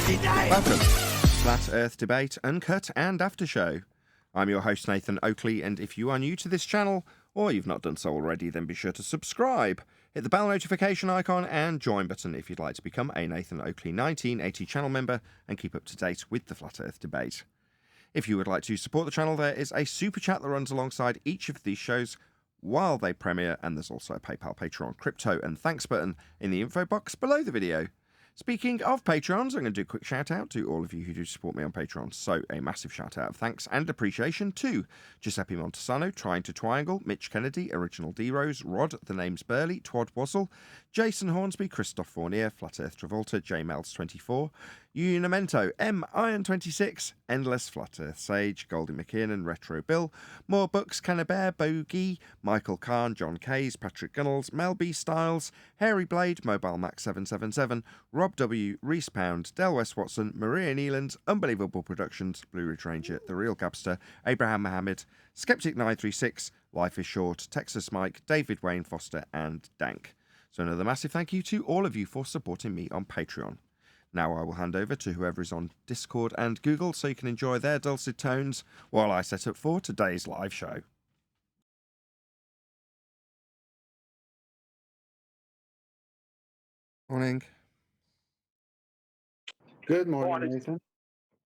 Welcome to Flat Earth Debate, Uncut and After Show. I'm your host Nathan Oakley, and if you are new to this channel, or you've not done so already, then be sure to subscribe. Hit the bell notification icon and join button if you'd like to become a Nathan Oakley 1980 channel member and keep up to date with the Flat Earth Debate. If you would like to support the channel, there is a super chat that runs alongside each of these shows while they premiere, and there's also a PayPal, Patreon, crypto and thanks button in the info box below the video. Speaking of Patrons, I'm going to do a quick shout out to all of you who do support me on Patreon. So a massive shout out of thanks and appreciation to Giuseppe Montesano, Trying to Triangle, Mitch Kennedy, Original D-Rose, Rod, The Name's Burley, Twad Wazzle, Jason Hornsby, Christoph Fournier, Flat Earth Travolta, JMels24, Unimento, M Iron26, Endless, Flat Earth Sage, Goldie McKiernan, Retro Bill, More Books, Cannabear, Bogey, Michael Kahn, John Kays, Patrick Gunnels, Mel B Styles, Hairy Blade, Mobile Max 777, Rob W, Reese Pound, Del West Watson, Maria Nealand, Unbelievable Productions, Blue Ridge Ranger, The Real Gabster, Abraham Mohammed, Skeptic 936, Life is Short, Texas Mike, David Wayne Foster, and Dank. So another massive thank you to all of you for supporting me on Patreon. Now I will hand over to whoever is on Discord and Google so you can enjoy their dulcet tones while I set up for today's live show. Morning. Good morning, Nathan.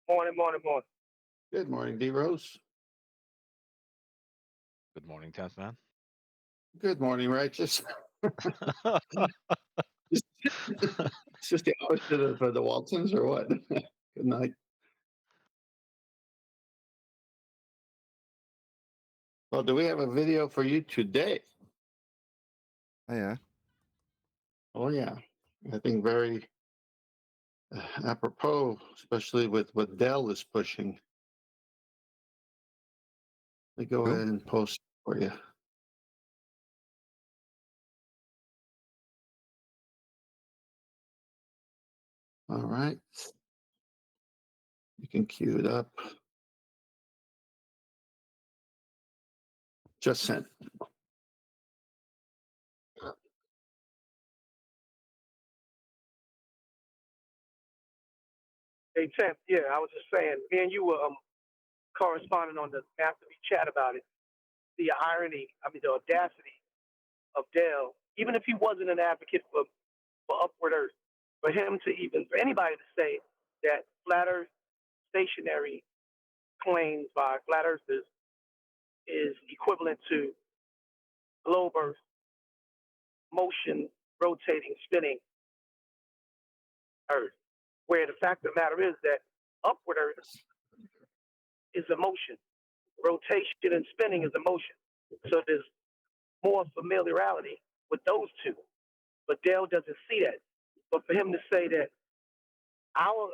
Morning. Good morning, D-Rose. Good morning, Tenth Man. Good morning, Righteous. It's just the opposite of the Waltons, or what? Good night. Well, do we have a video for you today? Oh, yeah. Oh, yeah. I think very apropos, especially with what Dell is pushing. Let me go ahead and post for you. All right. You can cue it up. Just sent. Hey, Temp, yeah, I was just saying, me and you were corresponding on the after we chat about it. The irony, the audacity of Dell, even if he wasn't an advocate for upward Earth, for anybody to say that flat Earth stationary claims by flat Earthers is equivalent to globe Earth motion, rotating, spinning Earth. Where the fact of the matter is that upward Earth is a motion. Rotation and spinning is a motion. So there's more familiarity with those two. But Dell doesn't see that. But for him to say that our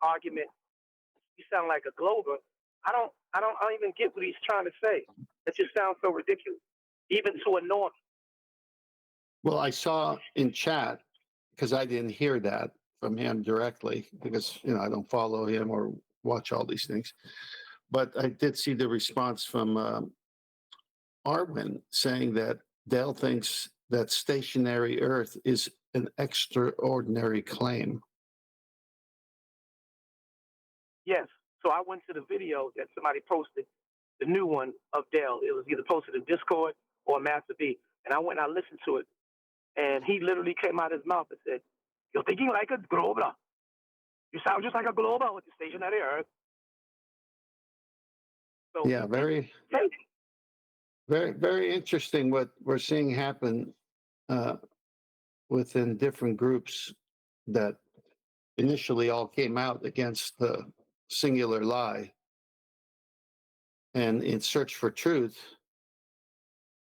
argument, you sound like a glober, I don't even get what he's trying to say. It just sounds so ridiculous, even to a norm. Well, I saw in chat, because I didn't hear that from him directly, because I don't follow him or watch all these things. But I did see the response from Arwin saying that Dell thinks that stationary Earth is an extraordinary claim. Yes. So I went to the video that somebody posted, the new one of Dell. It was either posted in Discord or Master B. And I went and I listened to it. And he literally came out of his mouth and said, "You're thinking like a glober. You sound just like a glober with the stationary Earth." So, yeah, very, very interesting what we're seeing happen within different groups that initially all came out against the singular lie. And in search for truth,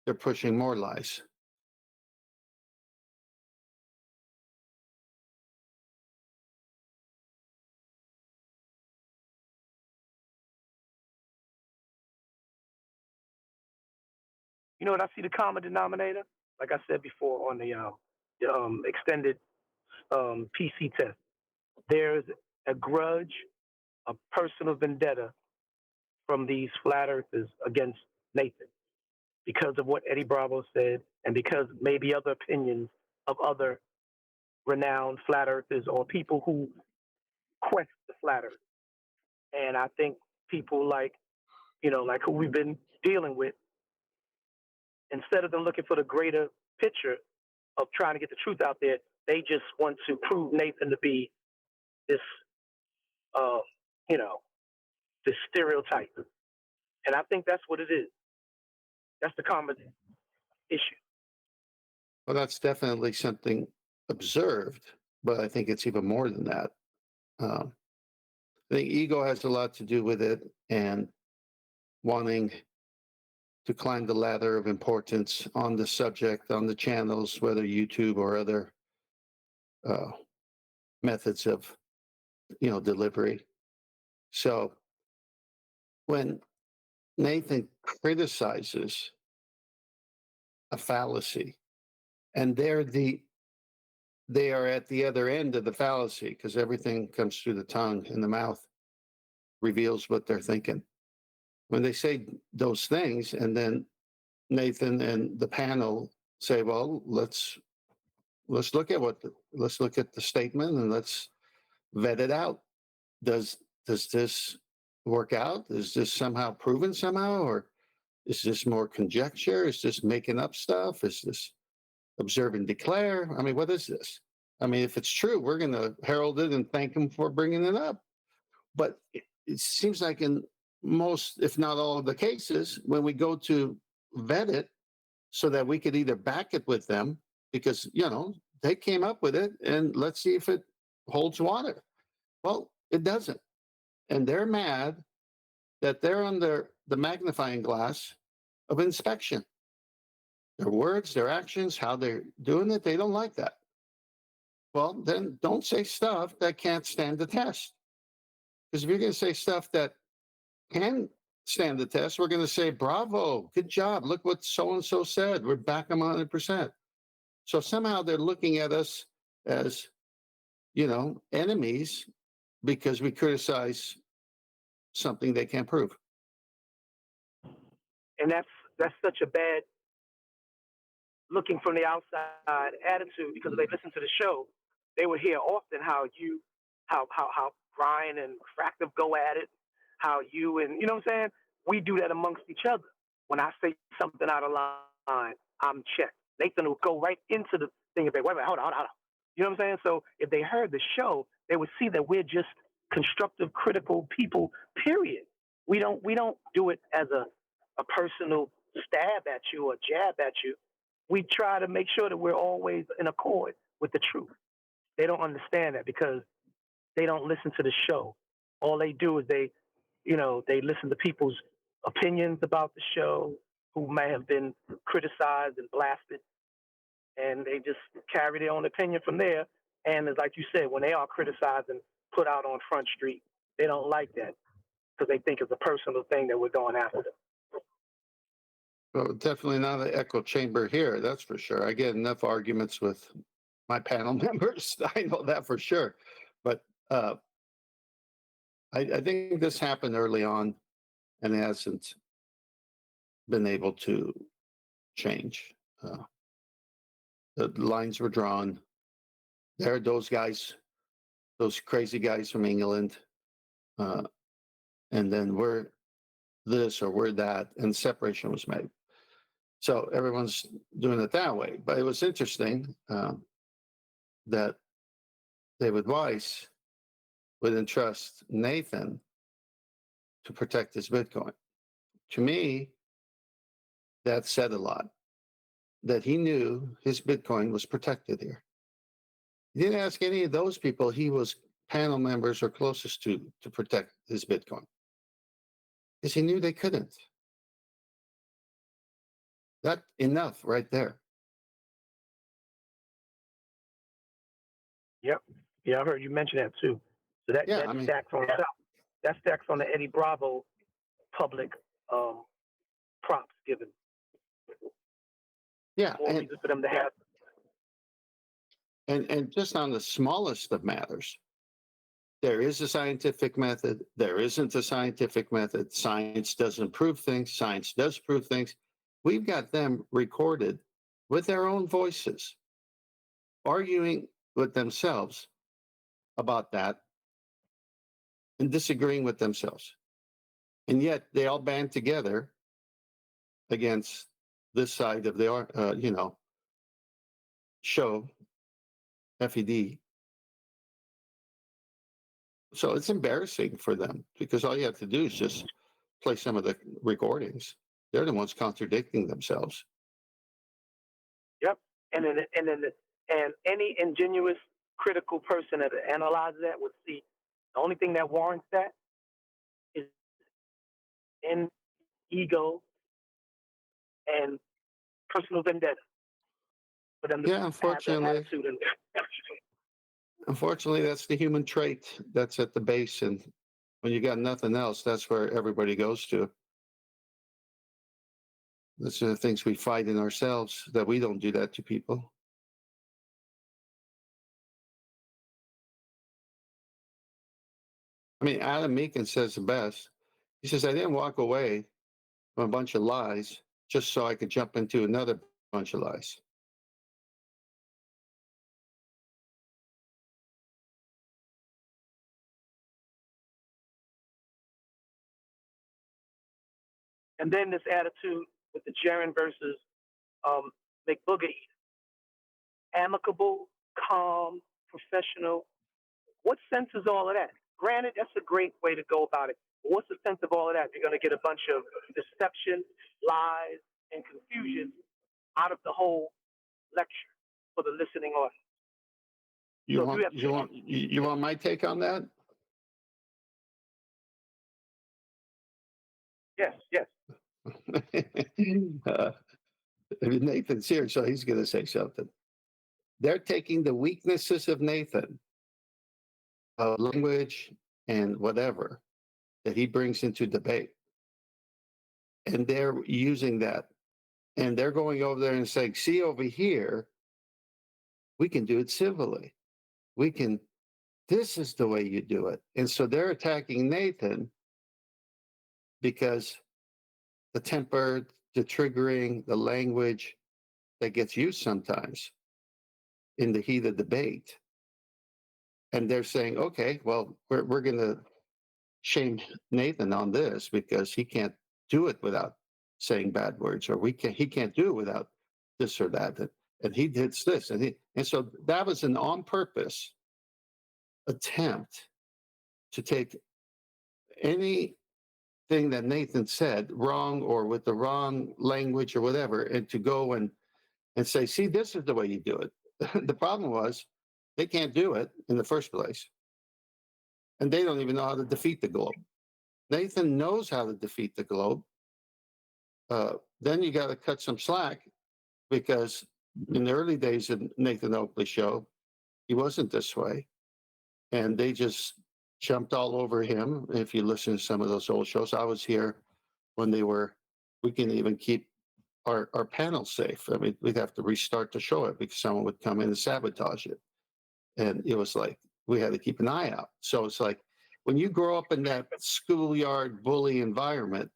they're pushing more lies. You know what I see the common denominator? Like I said before on the extended PC test, there's a grudge, a personal vendetta from these flat earthers against Nathan because of what Eddie Bravo said and because maybe other opinions of other renowned flat earthers or people who quest the flat earth. And I think people like, like who we've been dealing with, instead of them looking for the greater picture of trying to get the truth out there, they just want to prove Nathan to be this, uh, this stereotype. And I think that's what it is. That's the common issue. Well, that's definitely something observed, but I think it's even more than that. I think ego has a lot to do with it, and wanting to climb the ladder of importance on the subject, on the channels, whether YouTube or other methods of, delivery. So when Nathan criticizes a fallacy, and they are at the other end of the fallacy, because everything comes through the tongue, and the mouth reveals what they're thinking. When they say those things, and then Nathan and the panel say, "Well, let's look at let's look at the statement and let's vet it out. Does this work out? Is this somehow proven somehow, or is this more conjecture? Is this making up stuff? Is this observe and declare? I mean, what is this? I mean, if it's true, we're going to herald it and thank him for bringing it up." But it seems like in most, if not all of the cases, when we go to vet it so that we could either back it with them, because, they came up with it, and let's see if it holds water. Well, it doesn't. And they're mad that they're under the magnifying glass of inspection. Their words, their actions, how they're doing it, they don't like that. Well, then don't say stuff that can't stand the test. Because if you're going to say stuff that can stand the test, we're going to say, bravo, good job. Look what so-and-so said. We're back them 100%. So somehow they're looking at us as, enemies because we criticize something they can't prove. And that's such a bad looking from the outside attitude, because if they listen to the show, they would hear often how Brian and Refractive go at it, how you and, what I'm saying? We do that amongst each other. When I say something out of line, I'm checked. Nathan will go right into the thing and say, wait, hold on. You know what I'm saying? So if they heard the show, they would see that we're just constructive, critical people, period. We don't do it as a personal stab at you or jab at you. We try to make sure that we're always in accord with the truth. They don't understand that because they don't listen to the show. All they do is they listen to people's opinions about the show who may have been criticized and blasted, and they just carry their own opinion from there. And it's like you said, when they are criticized and put out on Front Street, they don't like that because they think it's a personal thing that we're going after them. Well, definitely not an echo chamber here, that's for sure. I get enough arguments with my panel members. I know that for sure. But I think this happened early on and hasn't been able to change. The lines were drawn. There are those guys, those crazy guys from England, and then we're this or we're that, and separation was made. So everyone's doing it that way. But it was interesting that David Weiss would entrust Nathan to protect his Bitcoin. To me, that said a lot, that he knew his Bitcoin was protected here. He didn't ask any of those people he was panel members or closest to protect his Bitcoin, because he knew they couldn't. That enough right there. Yep. Yeah, I heard you mention that too. So that stacks on the Eddie Bravo public props given. Yeah, and for them to have. And just on the smallest of matters, there is a scientific method. There isn't a scientific method. Science doesn't prove things. Science does prove things. We've got them recorded with their own voices, arguing with themselves about that and disagreeing with themselves. And yet they all band together against this side of the show, FED. So it's embarrassing for them because all you have to do is just play some of the recordings. They're the ones contradicting themselves. Yep. And any ingenuous, critical person that analyzes that would see the only thing that warrants that is in ego and personal vendetta for them to Yeah, have that unfortunately, attitude. unfortunately, that's the human trait that's at the base. And when you got nothing else, that's where everybody goes to. Those are the things we fight in ourselves, that we don't do that to people. I mean, Adam Meakin says the best. He says, I didn't walk away from a bunch of lies just so I could jump into another bunch of lies. And then this attitude with the Jaren versus McBooger, amicable, calm, professional. What sense is all of that? Granted, that's a great way to go about it. But what's the sense of all of that? You're going to get a bunch of deception, lies, and confusion out of the whole lecture for the listening audience. You want my take on that? Yes, yes. Nathan's here, so he's going to say something. They're taking the weaknesses of Nathan, language and whatever, that he brings into debate, and they're using that. And they're going over there and saying, see, over here, we can do it civilly. This is the way you do it. And so they're attacking Nathan because the temper, the triggering, the language that gets used sometimes in the heat of debate. And they're saying, okay, well, we're going to shame Nathan on this because he can't do it without saying bad words, or he can't do it without this or that. And he did this. And so that was an on purpose attempt to take anything that Nathan said wrong or with the wrong language or whatever, and to go and say, see, this is the way you do it. The problem was they can't do it in the first place. And they don't even know how to defeat the globe. Nathan knows how to defeat the globe. Then you got to cut some slack, because in the early days of Nathan Oakley show, he wasn't this way. And they just jumped all over him. If you listen to some of those old shows, I was here when we can even keep our panel safe. I mean, we'd have to restart the show because someone would come in and sabotage it. And it was like, we had to keep an eye out. So it's like, when you grow up in that schoolyard bully environment,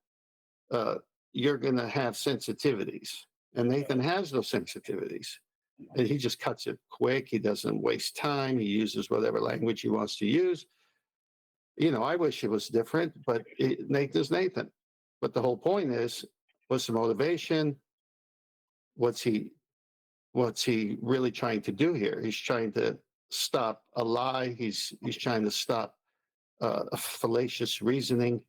you're going to have sensitivities. And Nathan has those sensitivities. And he just cuts it quick. He doesn't waste time. He uses whatever language he wants to use. I wish it was different, but Nathan's Nathan. But the whole point is, what's the motivation? What's he really trying to do here? He's trying to stop a lie. He's trying to stop a fallacious reasoning.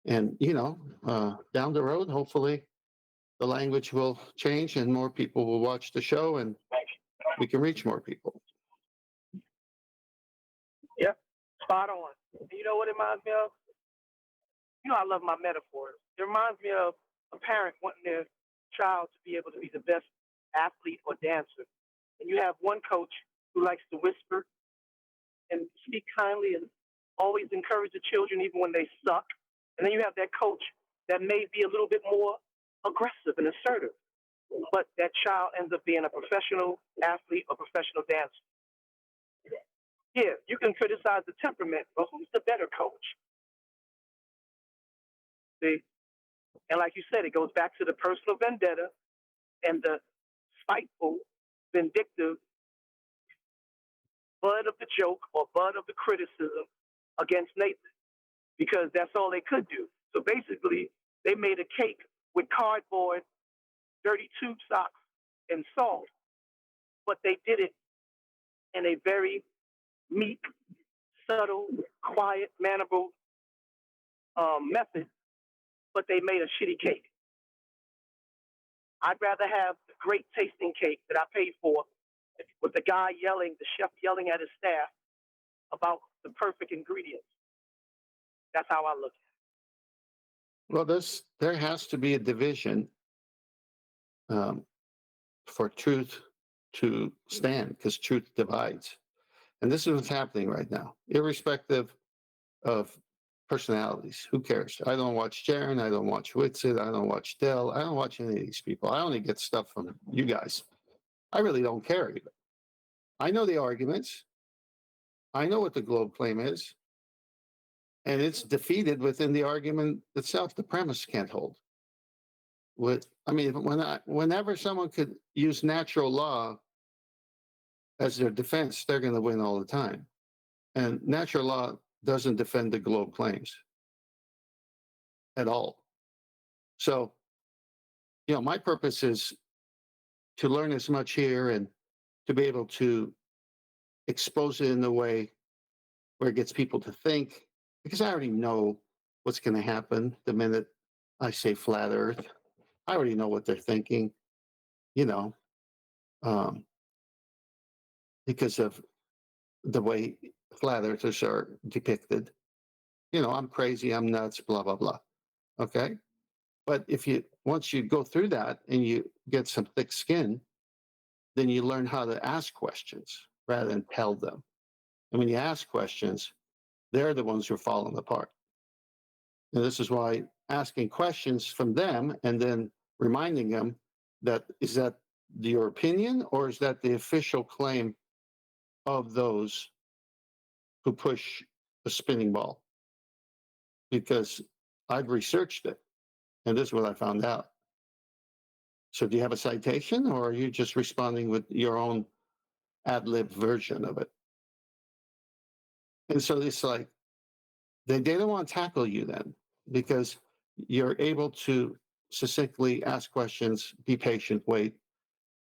And, down the road, hopefully, the language will change and more people will watch the show and we can reach more people. Yep, spot on. And you know what it reminds me of? I love my metaphors. It reminds me of a parent wanting their child to be able to be the best athlete or dancer. And you have one coach who likes to whisper and speak kindly and always encourage the children even when they suck. And then you have that coach that may be a little bit more aggressive and assertive, but that child ends up being a professional athlete or professional dancer. Yeah, you can criticize the temperament, but who's the better coach? See? And like you said, it goes back to the personal vendetta and the spiteful, vindictive butt of the joke or butt of the criticism against Nathan because that's all they could do. So basically, they made a cake with cardboard, dirty tube socks, and salt, but they did it in a very meek, subtle, quiet, mannerable method, but they made a shitty cake. I'd rather have the great tasting cake that I paid for with the guy yelling, the chef yelling at his staff about the perfect ingredients. That's how I look at Well, there has to be a division for truth to stand because truth divides. And this is what's happening right now, irrespective of personalities. Who cares? I don't watch Jaron. I don't watch Whitsitt. I don't watch Dell. I don't watch any of these people. I only get stuff from you guys. I really don't care either. I know the arguments. I know what the globe claim is. And it's defeated within the argument itself. The premise can't hold. Whenever someone could use natural law as their defense, they're going to win all the time. And natural law doesn't defend the globe claims at all. So, my purpose is to learn as much here and to be able to expose it in a way where it gets people to think, because I already know what's going to happen the minute I say flat Earth. I already know what they're thinking, because of the way flat earthers are depicted. I'm crazy, I'm nuts, blah, blah, blah. Okay. But once you go through that and you get some thick skin, then you learn how to ask questions rather than tell them. And when you ask questions, they're the ones who are falling apart. And this is why asking questions from them and then reminding them that is that your opinion or is that the official claim of those who push the spinning ball? Because I've researched it and this is what I found out. So do you have a citation or are you just responding with your own ad lib version of it? And so it's like, they don't want to tackle you then because you're able to succinctly ask questions, be patient, wait.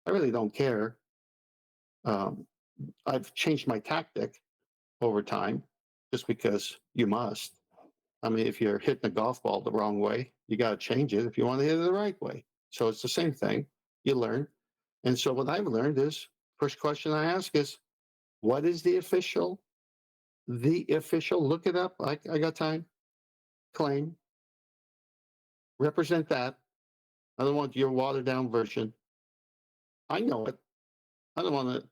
I really don't care. I've changed my tactic over time just because you must. I mean, if you're hitting a golf ball the wrong way, you got to change it if you want to hit it the right way. So it's the same thing. You learn. And so what I've learned is, first question I ask is, what is the official? Look it up. I got time. Claim. Represent that. I don't want your watered down version. I know it. I don't want to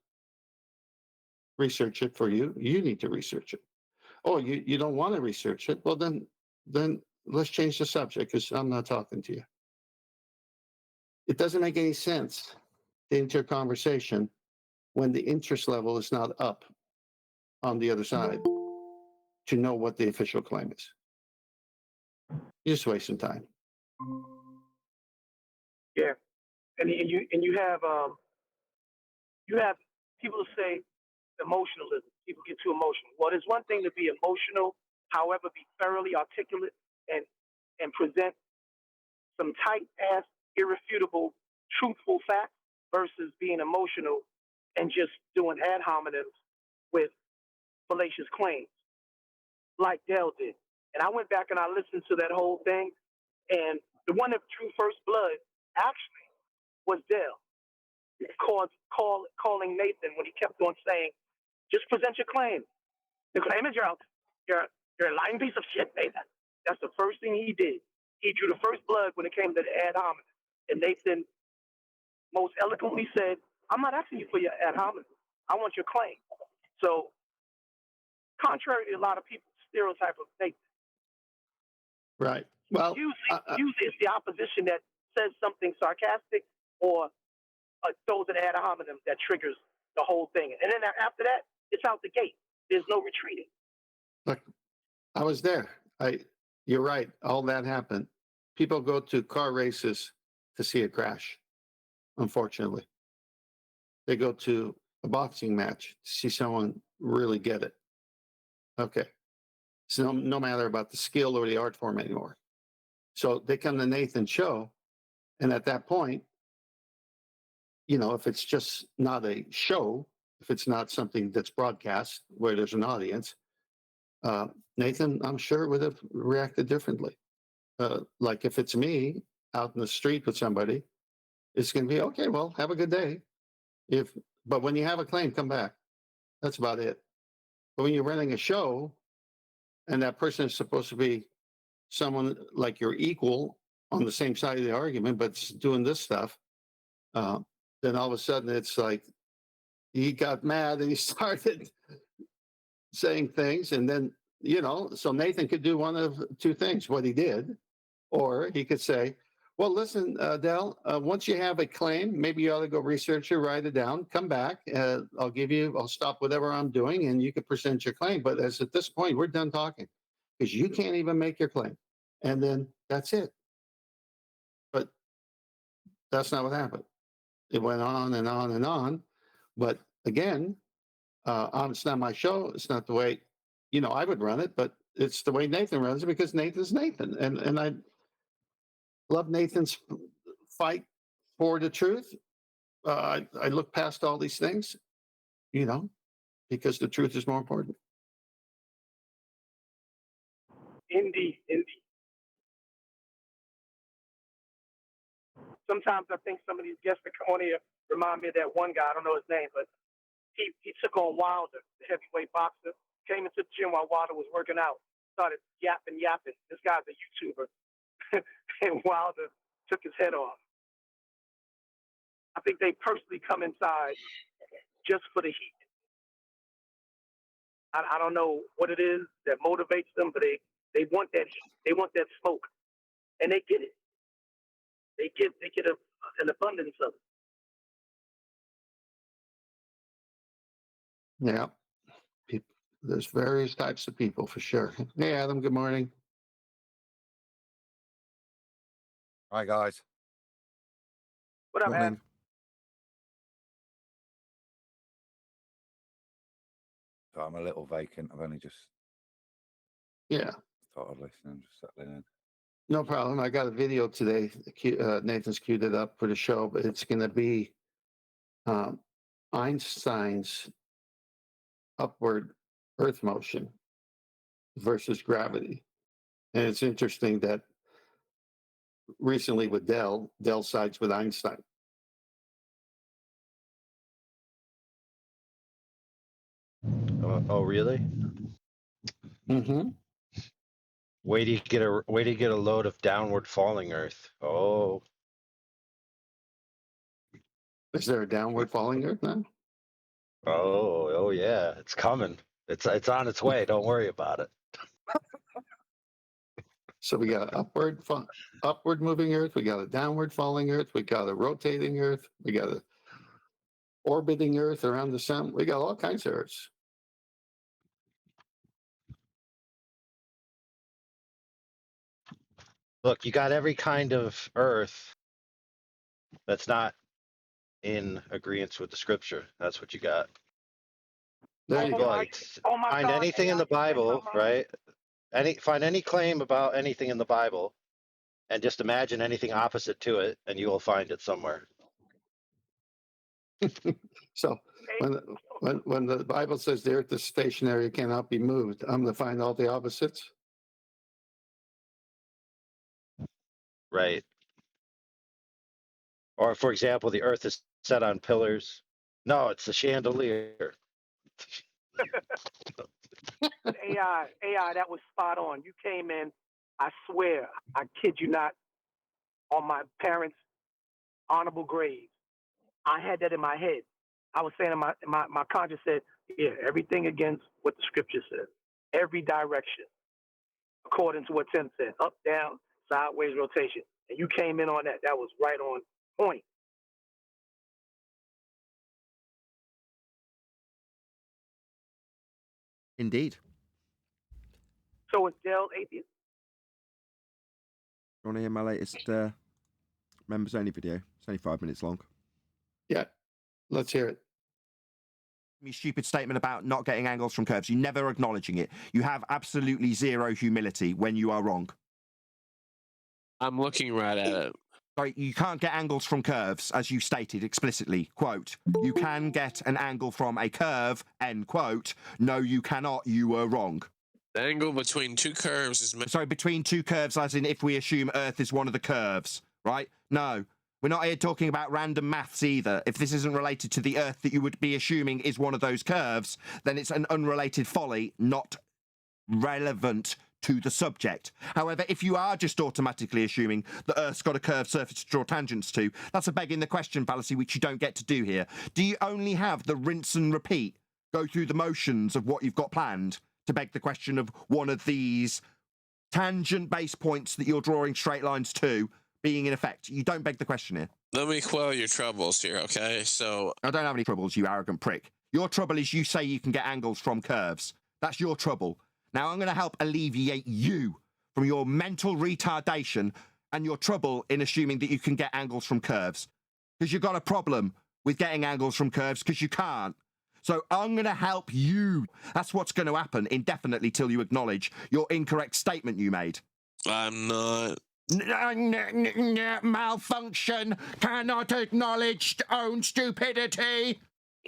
research it for you. You need to research it. Oh, you don't want to research it? Well, then let's change the subject because I'm not talking to you. It doesn't make any sense to enter a conversation when the interest level is not up on the other side to know what the official claim is. You're just wasting time. Yeah, and you have people who say emotionalism. People get too emotional. Well, there's one thing to be emotional, however, be thoroughly articulate and present some tight ass, irrefutable, truthful facts versus being emotional and just doing ad hominems with fallacious claims, like Dell did. And I went back and I listened to that whole thing, and the one that drew first blood actually was Dell calling Nathan when he kept on saying, just present your claim. The claim is you're a lying piece of shit, Nathan. That's the first thing he did. He drew the first blood when it came to the ad hominem. And Nathan most eloquently said, I'm not asking you for your ad hominem. I want your claim. So, contrary to a lot of people's stereotype of Nathan. Right. Well, usually it's the opposition that says something sarcastic or throws an ad hominem that triggers the whole thing. And then after that, it's out the gate. There's no retreating. Look, I was there. You're right. All that happened. People go to car races to see a crash, unfortunately. They go to a boxing match to see someone really get it. Okay. So no matter about the skill or the art form anymore. So they come to Nathan's show, and at that point, if it's just not a show, if it's not something that's broadcast where there's an audience, Nathan, I'm sure, would have reacted differently. Like if it's me out in the street with somebody, it's going to be okay. Well, have a good day. But when you have a claim, come back. That's about it. But when you're running a show, and that person is supposed to be someone like your equal on the same side of the argument, but doing this stuff, then all of a sudden it's like he got mad and he started saying things, and then so Nathan could do one of two things: what he did, or he could say, well, listen, Dell, once you have a claim, maybe you ought to go research it, write it down, come back. I'll stop whatever I'm doing and you can present your claim. But as at this point, we're done talking because you can't even make your claim. And then that's it. But that's not what happened. It went on and on and on. But again, it's not my show. It's not the way, I would run it, but it's the way Nathan runs it because Nathan's Nathan. And I love Nathan's fight for the truth. I look past all these things, because the truth is more important. Indeed. Sometimes I think some of these guests that come on here remind me of that one guy. I don't know his name, but he took on Wilder, the heavyweight boxer. Came into the gym while Wilder was working out. Started yapping. This guy's a YouTuber. And Wilder took his head off. I think they personally come inside just for the heat. I don't know what it is that motivates them, but they want that heat. They want that smoke. And they get it. They get an abundance of it. Yeah. There's various types of people for sure. Hey, Adam, good morning. Hi, guys. What up, Morning. Adam? So I'm a little vacant. I've only just Yeah, started listening, just settling in. no problem. I got a video today. Nathan's queued it up for the show, but it's going to be Einstein's upward Earth motion versus gravity. And it's interesting that recently with Dell sides with Einstein. Oh, really? Mm-hmm. Wait till you get a load of downward falling Earth. Oh, Is there a downward falling Earth now? oh, yeah, it's coming. It's on its way. Don't worry about it. So we got upward moving Earth. We got a downward falling Earth. We got a rotating Earth. We got a orbiting Earth around the sun. We got all kinds of Earths. Look, you got every kind of Earth that's not in agreement with the Scripture. That's what you got. There you go. Like, find God, anything in the Bible, right? Find any claim about anything in the Bible, and just imagine anything opposite to it, and you will find it somewhere. So when the Bible says the Earth is stationary, it cannot be moved, I'm going to find all the opposites. Right. Or, for example, the Earth is set on pillars. No, it's a chandelier. AI, that was spot on. You came in, I swear, I kid you not, on my parents' honorable grave. I had that in my head. I was saying my conscience said, yeah, everything against what the scripture says. Every direction, according to what Tim said, up, down, sideways rotation. And you came in on that. That was right on point. Indeed. So is Dell atheist? You want to hear my latest members only video? It's only 5 minutes long. Yeah, let's hear it. Your stupid statement about not getting angles from curves. You never acknowledging it. You have absolutely zero humility when you are wrong. I'm looking right at it. Sorry, you can't get angles from curves, as you stated explicitly. Quote, you can get an angle from a curve, end quote. No, you cannot. You were wrong. The angle between two curves is... Sorry, between two curves, as in if we assume Earth is one of the curves, right? No, we're not here talking about random maths either. If this isn't related to the Earth that you would be assuming is one of those curves, then it's an unrelated folly, not relevant to the subject. However, if you are just automatically assuming that Earth's got a curved surface to draw tangents to, that's a begging the question fallacy, which you don't get to do here. Do you only have the rinse and repeat, go through the motions of what you've got planned to beg the question of one of these tangent base points that you're drawing straight lines to being in effect? You don't beg the question here. Let me quell your troubles here, okay? So... I don't have any troubles, you arrogant prick. Your trouble is you say you can get angles from curves. That's your trouble. Now I'm going to help alleviate you from your mental retardation and your trouble in assuming that you can get angles from curves. Because you've got a problem with getting angles from curves because you can't. So I'm going to help you. That's what's going to happen indefinitely till you acknowledge your incorrect statement you made. I'm not... Malfunction, cannot acknowledge own stupidity.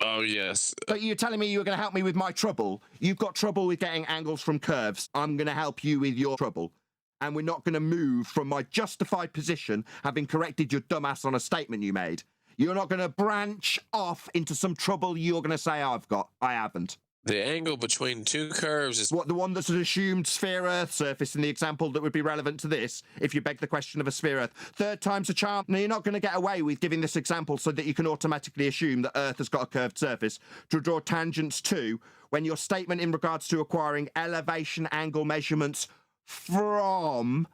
Oh, yes. But you're telling me you're going to help me with my trouble. You've got trouble with getting angles from curves. I'm going to help you with your trouble. And we're not going to move from my justified position, having corrected your dumbass on a statement you made. You're not going to branch off into some trouble you're going to say I've got. I haven't. The angle between two curves is... What, the one that's an assumed sphere Earth surface in the example that would be relevant to this, if you beg the question of a sphere Earth? Third time's a charm. Now, you're not going to get away with giving this example so that you can automatically assume that Earth has got a curved surface to draw tangents to when your statement in regards to acquiring elevation angle measurements from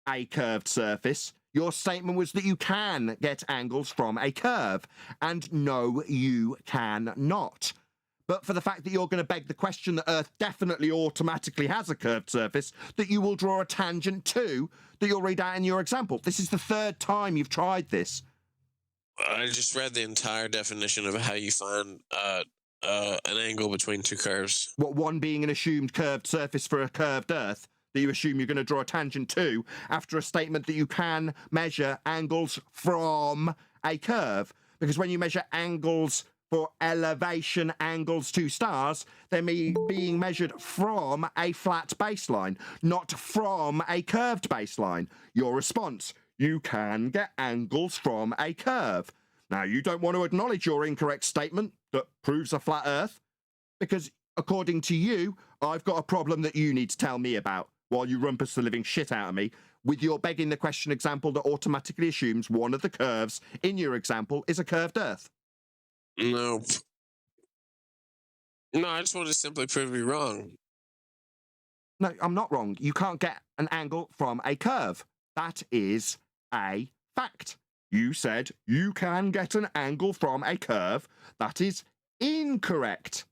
a curved surface, your statement was that you can get angles from a curve. And no, you cannot. But for the fact that you're going to beg the question that Earth definitely automatically has a curved surface that you will draw a tangent to, that you'll read out in your example. This is the third time you've tried this. I just read the entire definition of how you find an angle between two curves. What, one being an assumed curved surface for a curved Earth that you assume you're going to draw a tangent to after a statement that you can measure angles from a curve. Because when you measure angles for elevation angles to stars, they're being measured from a flat baseline, not from a curved baseline. Your response, you can get angles from a curve. Now, you don't want to acknowledge your incorrect statement that proves a flat Earth, because according to you, I've got a problem that you need to tell me about while you rumpus the living shit out of me with your begging the question example that automatically assumes one of the curves in your example is a curved Earth. Nope. No, I just want to simply prove you wrong. No, I'm not wrong. You can't get an angle from a curve. That is a fact. You said you can get an angle from a curve. That is incorrect.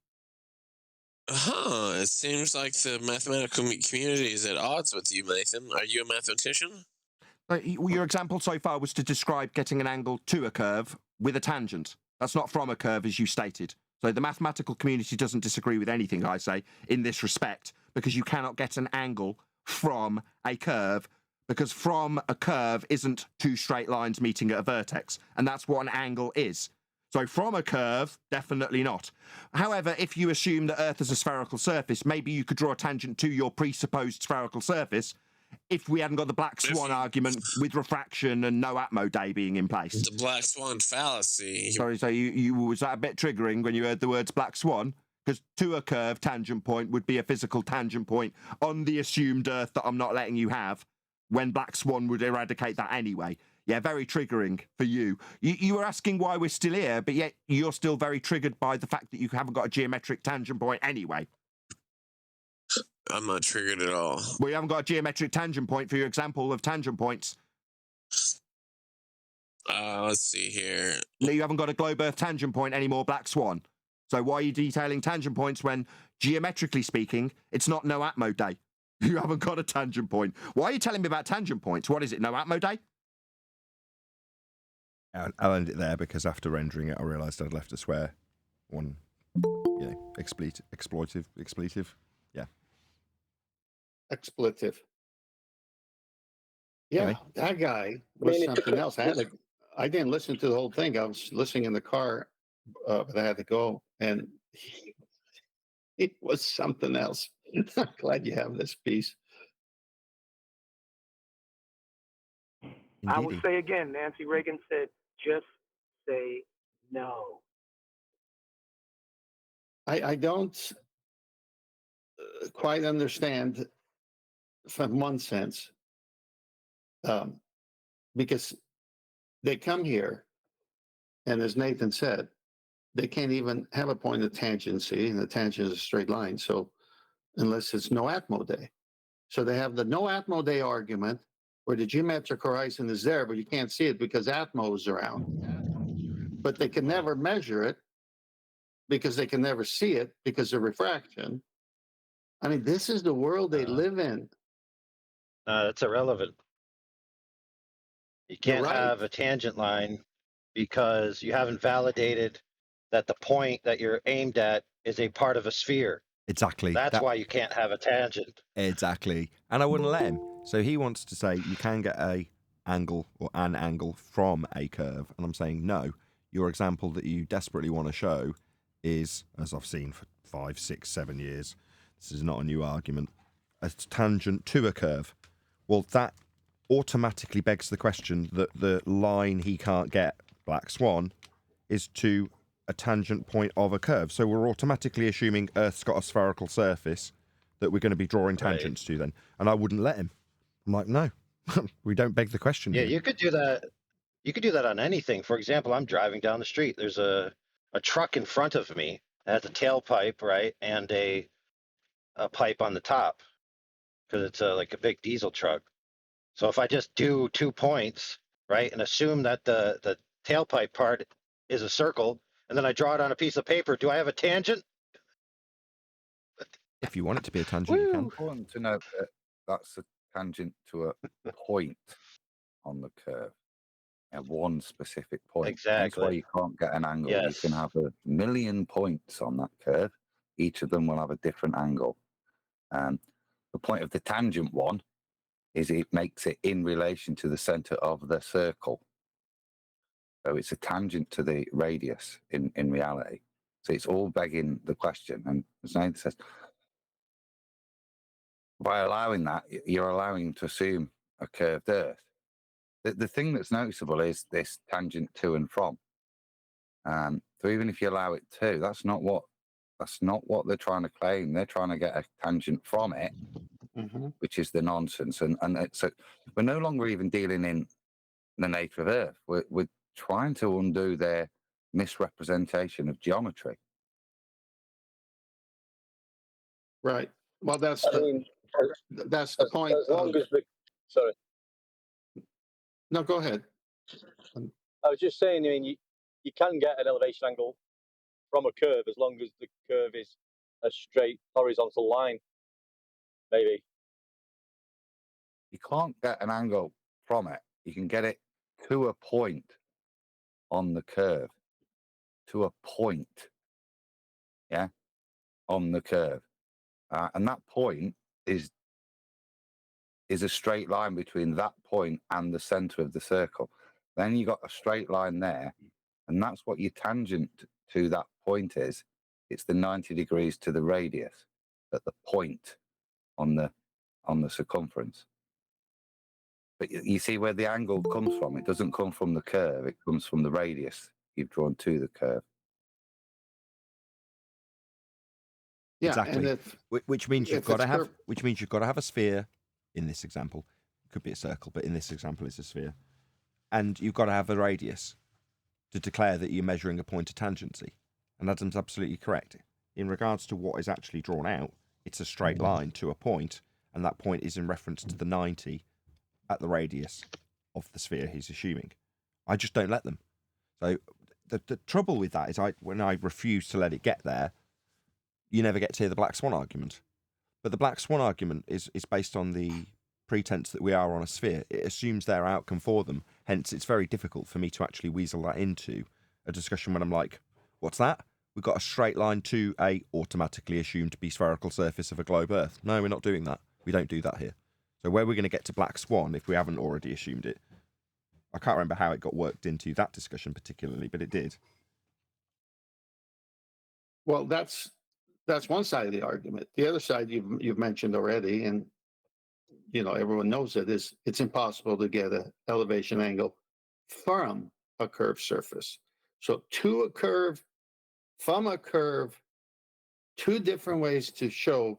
It seems like the mathematical community is at odds with you, Nathan. Are you a mathematician? Your example so far was to describe getting an angle to a curve with a tangent. That's not from a curve, as you stated. So the mathematical community doesn't disagree with anything I say in this respect, because you cannot get an angle from a curve, because from a curve isn't two straight lines meeting at a vertex, and that's what an angle is. So from a curve, definitely not. However, if you assume that Earth is a spherical surface, maybe you could draw a tangent to your presupposed spherical surface if we hadn't got the black swan argument with refraction and no Atmo day being in place. The black swan fallacy. Sorry, so you was that a bit triggering when you heard the words black swan? Because to a curve tangent point would be a physical tangent point on the assumed Earth that I'm not letting you have, when black swan would eradicate that anyway. Yeah, very triggering for you. You were asking why we're still here, but yet you're still very triggered by the fact that you haven't got a geometric tangent point anyway. I'm not triggered at all. Well, you haven't got a geometric tangent point for your example of tangent points. Let's see here. No, you haven't got a globe Earth tangent point anymore, black swan. So why are you detailing tangent points when, geometrically speaking, it's not no Atmo day? You haven't got a tangent point. Why are you telling me about tangent points? What is it, no Atmo day? I'll end it there because after rendering it, I realised I'd left a swear one expletive. Yeah. Expletive. Yeah, Anyway. that guy was something else. I didn't listen to the whole thing. I was listening in the car, but I had to go, and it was something else. I'm glad you have this piece. I would Indeedy. say again, Nancy Reagan said, just say no. I don't quite understand from one sense, because they come here, and as Nathan said, they can't even have a point of tangency, and the tangent is a straight line. So unless it's no atmo day. So they have the no atmo day argument where the geometric horizon is there, but you can't see it because atmo is around. But they can never measure it because they can never see it because of refraction. I mean, this is the world they live in. That's irrelevant. You You're can't right. have a tangent line because you haven't validated that the point that you're aimed at is a part of a sphere. Exactly. That's why you can't have a tangent. Exactly. And I wouldn't let him. So he wants to say you can get a angle or an angle from a curve. And I'm saying, no, your example that you desperately want to show is, as I've seen for 5, 6, 7 years, this is not a new argument, a tangent to a curve. Well, that automatically begs the question that the line he can't get, Black Swan, is to a tangent point of a curve. So we're automatically assuming Earth's got a spherical surface that we're going to be drawing tangents to then. And I wouldn't let him. I'm like, no, we don't beg the question Yeah, here. you could do that. You could do that on anything. For example, I'm driving down the street. There's a truck in front of me that has a tailpipe, right, and a pipe on the top because it's like a big diesel truck. So if I just do 2 points, right, and assume that the tailpipe part is a circle, and then I draw it on a piece of paper, do I have a tangent? If you want it to be a tangent, you can. Important to note that that's a tangent to a point on the curve, at one specific point. Exactly. That's why you can't get an angle. You can have 1,000,000 points on that curve. Each of them will have a different angle. The point of the tangent one is it makes it in relation to the center of the circle. So it's a tangent to the radius in reality. So it's all begging the question. And as Nathan says, by allowing that, you're allowing to assume a curved Earth. The thing that's noticeable is this tangent to and from. So even if you allow it to, that's not what they're trying to claim. They're trying to get a tangent from it, which is the nonsense. And so we're no longer even dealing in the nature of Earth. We're trying to undo their misrepresentation of geometry. Right. Well, that's the point. As long as sorry. No, go ahead. I was just saying, I mean, you can get an elevation angle from a curve as long as the curve is a straight horizontal line, maybe. You can't get an angle from it. You can get it to a point on the curve. To a point. Yeah? On the curve. And that point is a straight line between that point and the center of the circle. Then you got a straight line there, and that's what your tangent to that point is. It's the 90 degrees to the radius at the point on the circumference. But you see where the angle comes from. It doesn't come from the curve. It comes from the radius you've drawn to the curve. Yeah, Exactly. and Which means you've got to have a sphere in this example. It could be a circle, but in this example it's a sphere. And you've got to have a radius to declare that you're measuring a point of tangency. And Adam's absolutely correct. In regards to what is actually drawn out, it's a straight line to a point, and that point is in reference to the 90 at the radius of the sphere he's assuming. I just don't let them. So the trouble with that is when I refuse to let it get there, you never get to hear the Black Swan argument. But the Black Swan argument is based on the pretense that we are on a sphere. It assumes their outcome for them. Hence, it's very difficult for me to actually weasel that into a discussion when I'm like, what's that? we've got a straight line to a automatically assumed to be spherical surface of a globe Earth. No, we're not doing that. We don't do that here. So where we're going to get to black swan if we haven't already assumed it. I can't remember how it got worked into that discussion particularly, but it did. Well, that's one side of the argument. The other side you've mentioned already, and everyone knows it, is it's impossible to get an elevation angle from a curved surface. So to a curve, from a curve, two different ways to show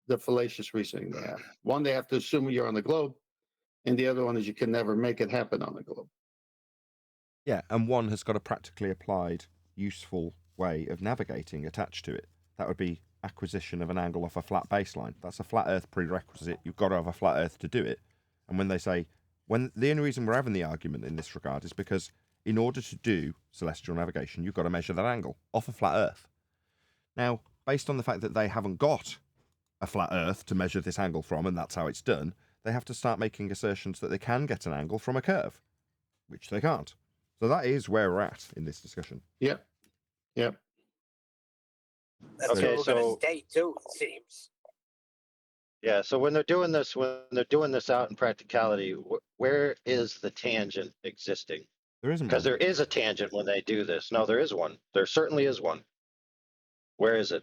the fallacious reasoning they have. One, they have to assume you're on the globe, and the other one is you can never make it happen on the globe. Yeah, and one has got a practically applied, useful way of navigating attached to it. That would be acquisition of an angle off a flat baseline. That's a flat Earth prerequisite. You've got to have a flat Earth to do it. And when they say, the only reason we're having the argument in this regard is because in order to do celestial navigation, you've got to measure that angle off a flat Earth. Now, based on the fact that they haven't got a flat Earth to measure this angle from, and that's how it's done, they have to start making assertions that they can get an angle from a curve, which they can't. So that is where we're at in this discussion. Yep. That's Okay, where we're going so- to stay too, it seems. Yeah. So when they're doing this out in practicality, where is the tangent existing? There isn't Because one. there is a tangent when they do this. No, there is one. There certainly is one. Where is it?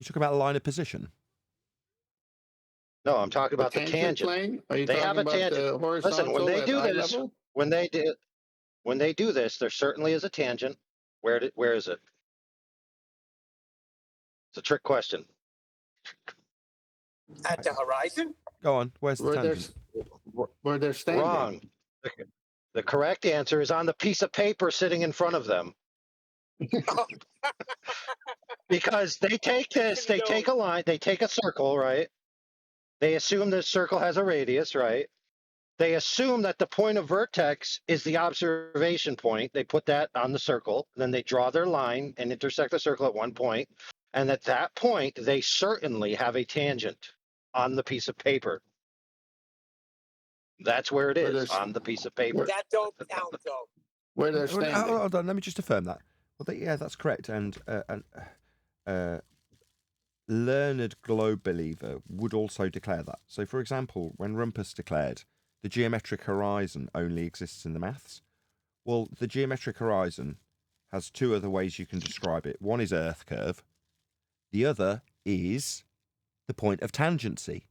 You talk about a line of position. No, I'm talking about the tangent. Plane? Are you They talking have a about tangent. the horizontal Listen, when they at do eye this, level? when they do this, there certainly is a tangent. Where is it? It's a trick question. At the horizon? Go on. Where's the tangent? Where they're standing. Wrong. The correct answer is on the piece of paper sitting in front of them. Because they take this, they take a line, they take a circle, right? They assume this circle has a radius, right? They assume that the point of vertex is the observation point. They put that on the circle. Then they draw their line and intersect the circle at one point. And at that point, they certainly have a tangent on the piece of paper. That's where it is, on the piece of paper. That don't count, though. Where they're Well, standing. hold on, let me just affirm that. Well, yeah, that's correct. And learned globe believer would also declare that. So, for example, when Rumpus declared the geometric horizon only exists in the maths, well, the geometric horizon has two other ways you can describe it. One is Earth curve. The other is the point of tangency.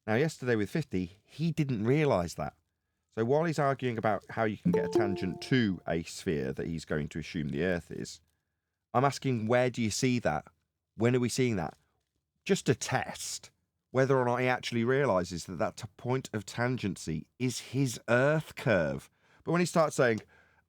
Now, yesterday with 50, he didn't realise that. So while he's arguing about how you can get a tangent to a sphere that he's going to assume the Earth is, I'm asking, where do you see that? When are we seeing that? Just to test whether or not he actually realises that that point of tangency is his Earth curve. But when he starts saying,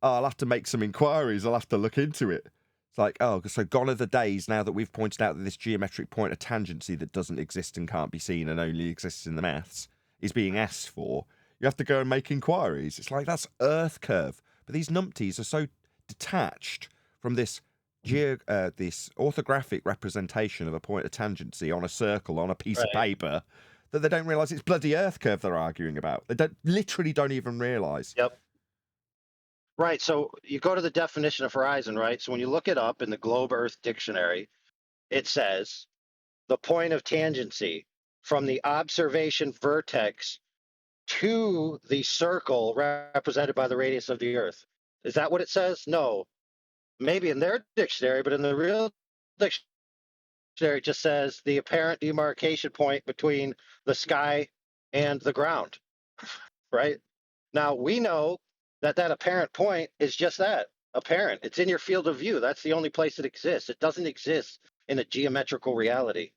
oh, I'll have to make some inquiries, I'll have to look into it. It's like, oh, so gone are the days now that we've pointed out that this geometric point of tangency that doesn't exist and can't be seen and only exists in the maths is being asked for. You have to go and make inquiries. It's like, that's Earth curve. But these numpties are so detached from this this orthographic representation of a point of tangency on a circle on a piece of paper that they don't realise it's bloody Earth curve they're arguing about. They literally don't even realise. Yep. Right. So you go to the definition of horizon, right? So when you look it up in the Globe Earth Dictionary, it says the point of tangency from the observation vertex to the circle represented by the radius of the Earth. Is that what it says? No. Maybe in their dictionary, but in the real dictionary, it just says the apparent demarcation point between the sky and the ground, right? Now, we know that apparent point is just that, apparent. It's in your field of view. That's the only place it exists. It doesn't exist in a geometrical reality.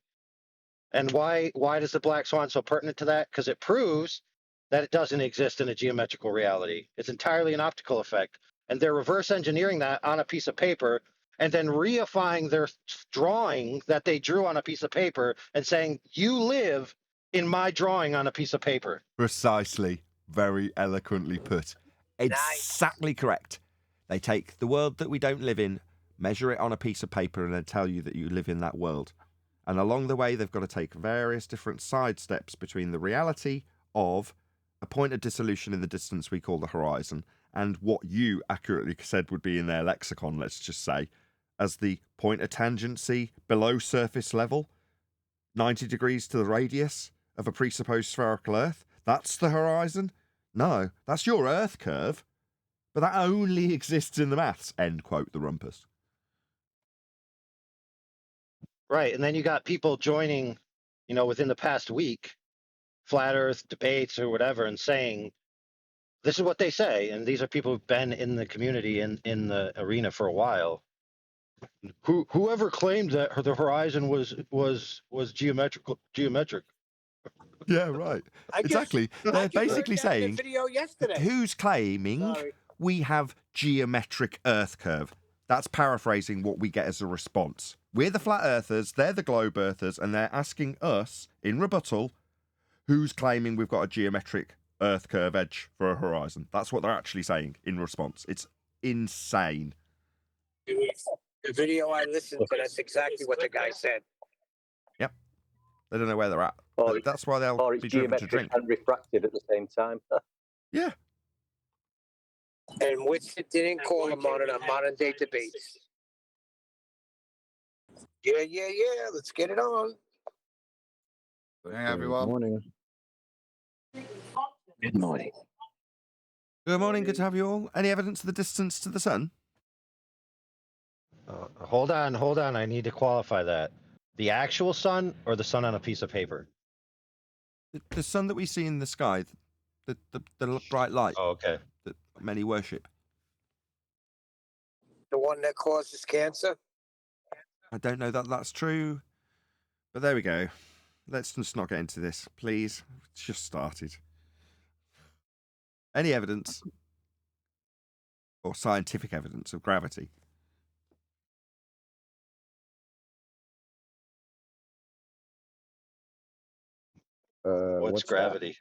And why is the black swan so pertinent to that? Because it proves that it doesn't exist in a geometrical reality. It's entirely an optical effect. And they're reverse engineering that on a piece of paper and then reifying their drawing that they drew on a piece of paper and saying, you live in my drawing on a piece of paper. Precisely. Very eloquently put. Exactly correct. They take the world that we don't live in, measure it on a piece of paper, and then tell you that you live in that world. And along the way, they've got to take various different side steps between the reality of a point of dissolution in the distance we call the horizon and what you accurately said would be in their lexicon, let's just say, as the point of tangency below surface level, 90 degrees to the radius of a presupposed spherical Earth. That's the horizon? No, that's your Earth curve. But that only exists in the maths. End quote, the rumpus. Right. And then you got people joining, within the past week, flat Earth debates or whatever, and saying, this is what they say. And these are people who've been in the community, in the arena for a while. Whoever claimed that the horizon was geometric. Yeah, right. I Exactly. I They're just heard basically that in the saying, video yesterday. who's claiming Sorry. we have geometric Earth curve? That's paraphrasing what we get as a response. We're the flat earthers, they're the globe earthers, and they're asking us, in rebuttal, who's claiming we've got a geometric Earth curve edge for a horizon. That's what they're actually saying in response. It's insane. The video I listened to, that's exactly what the guy said. Yep. They don't know where they're at. Or, That's why they'll or it's be driven to geometric drink. and refracted at the same time. Yeah. And Whitson didn't call him on it on modern day debates. Yeah. Let's get it on. Hey, everyone. Morning. Good morning. Good morning, good to have you all. Any evidence of the distance to the sun? Hold on. I need to qualify that. The actual sun or the sun on a piece of paper? The sun that we see in the sky, the bright light Oh, okay. that many worship. The one that causes cancer? I don't know that that's true, but there we go. Let's just not get into this, please. It's just started. Any evidence or scientific evidence of gravity? What's that? gravity?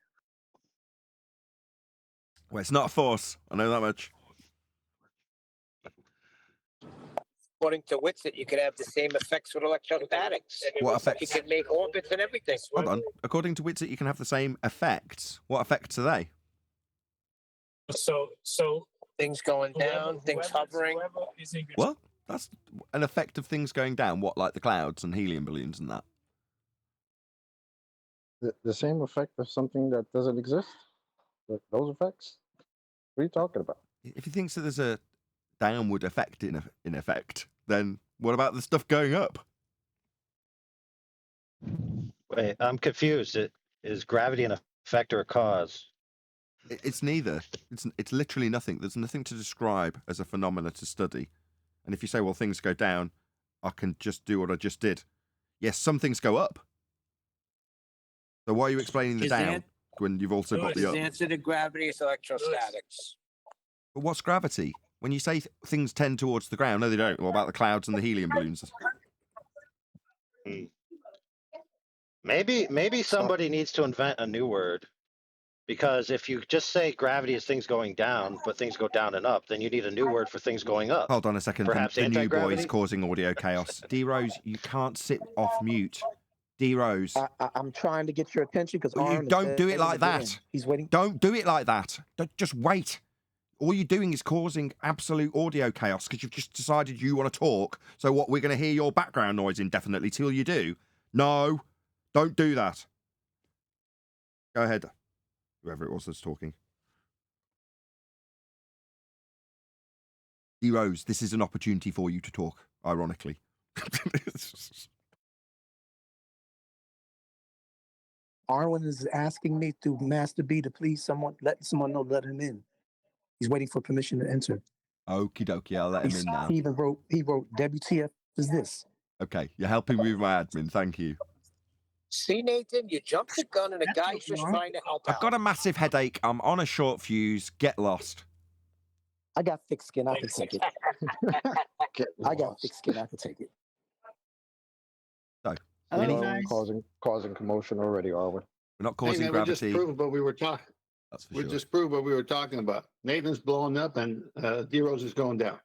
Well, it's not a force. I know that much. According to Whitson, you could have the same effects with electrostatics. What You effects? could make orbits and everything. Hold on. According to Whitsitt, you can have the same effects. What effects are they? So Things going down, things hovering. What? That's an effect of things going down. What, like the clouds and helium balloons and that? The same effect of something that doesn't exist? Those effects? What are you talking about? If he thinks that there's a downward effect in effect, then what about the stuff going up? Wait, I'm confused. Is gravity an effect or a cause? It's neither. It's literally nothing. There's nothing to describe as a phenomena to study. And if you say, well, things go down, I can just do what I just did. Yes, some things go up. So why are you explaining the His down when you've also got the His up? answer to gravity is electrostatics. But what's gravity? When you say things tend towards the ground, no, they don't. What about the clouds and the helium balloons? Maybe somebody needs to invent a new word. Because if you just say gravity is things going down, but things go down and up, then you need a new word for things going up. Hold on a second. Perhaps The new boy anti-gravity? is causing audio chaos. D-Rose, you can't sit off mute. D-Rose. I'm trying to get your attention because Well, you don't do it like that. He's waiting. Don't do it like that. Just wait. All you're doing is causing absolute audio chaos because you've just decided you want to talk. So what, we're going to hear your background noise indefinitely till you do? No, don't do that. Go ahead. Whoever it was that's talking. D-Rose, this is an opportunity for you to talk, ironically. Arwen is asking me through Master B to please let someone know, let him in. He's waiting for permission to enter. Okie dokie, I'll let him in now. He wrote, WTF is this? Okay, you're helping me with my admin, thank you. See, Nathan, you jumped the gun and the guy's just trying to help I've out. got a massive headache, I'm on a short fuse, get lost. I got thick skin, I can take it. I got thick skin, I can take it. So, Hello, causing commotion already, are we? we're not causing Hey, man, we just gravity. proved what we were talking. That's for We sure. just proved what we were talking about. Nathan's blowing up and D-Rose is going down.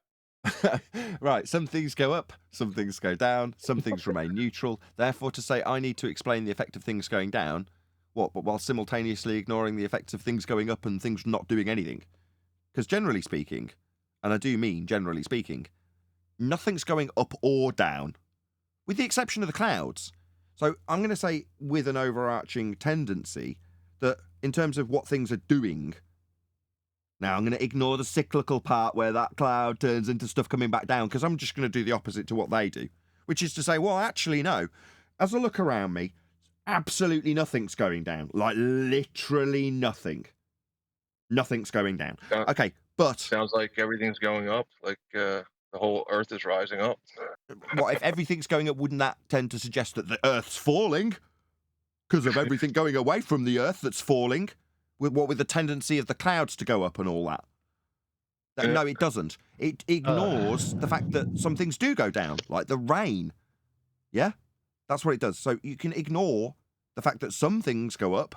Right, some things go up, some things go down, some things remain neutral. Therefore, to say I need to explain the effect of things going down, what, but while simultaneously ignoring the effects of things going up and things not doing anything? Because generally speaking, and I do mean generally speaking, nothing's going up or down, with the exception of the clouds. So I'm going to say, with an overarching tendency, that in terms of what things are doing, now I'm going to ignore the cyclical part where that cloud turns into stuff coming back down, because I'm just going to do the opposite to what they do, which is to say, well, actually, no. As I look around me, absolutely nothing's going down. Like, literally nothing. Nothing's going down. Okay, but... Sounds like everything's going up, like the whole Earth is rising up. What, if everything's going up, wouldn't that tend to suggest that the Earth's falling? Because of everything going away from the Earth that's falling? With the tendency of the clouds to go up and all that? No, it doesn't. It ignores the fact that some things do go down, like the rain. Yeah? That's what it does. So you can ignore the fact that some things go up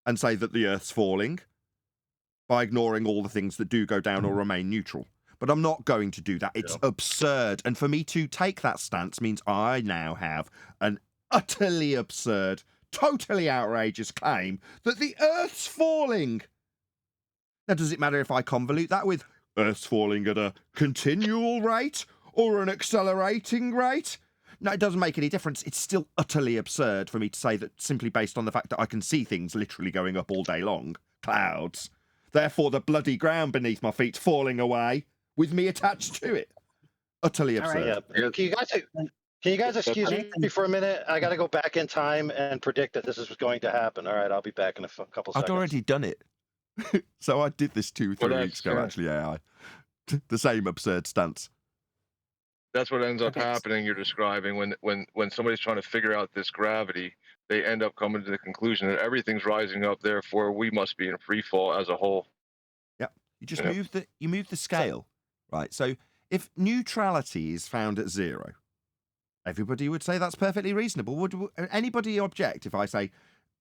and say that the Earth's falling by ignoring all the things that do go down or remain neutral. But I'm not going to do that. It's absurd. And for me to take that stance means I now have an utterly absurd, totally outrageous claim that the Earth's falling. Now, does it matter if I convolute that with Earth's falling at a continual rate or an accelerating rate? No, it doesn't make any difference. It's still utterly absurd for me to say that simply based on the fact that I can see things literally going up all day long, clouds, therefore the bloody ground beneath my feet's falling away with me attached to it. Utterly absurd. Yeah. Can you guys excuse me for a minute? I got to go back in time and predict that this is going to happen. All right, I'll be back in a couple seconds. I'd already done it. So I did this 2-3 weeks ago, actually, AI. The same absurd stance. That's what ends up happening. You're describing when somebody's trying to figure out this gravity, they end up coming to the conclusion that everything's rising up. Therefore, we must be in free fall as a whole. Yep. You just move the scale, right? So if neutrality is found at 0, everybody would say that's perfectly reasonable. Would anybody object if I say,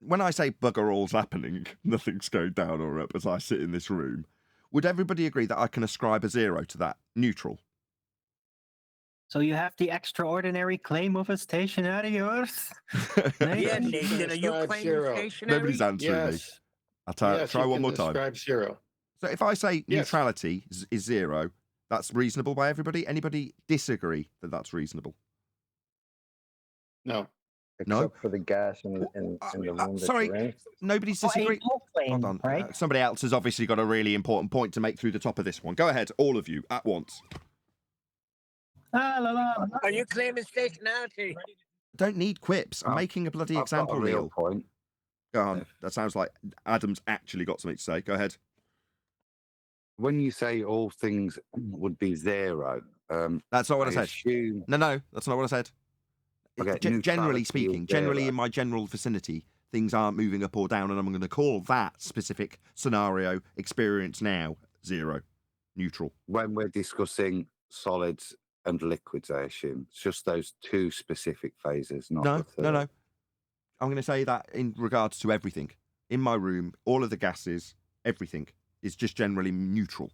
when I say bugger all's happening, nothing's going down or up as I sit in this room? Would everybody agree that I can ascribe a 0 to that neutral? So you have the extraordinary claim of a stationary Earth? Yeah, Nathan, are you claiming stationary? Nobody's answering me. I'll try one more time. Describe 0. So if I say neutrality is 0, that's reasonable by everybody? Anybody disagree that that's reasonable? No. Except for the gas in the room that sorry, you're in. Nobody's disagreeing. Claim, Hold on. right? Somebody else has obviously got a really important point to make through the top of this one. Go ahead, all of you, at once. Are you claiming stationarity? Don't need quips. I'm making a bloody example reel. Point. Go on. That sounds like Adam's actually got something to say. Go ahead. When you say all things would be 0, that's not what I said. Assume... No, that's not what I said. Okay, generally speaking, generally in my general vicinity, things aren't moving up or down, and I'm going to call that specific scenario experience now 0, neutral. When we're discussing solids and liquids, I assume it's just those 2 specific phases, not No. the I'm going to say that in regards to everything. In my room, all of the gases, everything is just generally neutral.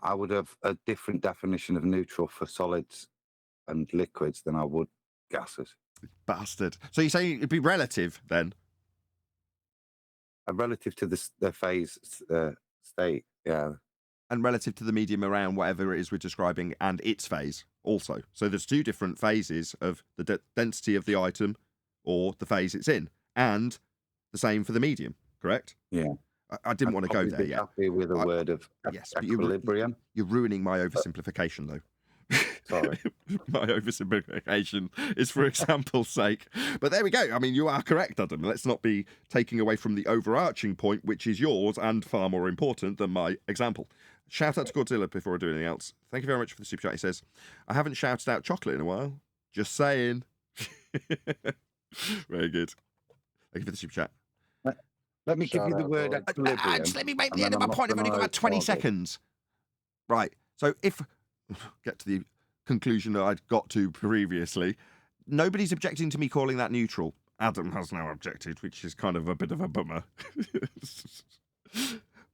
I would have a different definition of neutral for solids and liquids than I would gases. Bastard. So you're saying it'd be relative then? Relative to the phase state, yeah. And relative to the medium around whatever it is we're describing and its phase also. So there's 2 different phases of the density of the item or the phase it's in, and the same for the medium, correct? Yeah. I didn't want to go there yet. Happy with a word of equilibrium. You're ruining my oversimplification, though. Sorry. My oversimplification is for example's sake. But there we go. I mean, you are correct, Adam. Let's not be taking away from the overarching point, which is yours and far more important than my example. Shout out to Godzilla before I do anything else. Thank you very much for the super chat. He says, I haven't shouted out chocolate in a while. Just saying. Very good. Thank you for the super chat. Let me give you the word equilibrium. Just let me make the end of my point. I've only got about 20 seconds. Right. So if... get to the conclusion that I'd got to previously. Nobody's objecting to me calling that neutral. Adam has now objected, which is kind of a bit of a bummer.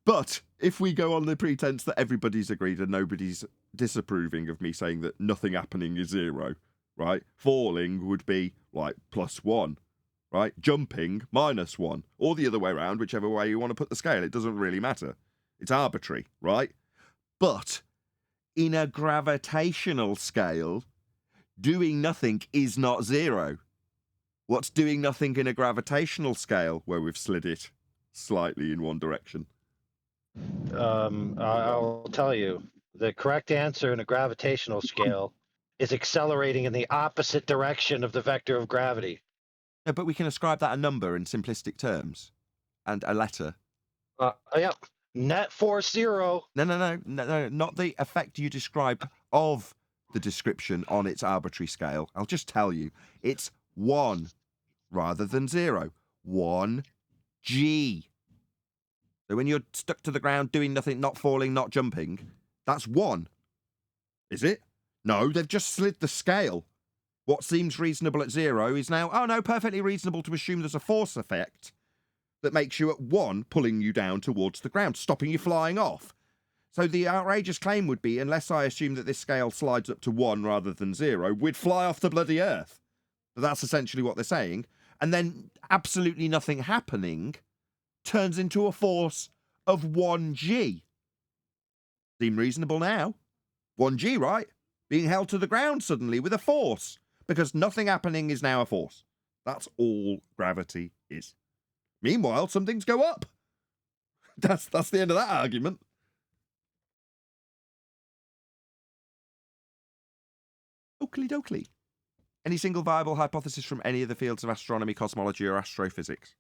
But if we go on the pretense that everybody's agreed and nobody's disapproving of me saying that nothing happening is 0, right? Falling would be like +1, right? Jumping -1, or the other way around, whichever way you want to put the scale. It doesn't really matter. It's arbitrary, right? But in a gravitational scale, doing nothing is not zero. What's doing nothing in a gravitational scale where we've slid it slightly in one direction? I'll tell you. The correct answer in a gravitational scale is accelerating in the opposite direction of the vector of gravity. No, but we can ascribe that a number in simplistic terms and a letter. Yeah. Net force 0. No, not the effect you described of the description on its arbitrary scale. I'll just tell you, it's 1 rather than 0. 1g. So when you're stuck to the ground doing nothing, not falling, not jumping, that's 1. Is it? No, they've just slid the scale. What seems reasonable at 0 is now, oh no, perfectly reasonable to assume there's a force effect that makes you at 1 pulling you down towards the ground, stopping you flying off. So the outrageous claim would be, unless I assume that this scale slides up to 1 rather than 0, we'd fly off the bloody Earth. But that's essentially what they're saying. And then absolutely nothing happening turns into a force of 1g. Seem reasonable now? 1g, right? Being held to the ground suddenly with a force. Because nothing happening is now a force. That's all gravity is. Meanwhile, some things go up. That's the end of that argument. Oakley dokley. Any single viable hypothesis from any of the fields of astronomy, cosmology, or astrophysics?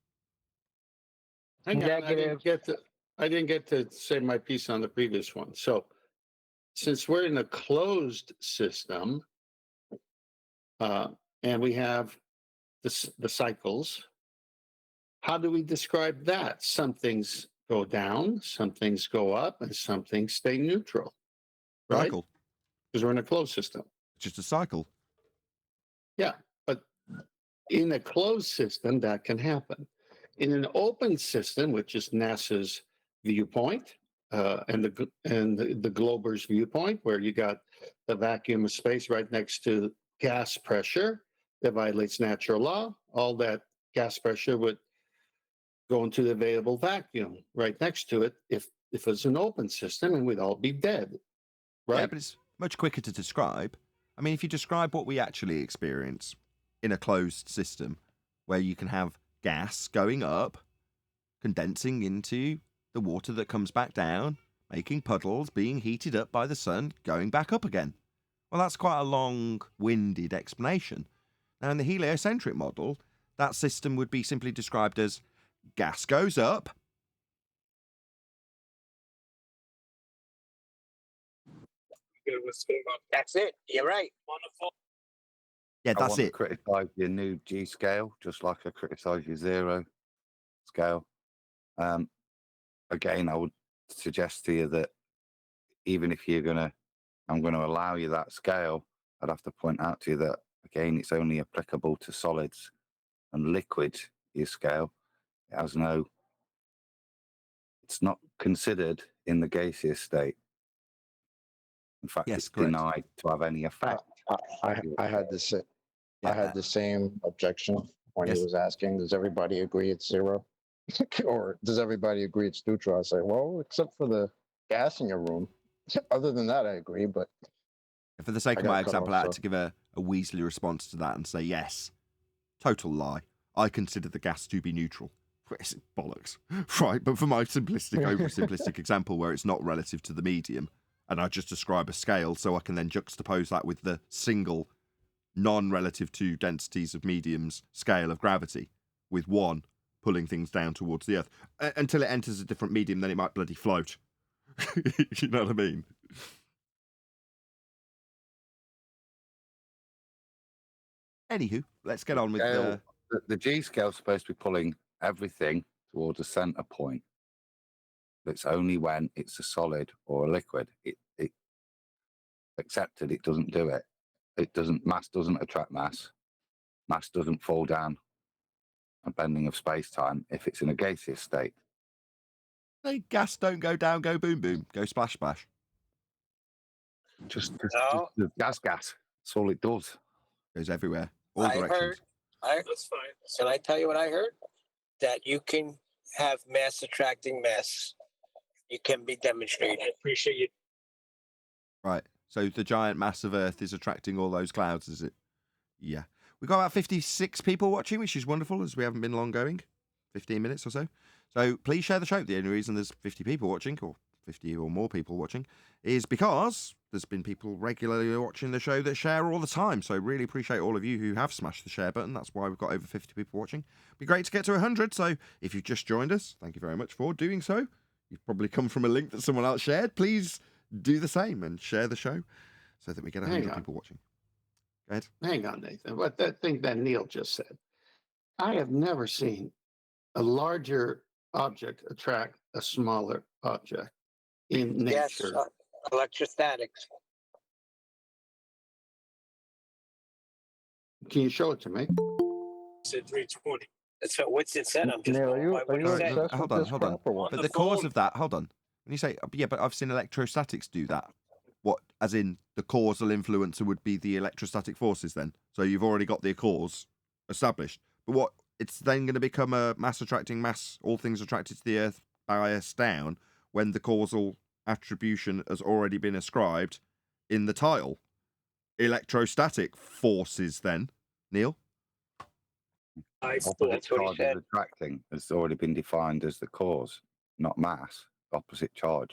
Hang on, I didn't get to say my piece on the previous one. So, since we're in a closed system, and we have the cycles, how do we describe that? Some things go down, some things go up, and some things stay neutral, right? Cycle. Because we're in a closed system. Just a cycle. Yeah, but in a closed system, that can happen. In an open system, which is NASA's viewpoint, and the Glober's viewpoint, where you got the vacuum of space right next to gas pressure that violates natural law, all that gas pressure would go into the available vacuum right next to it if it's an open system, and we'd all be dead, right? Yeah, but it's much quicker to describe. I mean, if you describe what we actually experience in a closed system, where you can have gas going up, condensing into the water that comes back down, making puddles, being heated up by the sun, going back up again. Well, that's quite a long-winded explanation. Now, in the heliocentric model, that system would be simply described as gas goes up. That's it. You're right. Yeah, I that's want to it. criticise your new G scale, just like I criticise your 0 scale. Again, I would suggest to you that even if I'm going to allow you that scale, I'd have to point out to you that, again, it's only applicable to solids and liquids, your scale. It's not considered in the gaseous state. In fact, Yes, it's correct. denied to have any effect. I had the same objection when Yes. he was asking, does everybody agree it's 0? Or does everybody agree it's neutral? I say, well, except for the gas in your room. Other than that, I agree, but For the sake I of my got cut example, off, I had so- to give a Weasley response to that and say, yes, total lie. I consider the gas to be neutral. It's bollocks. Right, but for my simplistic, oversimplistic example where it's not relative to the medium, and I just describe a scale so I can then juxtapose that with the single non-relative to densities of mediums scale of gravity, with 1 pulling things down towards the Earth. Until it enters a different medium, then it might bloody float. You know what I mean? Anywho, let's get on with the G scale is supposed to be pulling everything towards a center point. It's only when it's a solid or a liquid. It accepted it doesn't do it. Mass doesn't attract mass. Mass doesn't fall down a bending of space-time if it's in a gaseous state. Hey, gas don't go down, go boom boom, go splash splash. Just No. gas. That's all it does. Goes everywhere, all I directions. That's fine. Can I tell you what I heard? That you can have mass attracting mass. It can be demonstrated. I appreciate you. Right. So the giant mass of Earth is attracting all those clouds, is it? Yeah. We've got about 56 people watching, which is wonderful, as we haven't been long going. 15 minutes or so. So please share the show. The only reason there's 50 people watching, or 50 or more people watching, is because there's been people regularly watching the show that share all the time. So really appreciate all of you who have smashed the share button. That's why we've got over 50 people watching. It'd be great to get to 100. So if you've just joined us, thank you very much for doing so. You've probably come from a link that someone else shared. Please do the same and share the show so that we get 100 people watching. Go ahead. Hang on, Nathan. What that thing that Neil just said. I have never seen a larger object attract a smaller object in nature. Yes, electrostatics. Can you show it to me? Said 320. That's what's it said. I'm just Neil, are you what he said. obsessed Hold with on, this hold on. crap or what? But On the the cause phone. of that, hold on. When you say, yeah, but I've seen electrostatics do that. What, as in the causal influencer would be the electrostatic forces then? So you've already got the cause established. But what, it's then going to become a mass attracting mass, all things attracted to the Earth bias down when the causal attribution has already been ascribed in the title. Electrostatic forces then, Neil? I Opposite that's what he charge said. is attracting has already been defined as the cause, not mass. Opposite charge.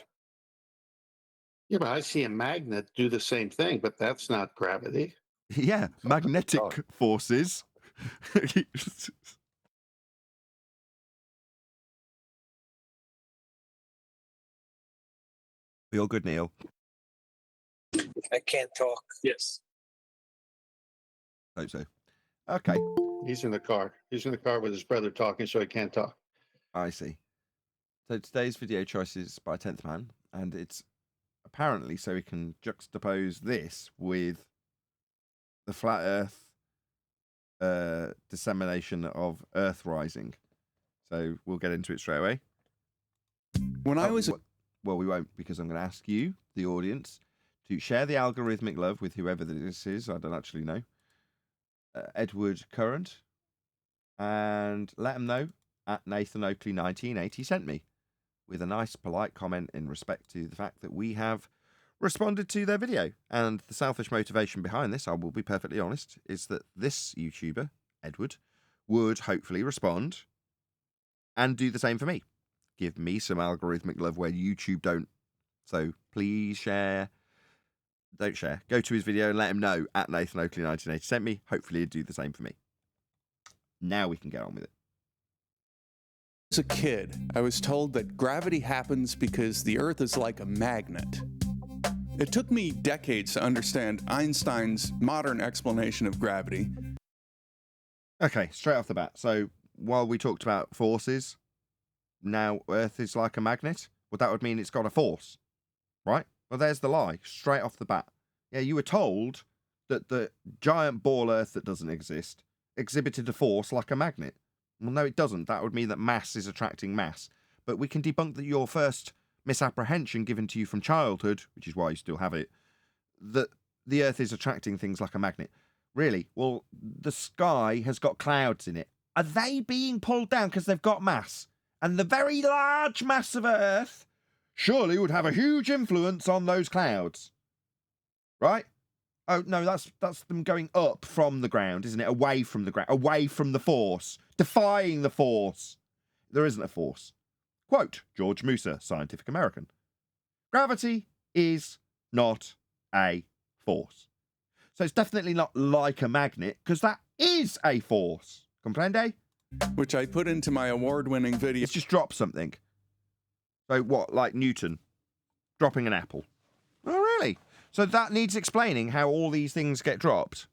Yeah, but I see a magnet do the same thing, but that's not gravity. Yeah, magnetic charge. forces. We all good, Neil? I can't talk. Yes. Hope so. Okay, He's in the car. He's in the car with his brother talking, so he can't talk. I see. So today's video choice is by 10th Man, and it's apparently so we can juxtapose this with the flat Earth dissemination of Earth rising. So we'll get into it straight away. When I was Well, we won't, because I'm going to ask you, the audience, to share the algorithmic love with whoever this is. I don't actually know. Edward Current, and let them know at Nathan Oakley 1980 sent me with a nice polite comment in respect to the fact that we have responded to their video. And the selfish motivation behind this, I will be perfectly honest, is that this YouTuber, Edward, would hopefully respond and do the same for me. Give me some algorithmic love where YouTube don't. So please share. Don't share. Go to his video and let him know at Nathan Oakley 1980 sent me. Hopefully he'd do the same for me. Now we can get on with it. As a kid, I was told that gravity happens because the Earth is like a magnet. It took me decades to understand Einstein's modern explanation of gravity. Okay, straight off the bat. So while we talked about forces, now Earth is like a magnet. Well, that would mean it's got a force, right? Well, there's the lie, straight off the bat. Yeah, you were told that the giant ball Earth that doesn't exist exhibited a force like a magnet. Well, no, it doesn't. That would mean that mass is attracting mass. But we can debunk that your first misapprehension given to you from childhood, which is why you still have it, that the Earth is attracting things like a magnet. Really? Well, the sky has got clouds in it. Are they being pulled down because they've got mass? And the very large mass of Earth surely would have a huge influence on those clouds. Right? Oh, no, that's them going up from the ground, isn't it? Away from the ground, away from the force, defying the force. There isn't a force. Quote, George Musa, Scientific American. Gravity is not a force. So it's definitely not like a magnet, because that is a force. Comprende? Which I put into my award-winning video. It's just drop something. So what, like Newton dropping an apple? Oh, really? So that needs explaining how all these things get dropped.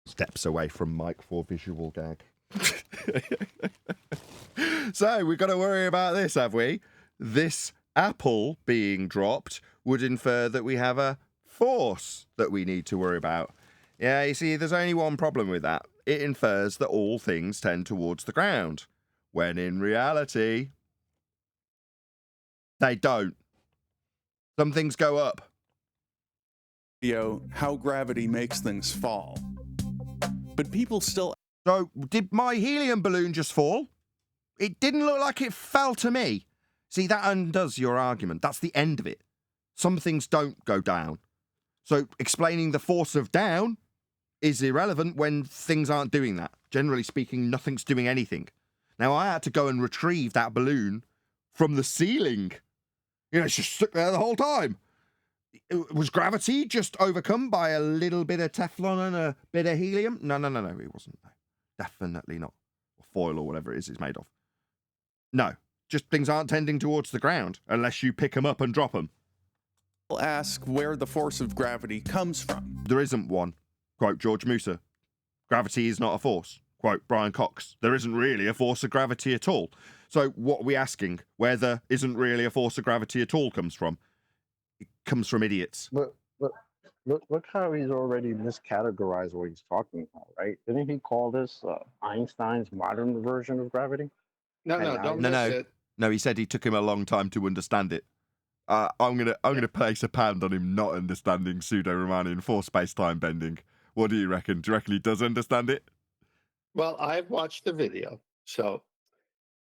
Steps away from mic for visual gag. So we've got to worry about this, have we? This apple being dropped would infer that we have a force that we need to worry about. Yeah, you see, there's only one problem with that. It infers that all things tend towards the ground, when in reality, they don't. Some things go up. How gravity makes things fall. But people still... So, did my helium balloon just fall? It didn't look like it fell to me. See, that undoes your argument. That's the end of it. Some things don't go down. So explaining the force of down is irrelevant when things aren't doing that. Generally speaking, nothing's doing anything. Now, I had to go and retrieve that balloon from the ceiling. You know, it's just stuck there the whole time. Was gravity just overcome by a little bit of Teflon and a bit of helium? No, it wasn't. No, definitely not. Or foil or whatever it is it's made of. No, just things aren't tending towards the ground unless you pick them up and drop them. We'll ask where the force of gravity comes from. There isn't one. Quote George Musa. Gravity is not a force. Quote Brian Cox. There isn't really a force of gravity at all. So what are we asking? Where there isn't really a force of gravity at all comes from? It comes from idiots. But look how he's already miscategorized what he's talking about, right? Didn't he call this Einstein's modern version of gravity? No, don't miss it. No, he said he took him a long time to understand it. I'm gonna place a pound on him not understanding pseudo-Riemannian force space-time bending. What do you reckon? Do you reckon he does understand it? Well, I've watched the video. So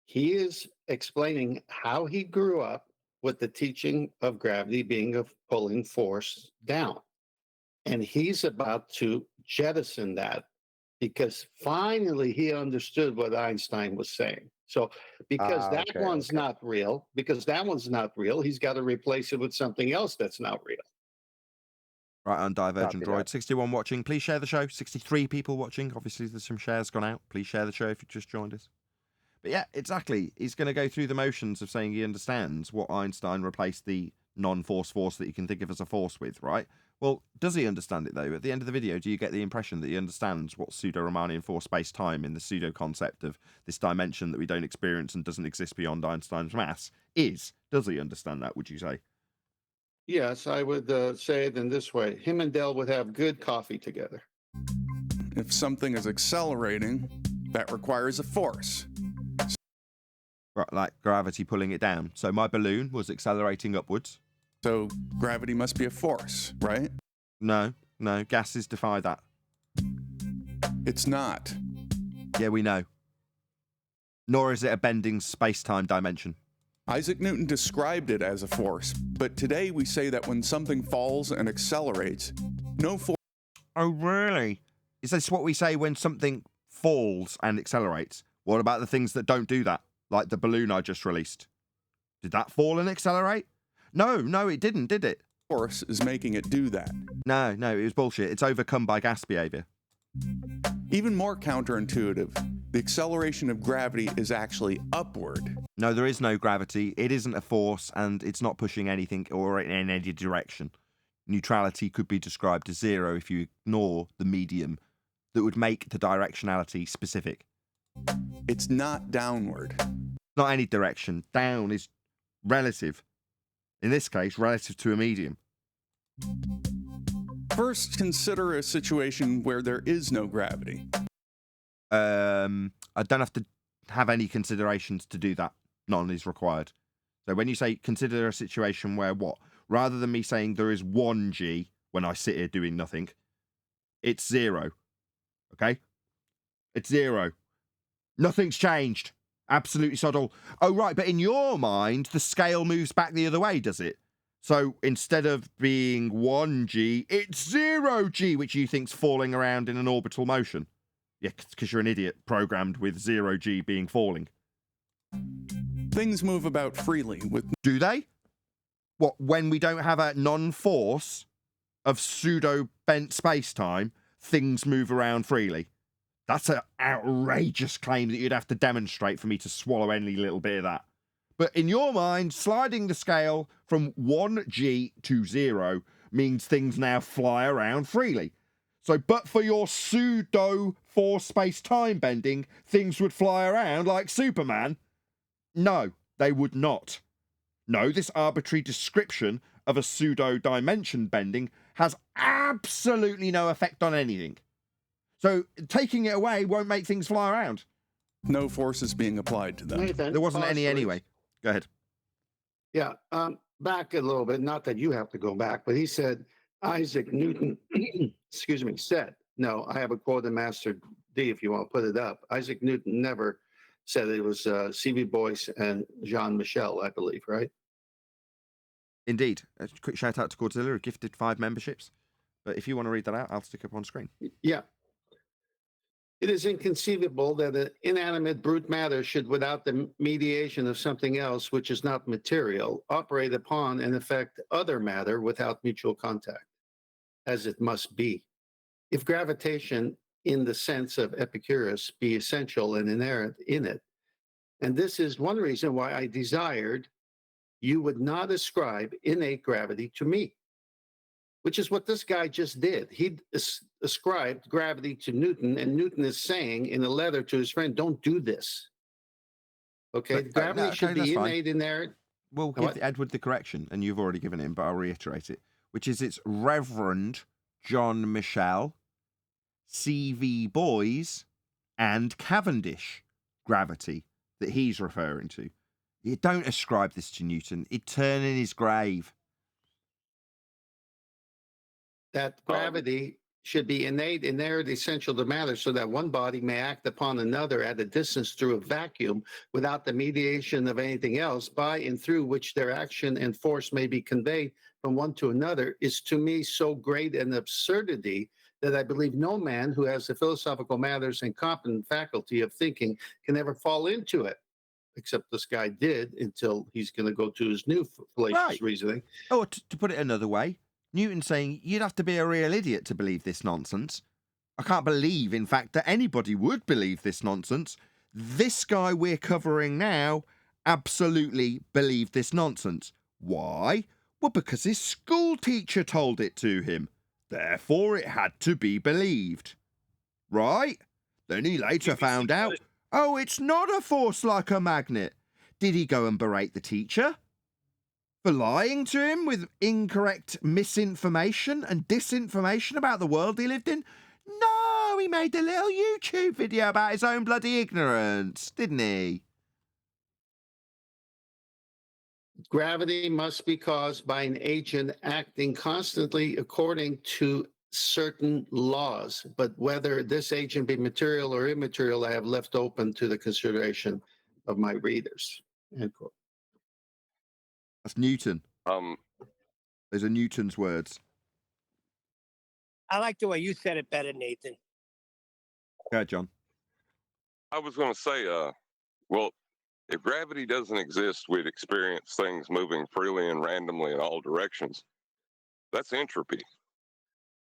he is explaining how he grew up with the teaching of gravity being a pulling force down. And he's about to jettison that because finally he understood what Einstein was saying. So because that one's not real, he's got to replace it with something else that's not real. Right, on Divergent Droid. 61 watching. Please share the show. 63 people watching. Obviously, there's some shares gone out. Please share the show if you just joined us. But yeah, exactly. He's going to go through the motions of saying he understands what Einstein replaced the non-force force that you can think of as a force with, right? Well, does he understand it, though? At the end of the video, do you get the impression that he understands what pseudo-Riemannian force space-time in the pseudo-concept of this dimension that we don't experience and doesn't exist beyond Einstein's mass is? Does he understand that, would you say? Yes, I would say it in this way. Him and Dell would have good coffee together. If something is accelerating, that requires a force. Right, like gravity pulling it down. So my balloon was accelerating upwards. So gravity must be a force, right? No, gases defy that. It's not. Yeah, we know. Nor is it a bending space-time dimension. Isaac Newton described it as a force, but today we say that when something falls and accelerates, no force... Oh, really? Is this what we say when something falls and accelerates? What about the things that don't do that? Like the balloon I just released. Did that fall and accelerate? No, it didn't, did it? Force is making it do that. No, it was bullshit. It's overcome by gas behavior. Even more counterintuitive, the acceleration of gravity is actually upward. No, there is no gravity. It isn't a force, and it's not pushing anything or in any direction. Neutrality could be described as zero if you ignore the medium that would make the directionality specific. It's not downward. Not any direction. Down is relative. In this case, relative to a medium. First, consider a situation where there is no gravity. I don't have to have any considerations to do that. None is required. So when you say consider a situation where what? Rather than me saying there is 1g when I sit here doing nothing, it's 0. Okay? It's 0. Nothing's changed. Absolutely sod all. Oh, right, but in your mind, the scale moves back the other way, does it? So instead of being 1g, it's 0g, which you think's falling around in an orbital motion. Yeah, because you're an idiot programmed with 0g being falling. Things move about freely with... Do they? What, when we don't have a non-force of pseudo-bent space-time, things move around freely? That's an outrageous claim that you'd have to demonstrate for me to swallow any little bit of that. But in your mind, sliding the scale from 1g to 0 means things now fly around freely. So, but for your pseudo-force space-time bending, things would fly around like Superman? No, they would not. No, this arbitrary description of a pseudo-dimension bending has absolutely no effect on anything. So taking it away won't make things fly around. No forces being applied to them. Nathan, There wasn't any anyway. Go ahead. Yeah, back a little bit. Not that you have to go back, but he said Isaac Newton, excuse me, said, no, I have a quote in Master D if you want to put it up. Isaac Newton never said it was C.V. Boyce and Jean Michel, I believe, right? Indeed. A quick shout out to Godzilla, who gifted 5 memberships. But if you want to read that out, I'll stick up on screen. Yeah. It is inconceivable that an inanimate brute matter should, without the mediation of something else which is not material, operate upon and affect other matter without mutual contact, as it must be. If gravitation, in the sense of Epicurus, be essential and inherent in it, and this is one reason why I desired you would not ascribe innate gravity to me, which is what this guy just did. He ascribed gravity to Newton, and Newton is saying in a letter to his friend, don't do this. Okay, gravity should be innate in there. We'll give Edward the correction, and you've already given him, but I'll reiterate it, which is it's Reverend John Michel, C.V. Boyce, and Cavendish gravity that he's referring to. You don't ascribe this to Newton. He'd turn in his grave. That gravity should be innate, inherent, essential to matter, so that one body may act upon another at a distance through a vacuum without the mediation of anything else, by and through which their action and force may be conveyed from one to another, is to me so great an absurdity that I believe no man who has the philosophical matters and competent faculty of thinking can ever fall into it. Except this guy did, until he's going to go to his new fallacious reasoning. Or to put it another way, Newton saying you'd have to be a real idiot to believe this nonsense. I can't believe, in fact, that anybody would believe this nonsense. This guy we're covering now absolutely believed this nonsense. Why? Well, because his school teacher told it to him. Therefore, it had to be believed. Right? Then he later found out, oh, it's not a force like a magnet. Did he go and berate the teacher for lying to him with incorrect misinformation and disinformation about the world he lived in? No, he made a little YouTube video about his own bloody ignorance, didn't he? Gravity must be caused by an agent acting constantly according to certain laws, but whether this agent be material or immaterial, I have left open to the consideration of my readers. End quote. That's Newton. Those are Newton's words. I like the way you said it better, Nathan. Go ahead, John. I was going to say, well, if gravity doesn't exist, we'd experience things moving freely and randomly in all directions. That's entropy.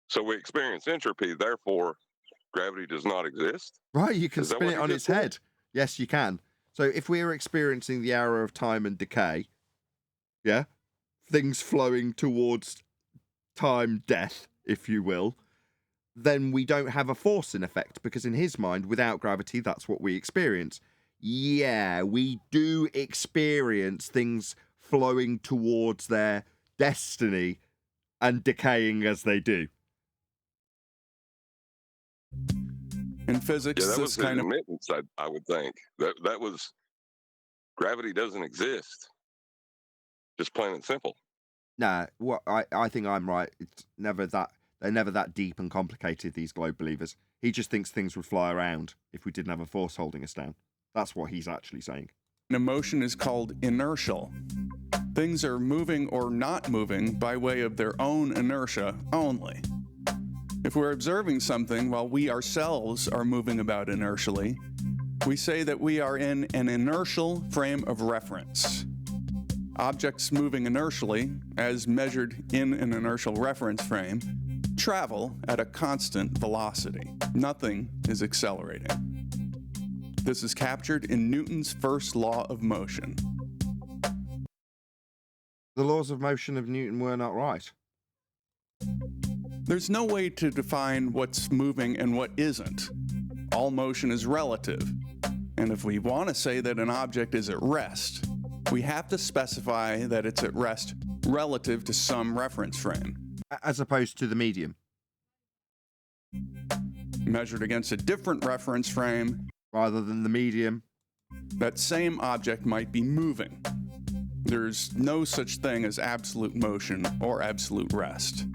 So we experience entropy, therefore gravity does not exist? Right, you can Is that spin what it you on just its head. Yes, you can. So if we're experiencing the arrow of time and decay, yeah, things flowing towards time, death, if you will, then we don't have a force in effect, because in his mind, without gravity, that's what we experience. Yeah, we do experience things flowing towards their destiny and decaying as they do. In physics, Yeah, that this was kind his of admittance, I would think. That was, gravity doesn't exist. Just plain and simple. Nah, what I think I'm right. It's never that they're never that deep and complicated, these globe believers. He just thinks things would fly around if we didn't have a force holding us down. That's what he's actually saying. emotion is called inertial. Things are moving or not moving by way of their own inertia only. If we're observing something while we ourselves are moving about inertially, we say that we are in an inertial frame of reference. Objects moving inertially, as measured in an inertial reference frame, travel at a constant velocity. Nothing is accelerating. This is captured in Newton's first law of motion. The laws of motion of Newton were not right. There's no way to define what's moving and what isn't. All motion is relative. And if we want to say that an object is at rest, we have to specify that it's at rest relative to some reference frame. As opposed to the medium. Measured against a different reference frame, rather than the medium, that same object might be moving. There's no such thing as absolute motion or absolute rest.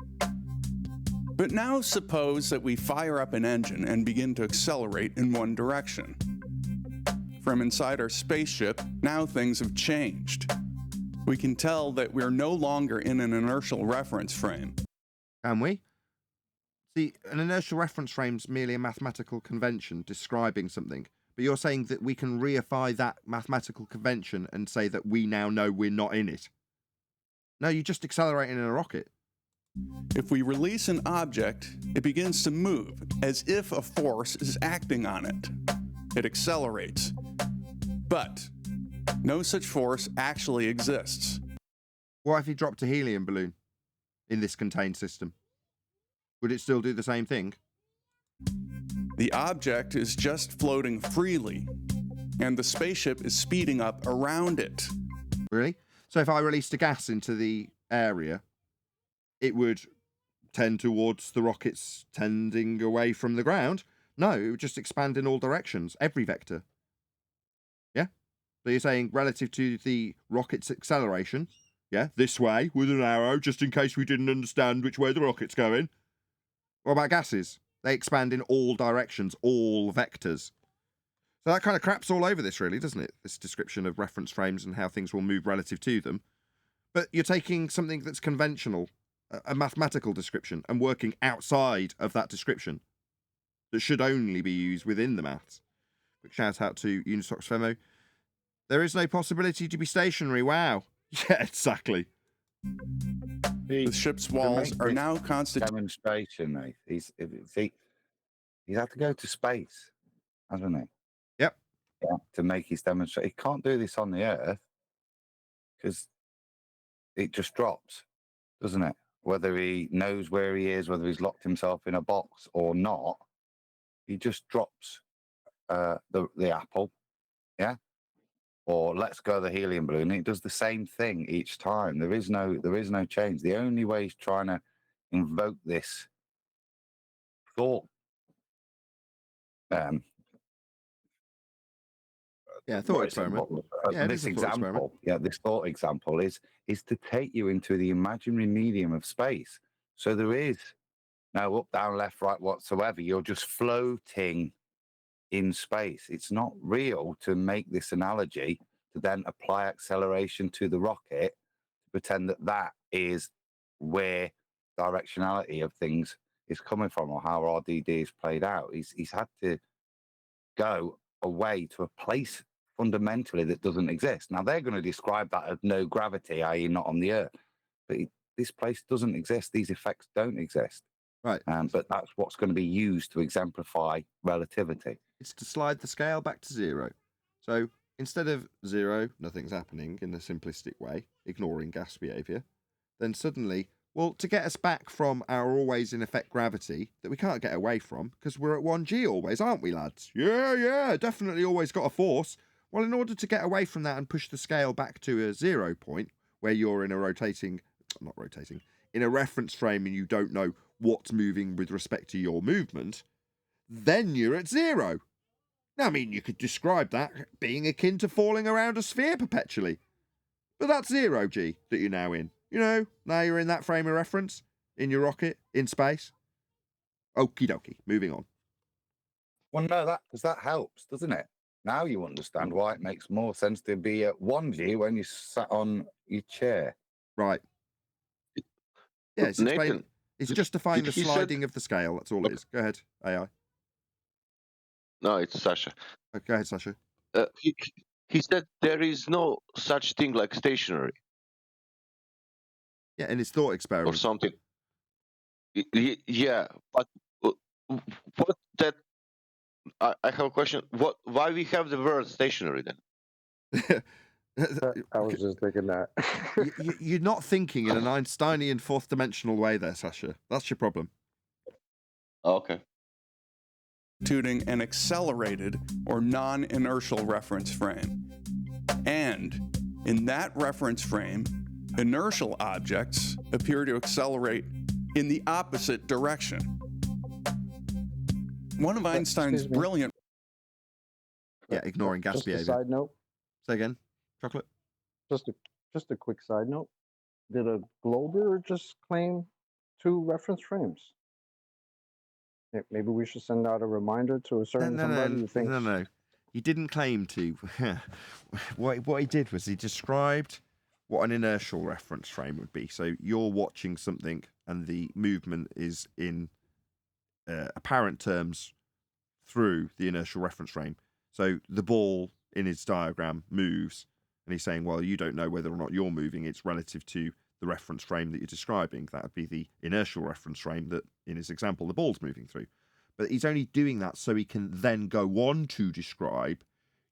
But now suppose that we fire up an engine and begin to accelerate in one direction. from inside our spaceship, now things have changed. We can tell that we're no longer in an inertial reference frame. Can we? See, an inertial reference frame's merely a mathematical convention describing something, but you're saying that we can reify that mathematical convention and say that we now know we're not in it. No, you just accelerate in a rocket. If we release an object, it begins to move as if a force is acting on it. It accelerates. But no such force actually exists. What if you dropped a helium balloon in this contained system? Would it still do the same thing? The object is just floating freely, and the spaceship is speeding up around it. Really? So if I released a gas into the area, it would tend towards the rockets tending away from the ground? No, it would just expand in all directions, every vector. Yeah? So you're saying relative to the rocket's acceleration, yeah, this way with an arrow, just in case we didn't understand which way the rocket's going. What about gases? They expand in all directions, all vectors. So that kind of craps all over this, really, doesn't it? This description of reference frames and how things will move relative to them. But you're taking something that's conventional, a mathematical description, and working outside of that description that should only be used within the maths. Quick shout out to Unisox Femo. There is no possibility to be stationary. Wow. Yeah, exactly. The ship's walls are now constituted. Demonstration, mate. He's had to go to space, hasn't he? Yep. Yeah, to make his demonstration. He can't do this on the Earth because it just drops, doesn't it? Whether he knows where he is, whether he's locked himself in a box or not, he just drops the apple, yeah? Or let's go the helium balloon. It does the same thing each time. There is no change. The only way he's trying to invoke this thought thought experiment. This example, this thought example is to take you into the imaginary medium of space. So there is no up, down, left, right whatsoever. You're just floating in space. It's not real to make this analogy to then apply acceleration to the rocket, to pretend that that is where directionality of things is coming from or how RDD is played out. He's had to go away to a place fundamentally that doesn't exist. Now, they're going to describe that as no gravity, i.e. not on the Earth. But this place doesn't exist. These effects don't exist. Right. But that's what's going to be used to exemplify relativity. It's to slide the scale back to zero. So instead of zero, nothing's happening in a simplistic way, ignoring gas behaviour, then suddenly, well, to get us back from our always in effect gravity that we can't get away from, because we're at 1G always, aren't we, lads? Yeah, definitely always got a force. Well, in order to get away from that and push the scale back to a 0 point, where you're in a in a reference frame and you don't know what's moving with respect to your movement, then you're at 0. Now, I mean, you could describe that being akin to falling around a sphere perpetually. But that's 0G that you're now in. You know, now you're in that frame of reference, in your rocket, in space. Okie dokie, moving on. Well, no, that helps, doesn't it? Now you understand why it makes more sense to be at 1G when you sat on your chair. Right. Yeah, it's Nathan, it's justifying the sliding of the scale. That's all it is. Go ahead, AI. No, it's Sasha. Go ahead, Sasha. He said there is no such thing like stationary. Yeah, in his thought experiment. Or something. Yeah, but what that... I have a question. Why we have the word stationary then? I was just thinking that. You're not thinking in an Einsteinian fourth dimensional way there, Sasha. That's your problem. Okay. Constituting an accelerated or non-inertial reference frame. And in that reference frame, inertial objects appear to accelerate in the opposite direction. One of Einstein's brilliant... Yeah, ignoring gas just behavior. A side note. Say again, Chocolate? Just a quick side note. Did a Glober just claim 2 reference frames? Maybe we should send out a reminder to a certain somebody who thinks... No. He didn't claim to. What he did was he described what an inertial reference frame would be. So you're watching something and the movement is in apparent terms through the inertial reference frame. So the ball in his diagram moves, and he's saying, well, you don't know whether or not you're moving. It's relative to the reference frame that you're describing. That would be the inertial reference frame that, in his example, the ball's moving through. But he's only doing that so he can then go on to describe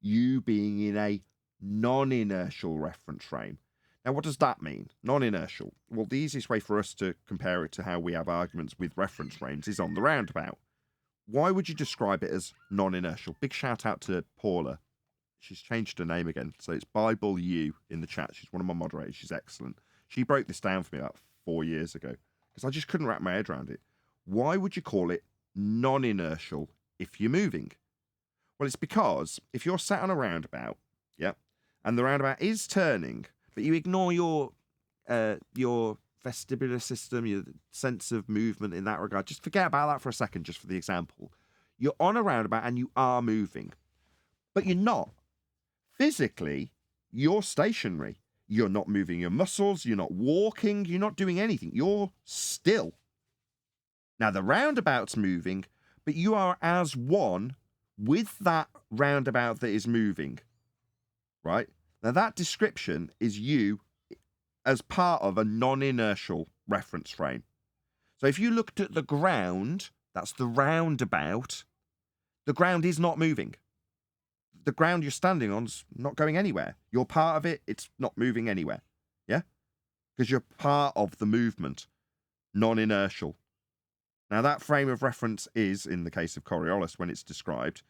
you being in a non-inertial reference frame. Now, what does that mean? Non-inertial. Well, the easiest way for us to compare it to how we have arguments with reference frames is on the roundabout. Why would you describe it as non-inertial? Big shout out to Paula. She's changed her name again. So it's Bible U in the chat. She's one of my moderators. She's excellent. She broke this down for me about 4 years ago because I just couldn't wrap my head around it. Why would you call it non-inertial if you're moving? Well, it's because if you're sat on a roundabout, yeah, and the roundabout is turning, but you ignore your vestibular system, your sense of movement in that regard. Just forget about that for a second, just for the example. You're on a roundabout and you are moving, but you're not. Physically, you're stationary. You're not moving your muscles. You're not walking. You're not doing anything. You're still. Now, the roundabout's moving, but you are as one with that roundabout that is moving, right? Now, that description is you as part of a non-inertial reference frame. So if you looked at the ground, that's the roundabout, the ground is not moving. The ground you're standing on's not going anywhere. You're part of it, it's not moving anywhere. Yeah? Because you're part of the movement, non-inertial. Now, that frame of reference is, in the case of Coriolis, when it's described,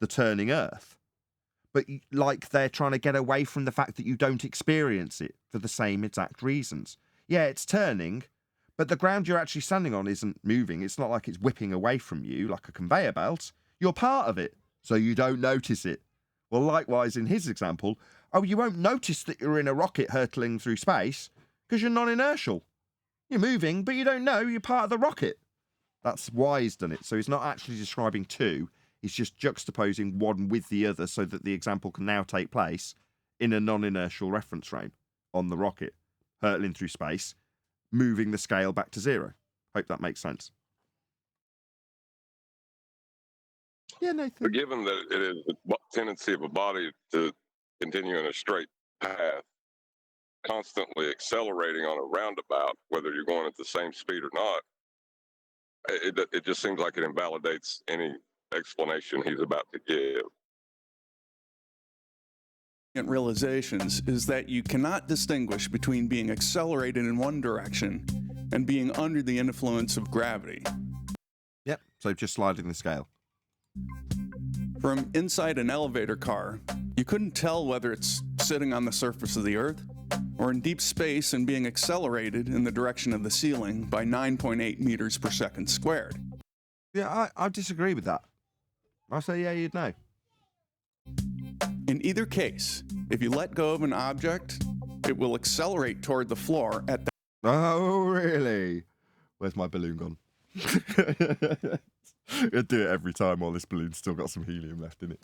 the turning Earth. But like they're trying to get away from the fact that you don't experience it for the same exact reasons. Yeah, it's turning, but the ground you're actually standing on isn't moving. It's not like it's whipping away from you like a conveyor belt. You're part of it, so you don't notice it. Well, likewise, in his example, you won't notice that you're in a rocket hurtling through space because you're non-inertial. You're moving, but you don't know you're part of the rocket. That's why he's done it. So he's not actually describing two. He's just juxtaposing one with the other so that the example can now take place in a non-inertial reference frame on the rocket, hurtling through space, moving the scale back to zero. Hope that makes sense. Yeah, Nathan. But given that it is the tendency of a body to continue in a straight path, constantly accelerating on a roundabout, whether you're going at the same speed or not, it just seems like it invalidates any explanation he's about to give. Realizations is that you cannot distinguish between being accelerated in one direction and being under the influence of gravity. Yep, so just sliding the scale. From inside an elevator car, you couldn't tell whether it's sitting on the surface of the Earth or in deep space and being accelerated in the direction of the ceiling by 9.8 meters per second squared. Yeah, I disagree with that. I say, yeah, you'd know. In either case, if you let go of an object, it will accelerate toward the floor at the... Oh, really? Where's my balloon gone? I do it every time while this balloon's still got some helium left in it.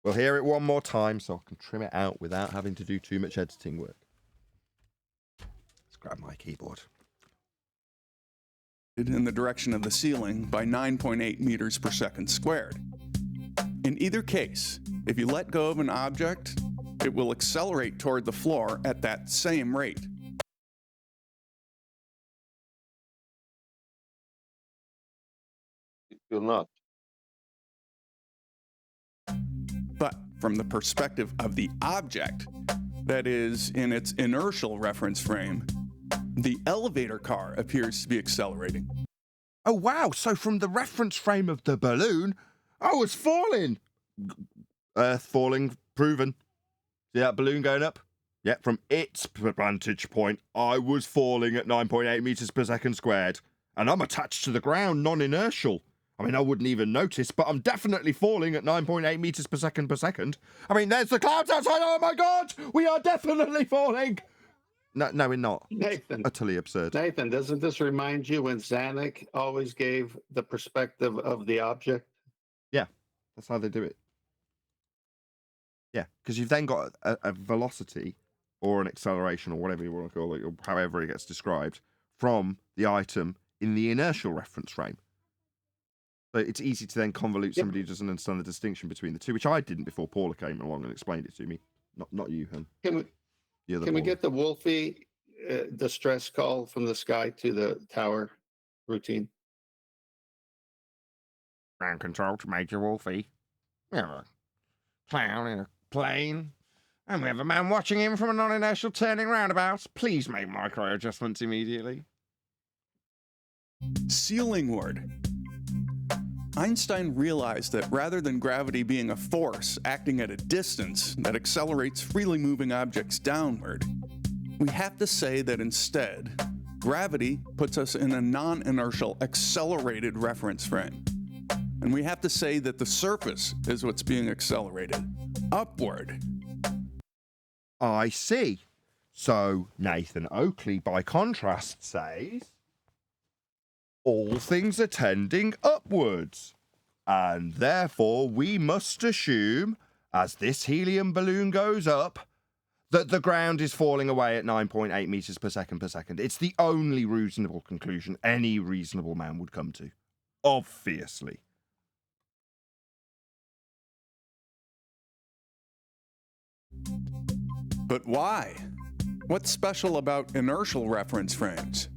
We'll hear it one more time so I can trim it out without having to do too much editing work. Let's grab my keyboard. In the direction of the ceiling by 9.8 meters per second squared. In either case, if you let go of an object, it will accelerate toward the floor at that same rate. It will not. But from the perspective of the object, that is, in its inertial reference frame, the elevator car appears to be accelerating. Oh, wow. So from the reference frame of the balloon, I was falling. Earth falling, proven. See that balloon going up? Yeah, from its vantage point, I was falling at 9.8 meters per second squared. And I'm attached to the ground, non-inertial. I mean, I wouldn't even notice, but I'm definitely falling at 9.8 meters per second. I mean, there's the clouds outside. Oh, my God. We are definitely falling. No, we're not. Nathan. Utterly absurd. Nathan, doesn't this remind you when Zanuck always gave the perspective of the object? Yeah, That's how they do it. Yeah, because you've then got a velocity or an acceleration or whatever you want to call it, or however it gets described, from the item in the inertial reference frame. So it's easy to then convolute somebody who doesn't understand the distinction between the two, which I didn't before Paula came along and explained it to me. Not you, hun. Can we get the Wolfie distress call from the sky to the tower routine? Ground control to Major Wolfie. We have a clown in a plane, and we have a man watching him from a non-inertial turning roundabout. Please make micro adjustments immediately. Ceiling word. Einstein realized that rather than gravity being a force acting at a distance that accelerates freely moving objects downward, we have to say that instead, gravity puts us in a non-inertial accelerated reference frame. And we have to say that the surface is what's being accelerated upward. I see. So Nathan Oakley, by contrast, says all things are tending upwards, and therefore we must assume, as this helium balloon goes up, that the ground is falling away at 9.8 meters per second. It's the only reasonable conclusion any reasonable man would come to. Obviously. But why? What's special about inertial reference frames?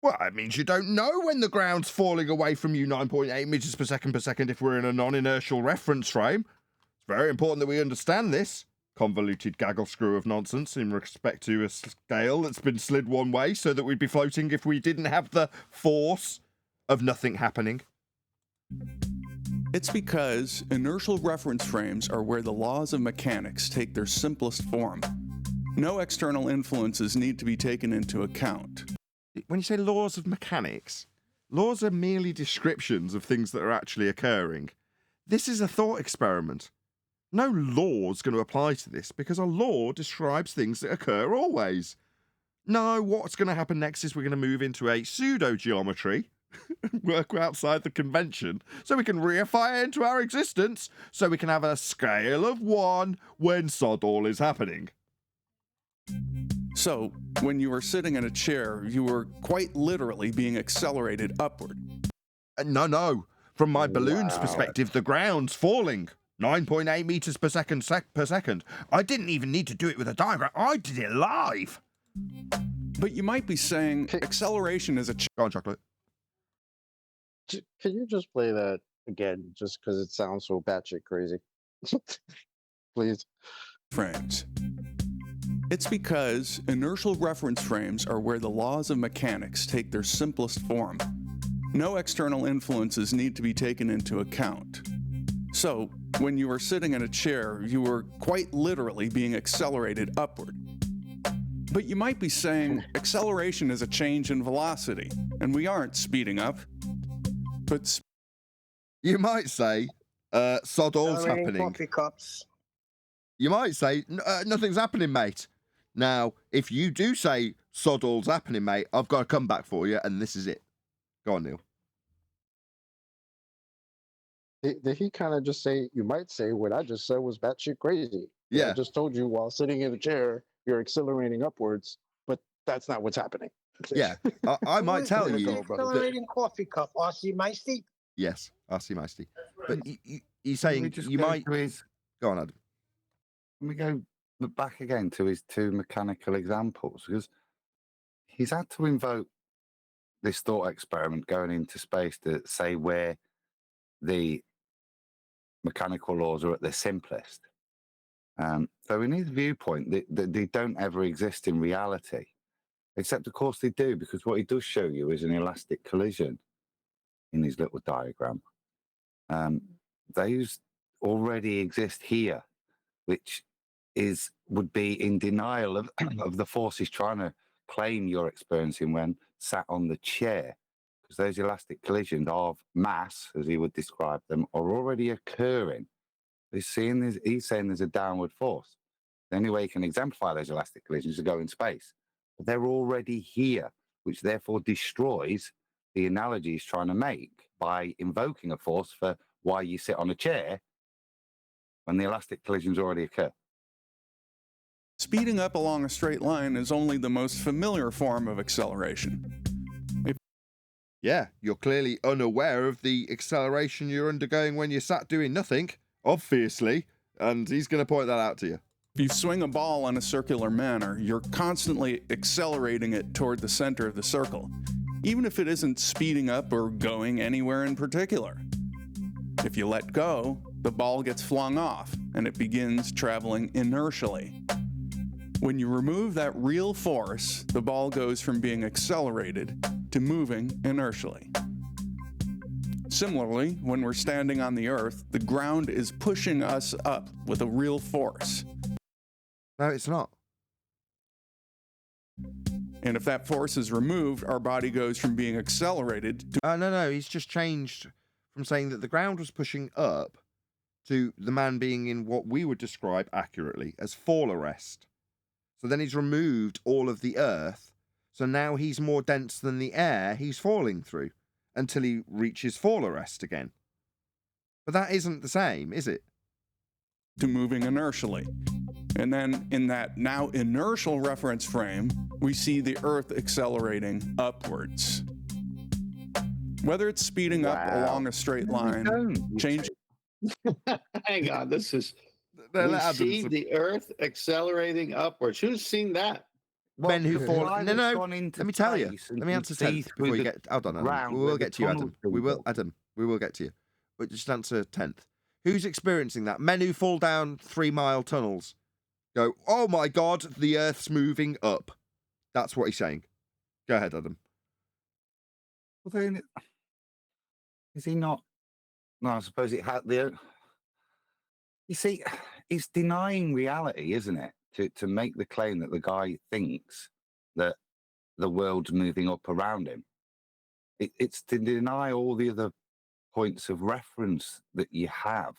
Well, it means you don't know when the ground's falling away from you 9.8 meters per second if we're in a non-inertial reference frame. It's very important that we understand this convoluted gaggle screw of nonsense in respect to a scale that's been slid one way so that we'd be floating if we didn't have the force of nothing happening. It's because inertial reference frames are where the laws of mechanics take their simplest form. No external influences need to be taken into account. When you say laws of mechanics, laws are merely descriptions of things that are actually occurring. This is a thought experiment. No law's going to apply to this because a law describes things that occur always. No, what's going to happen next is we're going to move into a pseudo-geometry, work outside the convention, so we can reify it into our existence, so we can have a scale of 1 when sod all is happening. So, when you were sitting in a chair, you were quite literally being accelerated upward. No. From my balloon's perspective, the ground's falling. 9.8 meters per second. I didn't even need to do it with a diagram. I did it live. But you might be saying acceleration is a... Go on, Chocolate. Can you just play that again, just because it sounds so batshit crazy? Please. Frames. It's because inertial reference frames are where the laws of mechanics take their simplest form. No external influences need to be taken into account. So, when you were sitting in a chair, you were quite literally being accelerated upward. But you might be saying acceleration is a change in velocity, and we aren't speeding up. But you might say, sod all's happening. Coffee cups. You might say, nothing's happening, mate. Now, if you do say sod all's happening, mate, I've got a comeback for you, and this is it. Go on, Neil. Did he kind of just say, you might say what I just said was batshit crazy? Yeah. I just told you while sitting in a chair, you're accelerating upwards, but that's not what's happening. Yeah, I might tell you. Accelerating coffee cup. R.C. Meisty? Yes, R.C. Meisty. But you're saying you might... Go on, Adam. Let me go back again to his two mechanical examples, because he's had to invoke this thought experiment going into space to say where the mechanical laws are at their simplest. So in his viewpoint, they don't ever exist in reality. Except, of course, they do, because what he does show you is an elastic collision in his little diagram. Those already exist here, which would be in denial of the forces trying to claim you're experiencing when sat on the chair, because those elastic collisions of mass, as he would describe them, are already occurring. He's saying there's a downward force. The only way you can exemplify those elastic collisions is to go in space. But they're already here, which therefore destroys the analogy he's trying to make by invoking a force for why you sit on a chair when the elastic collision's already occurred. Speeding up along a straight line is only the most familiar form of acceleration. Yeah, you're clearly unaware of the acceleration you're undergoing when you're sat doing nothing, obviously, and he's going to point that out to you. If you swing a ball in a circular manner, you're constantly accelerating it toward the center of the circle, even if it isn't speeding up or going anywhere in particular. If you let go, the ball gets flung off, and it begins traveling inertially. When you remove that real force, the ball goes from being accelerated to moving inertially. Similarly, when we're standing on the Earth, the ground is pushing us up with a real force. No, it's not. And if that force is removed, our body goes from being accelerated to... No, he's just changed from saying that the ground was pushing up to the man being in what we would describe accurately as fall arrest. So then he's removed all of the earth, so now he's more dense than the air he's falling through until he reaches fall arrest again. But that isn't the same, is it? To moving inertially. And then in that now inertial reference frame, we see the Earth accelerating upwards. Whether it's speeding up along a straight line, change... Hang on, this is... We see the Earth accelerating upwards. Who's seen that? Men who fall... No, let me tell you. Let me answer 10th before you get... Hold on, Adam. We will get to you, Adam. We will get to you. But just answer 10th. Who's experiencing that? Men who fall down 3-mile tunnels go, oh my God, the Earth's moving up. That's what he's saying. Go ahead, Adam. Well, then, is he not? No, I suppose it had the... You see, it's denying reality, isn't it? To make the claim that the guy thinks that the world's moving up around him. It's to deny all the other points of reference that you have.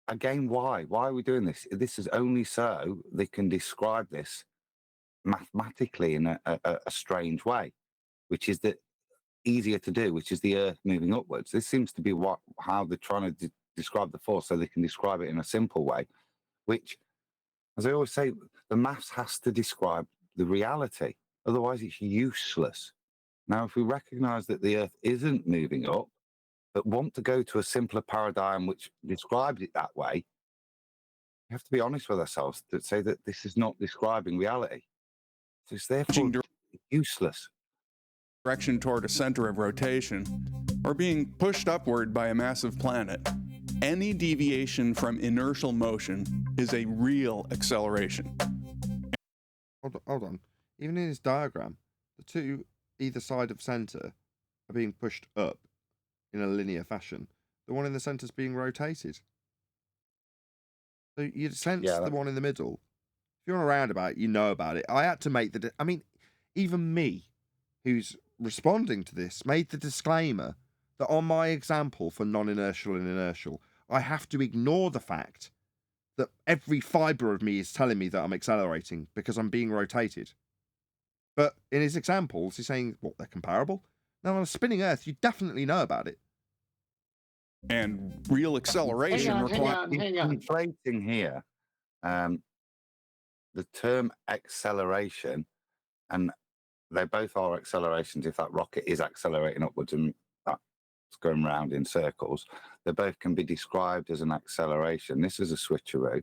Again, why? Why are we doing this? This is only so they can describe this mathematically in a strange way, which is easier to do, which is the Earth moving upwards. This seems to be how they're trying to describe the force, so they can describe it in a simple way, which, as I always say, the maths has to describe the reality. Otherwise, it's useless. Now, if we recognize that the Earth isn't moving up, but want to go to a simpler paradigm which describes it that way, we have to be honest with ourselves to say that this is not describing reality. So it's therefore useless. Direction toward a center of rotation, or being pushed upward by a massive planet. Any deviation from inertial motion is a real acceleration. Hold on. Even in his diagram, the two either side of center are being pushed up in a linear fashion. The one in the center is being rotated. So you sense the one in the middle. If you're on a roundabout, you know about it. I had to make even me, who's responding to this, made the disclaimer that on my example for non-inertial and inertial, I have to ignore the fact that every fiber of me is telling me that I'm accelerating because I'm being rotated. But in his examples, he's saying, what, they're comparable? Now, on a spinning Earth, you definitely know about it. And real acceleration requires... Hang on. Inflating here, the term acceleration, and they both are accelerations if that rocket is accelerating upwards and that's going round in circles. They both can be described as an acceleration. This is a switcheroo,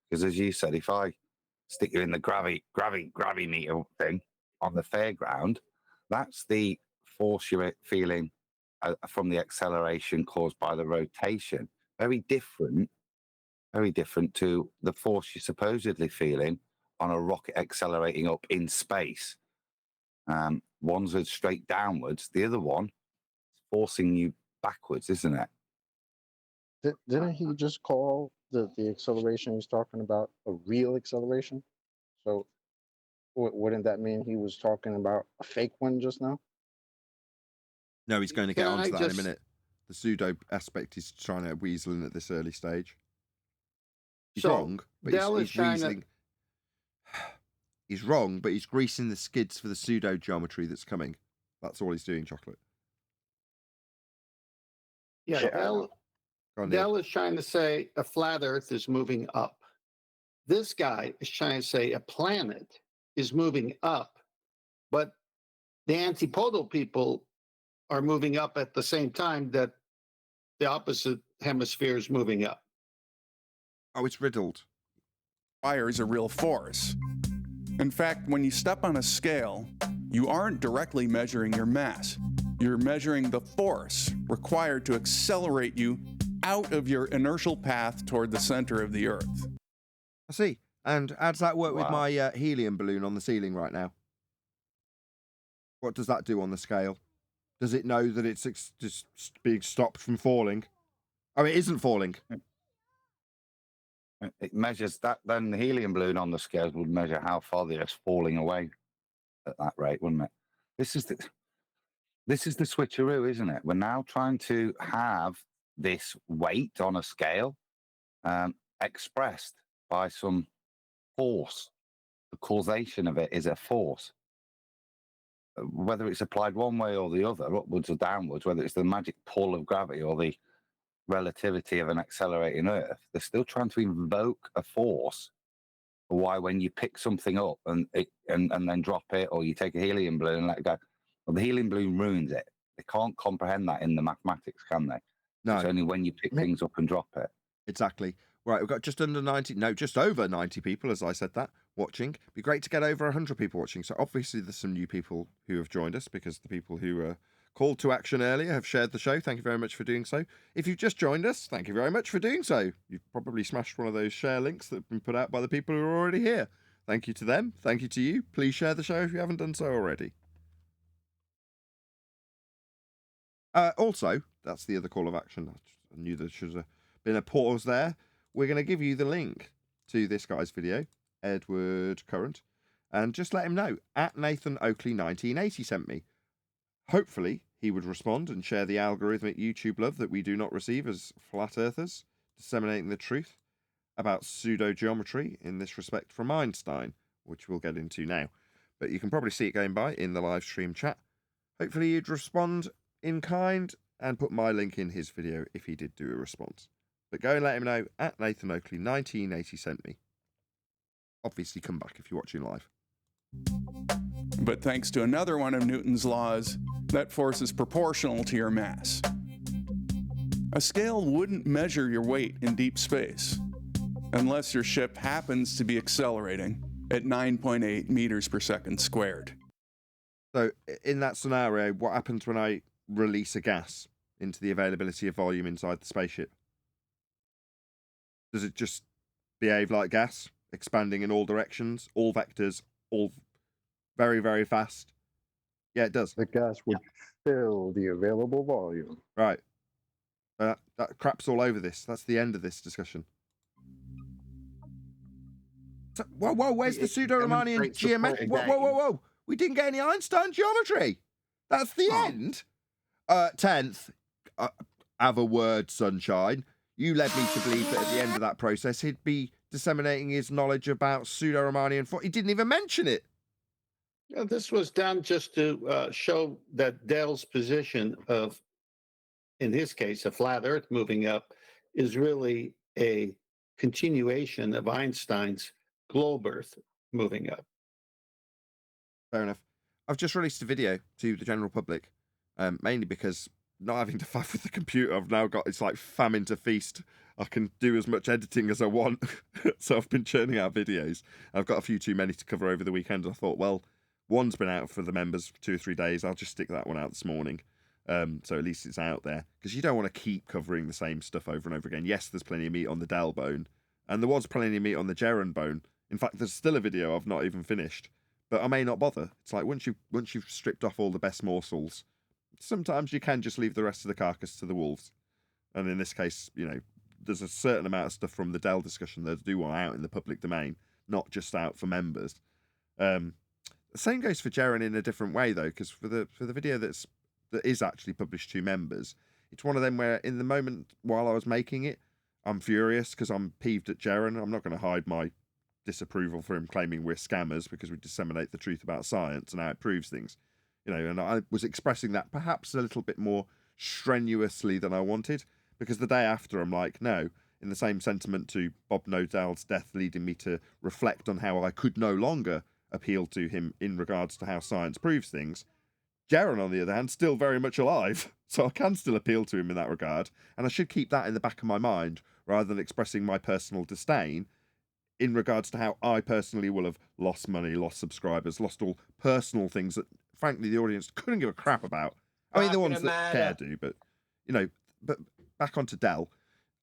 because as you said, if I stick you in the gravity meter thing on the fairground, that's the force you're feeling from the acceleration caused by the rotation. Very different to the force you're supposedly feeling on a rocket accelerating up in space. One's a straight downwards, the other one is forcing you backwards, isn't it? Didn't he just call the acceleration he's talking about a real acceleration? So wouldn't that mean he was talking about a fake one just now? No, he's going to get onto that in a minute. The pseudo aspect is trying to weasel in at this early stage. He's wrong, but he's weaseling. He's wrong, but he's greasing the skids for the pseudo geometry that's coming. That's all he's doing, Chocolate. Yeah, Go on, Neil. Dell is trying to say a flat Earth is moving up. This guy is trying to say a planet is moving up, but the antipodal people are moving up at the same time that the opposite hemisphere is moving up. Oh, it's riddled. Fire is a real force. In fact, when you step on a scale, you aren't directly measuring your mass. You're measuring the force required to accelerate you out of your inertial path toward the center of the Earth. I see. And how does that work with Wow. my helium balloon on the ceiling right now? What does that do on the scale? Does it know that it's just being stopped from falling? Oh, it isn't falling. It measures that. Then the helium balloon on the scales would measure how far the Earth's falling away at that rate, wouldn't it? This is the switcheroo, isn't it? We're now trying to have this weight on a scale expressed by some force. The causation of it is a force. Whether it's applied one way or the other, upwards or downwards, whether it's the magic pull of gravity or the relativity of an accelerating Earth, they're still trying to invoke a force. Why, when you pick something up and then drop it, or you take a helium balloon and let it go, well, the helium balloon ruins it. They can't comprehend that in the mathematics, can they? No. It's only when you pick things up and drop it. Exactly. Right, we've got just over 90 people, as I said that, watching. Be great to get over 100 people watching. So obviously there's some new people who have joined us because the people who called to action earlier have shared the show. Thank you very much for doing so. If you've just joined us, thank you very much for doing so. You've probably smashed one of those share links that have been put out by the people who are already here. Thank you to them. Thank you to you. Please share the show if you haven't done so already. Also, that's the other call of action. I knew there should have been a pause there. We're going to give you the link to this guy's video, Edward Current, and just let him know. At Nathan Oakley 1980 sent me. Hopefully, he would respond and share the algorithmic YouTube love that we do not receive as flat earthers, disseminating the truth about pseudo-geometry in this respect from Einstein, which we'll get into now. But you can probably see it going by in the live stream chat. Hopefully, you'd respond in kind and put my link in his video if he did do a response. But go and let him know at Nathan Oakley 1980 sent me. Obviously, come back if you're watching live. But thanks to another one of Newton's laws, that force is proportional to your mass. A scale wouldn't measure your weight in deep space unless your ship happens to be accelerating at 9.8 meters per second squared. So in that scenario, what happens when I release a gas into the availability of volume inside the spaceship? Does it just behave like gas, expanding in all directions, all vectors, all very, very fast? Yeah, it does. The gas would fill the available volume. Right. That crap's all over this. That's the end of this discussion. So, whoa, where's the pseudo-Riemannian geometry? Whoa. We didn't get any Einstein geometry. That's the end. 10th, have a word, sunshine. You led me to believe that at the end of that process, he'd be disseminating his knowledge about pseudo-Riemannian force. He didn't even mention it. Yeah, this was done just to show that Dell's position of, in his case, a flat Earth moving up is really a continuation of Einstein's globe Earth moving up. Fair enough. I've just released a video to the general public, mainly because not having to fight with the computer, I've now got, it's like famine to feast. I can do as much editing as I want. So I've been churning out videos. I've got a few too many to cover over the weekend. I thought, well, one's been out for the members for 2 or 3 days. I'll just stick that one out this morning. So at least it's out there. Because you don't want to keep covering the same stuff over and over again. Yes, there's plenty of meat on the Dell bone. And there was plenty of meat on the Jaren bone. In fact, there's still a video I've not even finished. But I may not bother. It's like once you've stripped off all the best morsels, sometimes you can just leave the rest of the carcass to the wolves. And in this case, you know, there's a certain amount of stuff from the Dell discussion that I do want out in the public domain, not just out for members. The same goes for Jaren in a different way though, because for the video that is actually published to members, it's one of them where in the moment while I was making it, I'm furious because I'm peeved at Jaren. I'm not going to hide my disapproval for him claiming we're scammers because we disseminate the truth about science and how it proves things. You know, and I was expressing that perhaps a little bit more strenuously than I wanted. Because the day after, I'm like, no, in the same sentiment to Bob Nodell's death, leading me to reflect on how I could no longer appeal to him in regards to how science proves things. Jaron, on the other hand, still very much alive, so I can still appeal to him in that regard, and I should keep that in the back of my mind rather than expressing my personal disdain in regards to how I personally will have lost money, lost subscribers, lost all personal things that, frankly, the audience couldn't give a crap about. I mean, the ones that care do, but, you know, but back onto Dell.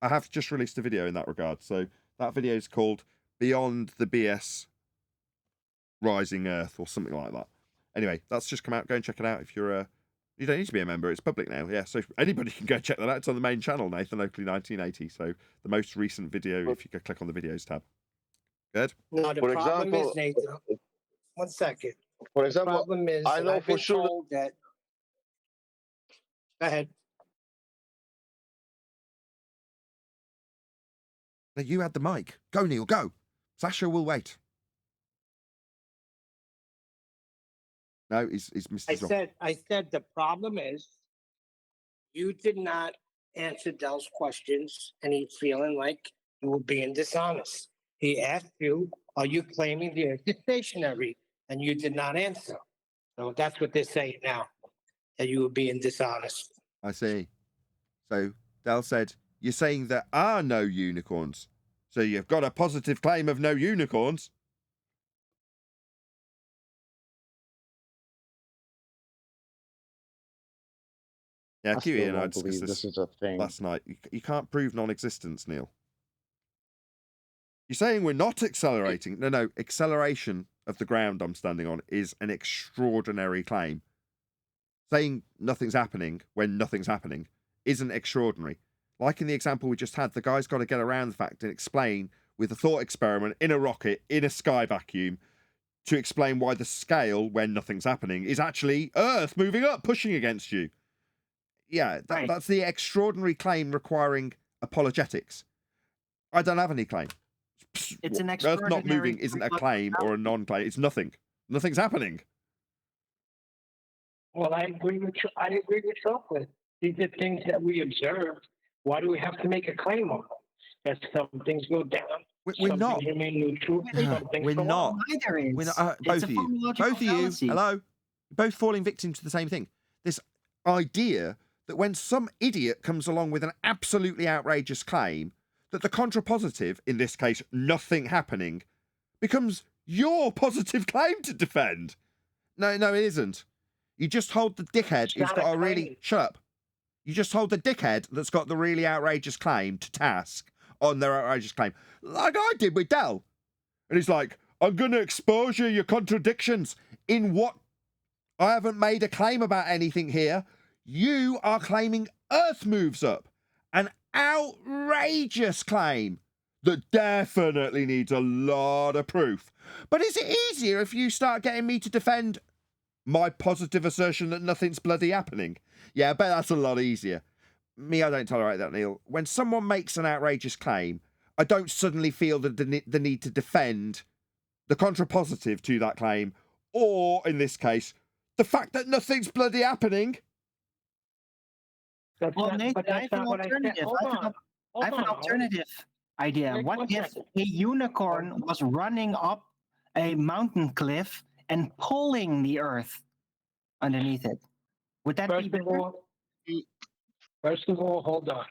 I have just released a video in that regard, so that video is called Beyond the BS Rising Earth or something like that. Anyway, that's just come out. Go and check it out if you're you don't need to be a member. It's public now. Yeah, so anybody can go check that out. It's on the main channel, Nathan Oakley 1980. So the most recent video, if you could click on the videos tab. Good? No, the For problem example, is, Nathan, 1 second. For The example, problem is, I that know I've for been sure. told that. Go ahead. No, you had the mic. Go, Neil, go. Sasha will wait. No, he's missed his I said the problem is you did not answer Dell's questions and he's feeling like you were being dishonest. He asked you, are you claiming the earth is stationary? And you did not answer. So that's what they're saying now, that you were being dishonest. I see. So Dell said, you're saying there are no unicorns. So you've got a positive claim of no unicorns. Yeah, I QE still and I don't discussed believe this this is a thing. last night. You can't prove non-existence, Neil. You're saying we're not accelerating. No, acceleration of the ground I'm standing on is an extraordinary claim. Saying nothing's happening when nothing's happening isn't extraordinary. Like in the example we just had, the guy's got to get around the fact and explain with a thought experiment in a rocket, in a sky vacuum, to explain why the scale, when nothing's happening, is actually Earth moving up, pushing against you. Yeah, that's the extraordinary claim requiring apologetics. I don't have any claim. It's an Earth extraordinary not moving isn't a claim or a non-claim. It's nothing. Nothing's happening. Well, I agree with you. I agree with you. These are things that we observe. Why do we have to make a claim on them? That some things go down. We're some not. things remain neutral. Some things We're go not. up. Neither is. We're not, both of you. Both of you. Hello. Both falling victim to the same thing. This idea that when some idiot comes along with an absolutely outrageous claim, that the contrapositive, in this case, nothing happening, becomes your positive claim to defend. No, it isn't. You just hold the dickhead who's got a really... Shut up. You just hold the dickhead that's got the really outrageous claim to task on their outrageous claim. Like I did with Dell. And he's like, I'm going to expose you, your contradictions. In what? I haven't made a claim about anything here. You are claiming Earth moves up. An outrageous claim that definitely needs a lot of proof. But is it easier if you start getting me to defend my positive assertion that nothing's bloody happening? Yeah, I bet that's a lot easier. Me, I don't tolerate that, Neil. When someone makes an outrageous claim, I don't suddenly feel the need to defend the contrapositive to that claim, or, in this case, the fact that nothing's bloody happening. Well, Nathan, I have an alternative. I have an alternative idea. What if a unicorn was running up a mountain cliff and pulling the Earth underneath it? Would that be better? First of all, hold on.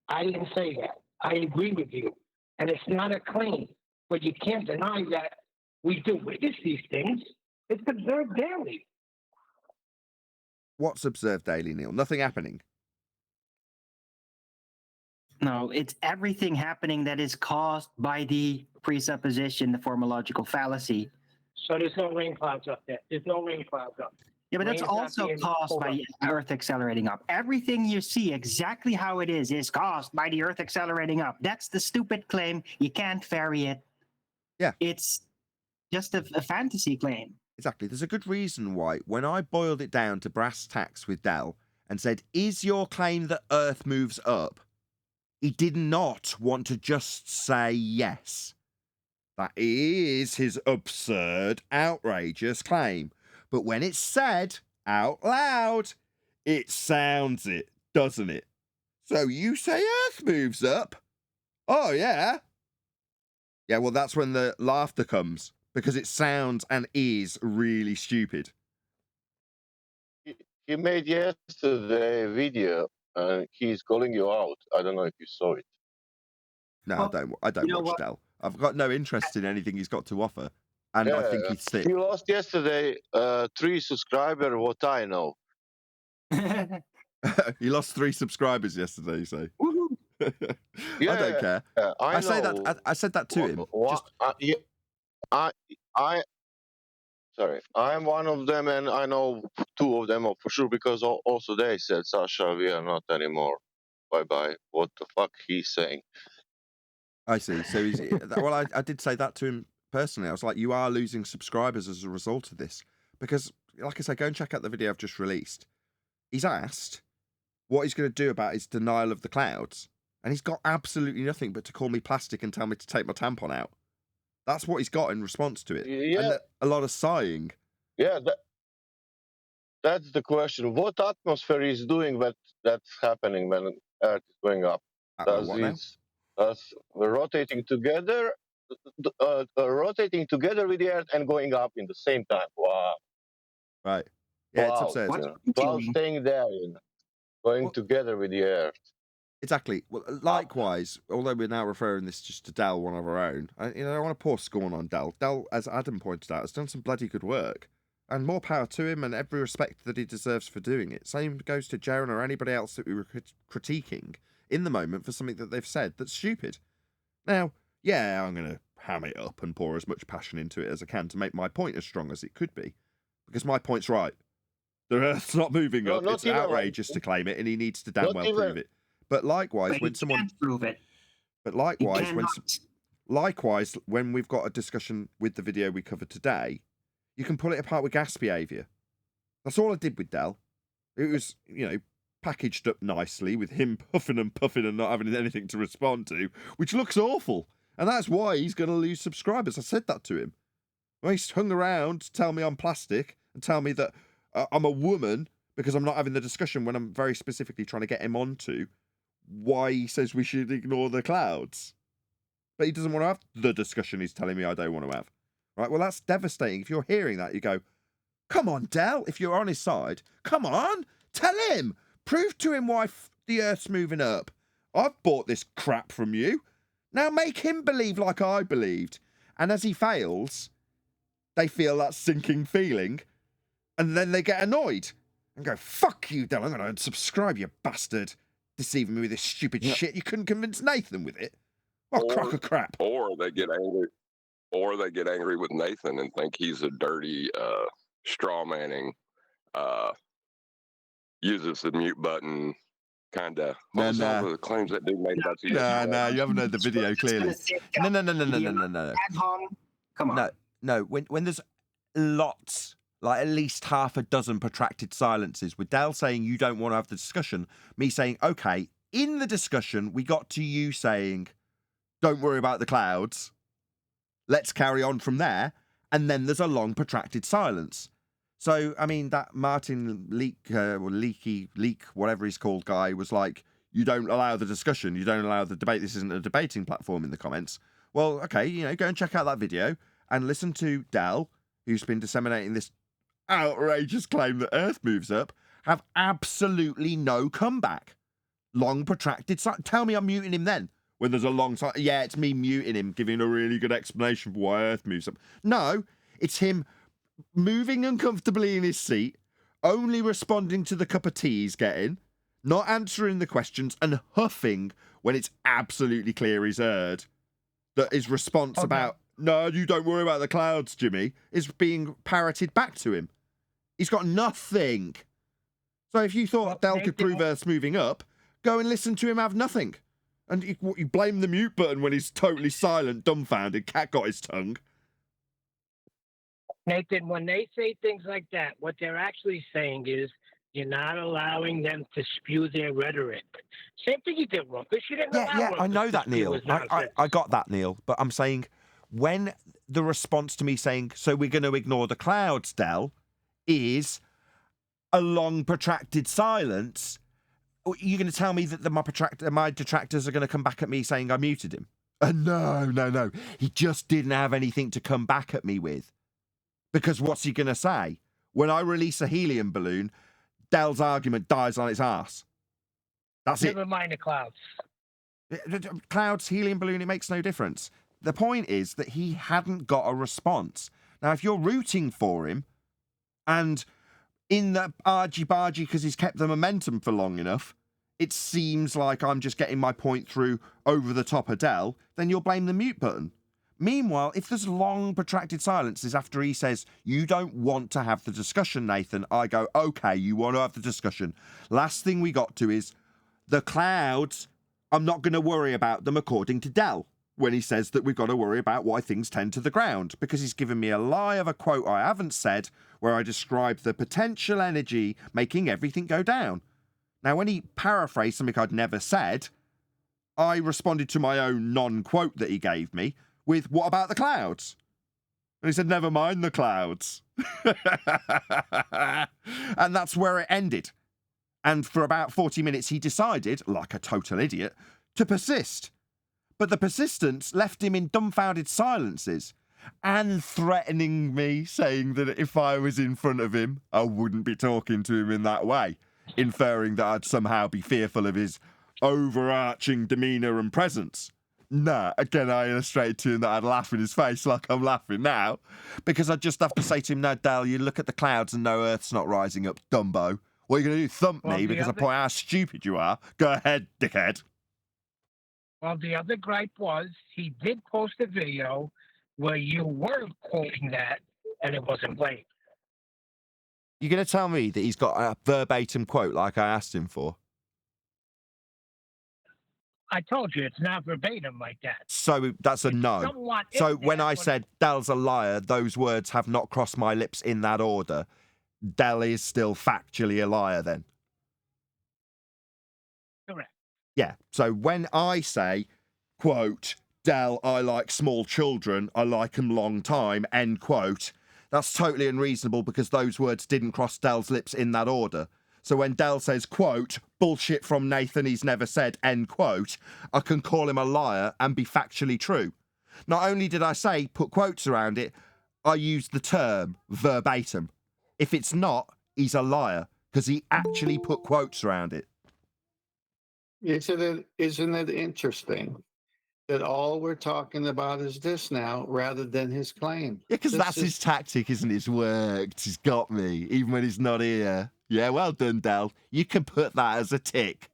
I didn't say that. I agree with you. And it's not a claim, but you can't deny that we do witness these things. It's observed daily. What's observed daily, Neil? Nothing happening. No, it's everything happening that is caused by the presupposition, the formological fallacy. So there's no rain clouds up there. There's no rain clouds up. Yeah, but that's Rain's not also being caused pulled by up. Earth accelerating up. Everything you see exactly how it is caused by the Earth accelerating up. That's the stupid claim. You can't vary it. Yeah. It's just a fantasy claim. Exactly. There's a good reason why, when I boiled it down to brass tacks with Dell and said, is your claim that Earth moves up? He did not want to just say yes. That is his absurd, outrageous claim. But when it's said out loud, it sounds it, doesn't it? So you say Earth moves up? Oh, yeah. Yeah, well, that's when the laughter comes, because it sounds and is really stupid. He made yesterday a video, and he's calling you out. I don't know if you saw it. No, Well, I don't you know watch what? Dell. I've got no interest in anything he's got to offer, and I think Yeah, he's sick. he lost yesterday 3 subscribers, what I know. He lost 3 subscribers yesterday, so I don't care. I say know. that I said that to him. Just Yeah, I sorry, I'm one of them, and I know 2 of them for sure because also they said, Sasha, we are not anymore. Bye bye. What the fuck he's saying? I see. So he's well. I did say that to him personally. I was like, you are losing subscribers as a result of this, because, like I say, go and check out the video I've just released. He's asked what he's going to do about his denial of the clouds, and he's got absolutely nothing but to call me plastic and tell me to take my tampon out. That's what he's got in response to it, Yeah, and a lot of sighing. yeah. That's the question. What atmosphere is doing that's happening when Earth is going up? What now? Does rotating together with the Earth and going up in the same time? Wow. Right. Yeah, it's Wow. absurd. Clouds staying there, going together with the Earth. Exactly. Well, likewise, although we're now referring this just to Dell, one of our own, I want to pour scorn on Dell. Dell, as Adam pointed out, has done some bloody good work, and more power to him, and every respect that he deserves for doing it. Same goes to Jaren or anybody else that we were critiquing in the moment for something that they've said that's stupid. Now, yeah, I'm going to ham it up and pour as much passion into it as I can to make my point as strong as it could be, because my point's right. The Earth's not moving up. It's outrageous to claim it, and he needs to damn well prove it. But likewise, when someone can't prove it. But likewise, when we've got a discussion with the video we covered today, you can pull it apart with gas behaviour. That's all I did with Dell. It was, packaged up nicely with him puffing and not having anything to respond to, which looks awful. And that's why he's going to lose subscribers. I said that to him. Well, he's hung around to tell me I'm plastic and tell me that I'm a woman because I'm not having the discussion when I'm very specifically trying to get him onto why he says we should ignore the clouds. But he doesn't want to have the discussion he's telling me I don't want to have. Right? Well, that's devastating. If you're hearing that, you go, come on, Dell. If you're on his side, come on. Tell him. Prove to him why the Earth's moving up. I've bought this crap from you. Now make him believe like I believed. And as he fails, they feel that sinking feeling. And then they get annoyed and go, fuck you, Dell. I'm going to unsubscribe, you bastard. Deceiving me with this stupid shit. You couldn't convince Nathan with it. What crock of crap. Or they get angry with Nathan and think he's a dirty straw manning, uses the mute button, kind of. What was all the claims that dude made about you? No, you haven't heard the video clearly. No. Come on. No. When there's lots, like at least half a dozen protracted silences, with Dell saying you don't want to have the discussion, me saying, okay, in the discussion, we got to you saying, don't worry about the clouds. Let's carry on from there. And then there's a long protracted silence. So, I mean, that Martin Leak, whatever he's called guy was like, you don't allow the discussion. You don't allow the debate. This isn't a debating platform in the comments. Well, okay, go and check out that video and listen to Dell, who's been disseminating this outrageous claim that Earth moves up, have absolutely no comeback. Long protracted silence. Tell me I'm muting him then. When there's a long time, yeah, it's me muting him, giving a really good explanation for why Earth moves up. No, it's him moving uncomfortably in his seat, only responding to the cup of tea he's getting, not answering the questions, and huffing when it's absolutely clear he's heard that his response about, no, you don't worry about the clouds, Jimmy, is being parroted back to him. He's got nothing. So if you thought Dell could prove Earth's moving up, go and listen to him have nothing. And you blame the mute button when he's totally silent, dumbfounded, cat got his tongue. Nathan, when they say things like that, what they're actually saying is you're not allowing them to spew their rhetoric. Same thing you did, Rumpus. You didn't allow Yeah, Rumpus I know to that, spew Neil. his nonsense. I got that, Neil. But I'm saying when the response to me saying, so we're going to ignore the clouds, Dell, is a long, protracted silence, You're going to tell me that my detractors are going to come back at me saying I muted him? No. He just didn't have anything to come back at me with. Because what's he going to say? When I release a helium balloon, Dell's argument dies on its arse. That's it. Never mind the clouds. Clouds, helium balloon, it makes no difference. The point is that he hadn't got a response. Now, if you're rooting for him, and in the argy-bargy because he's kept the momentum for long enough, it seems like I'm just getting my point through over the top of Dell, then you'll blame the mute button. Meanwhile, if there's long, protracted silences after he says, you don't want to have the discussion, Nathan, I go, okay, you want to have the discussion. Last thing we got to is, the clouds, I'm not going to worry about them according to Dell, when he says that we've got to worry about why things tend to the ground, because he's given me a lie of a quote I haven't said, where I describe the potential energy making everything go down. Now, when he paraphrased something I'd never said, I responded to my own non-quote that he gave me with, what about the clouds? And he said, never mind the clouds. And that's where it ended. And for about 40 minutes, he decided, like a total idiot, to persist. But the persistence left him in dumbfounded silences and threatening me, saying that if I was in front of him, I wouldn't be talking to him in that way, inferring that I'd somehow be fearful of his overarching demeanour and presence. Nah, again, I illustrated to him that I'd laugh in his face like I'm laughing now, because I'd just have to say to him, no, Dell, you look at the clouds and no Earth's not rising up, Dumbo. What are you going to do, thump me because I point out how stupid you are? Go ahead, dickhead. Well, the other gripe was he did post a video where you were quoting that and it wasn't played. You're going to tell me that he's got a verbatim quote like I asked him for? I told you it's not verbatim like that. So that's a no. Somewhat So in when there, I but said Dell's a liar, those words have not crossed my lips in that order. Dell is still factually a liar then. correct. Yeah. So when I say, quote, Dell, I like small children, I like them long time, end quote, that's totally unreasonable because those words didn't cross Dell's lips in that order. So when Dell says, quote, bullshit from Nathan he's never said, end quote, I can call him a liar and be factually true. Not only did I say put quotes around it, I used the term verbatim. If it's not, he's a liar because he actually put quotes around it. Isn't it interesting that all we're talking about is this now rather than his claim? Yeah, because This that's his tactic, isn't it? It's worked. He's got me, even when he's not here. Yeah, well done, Dell. You can put that as a tick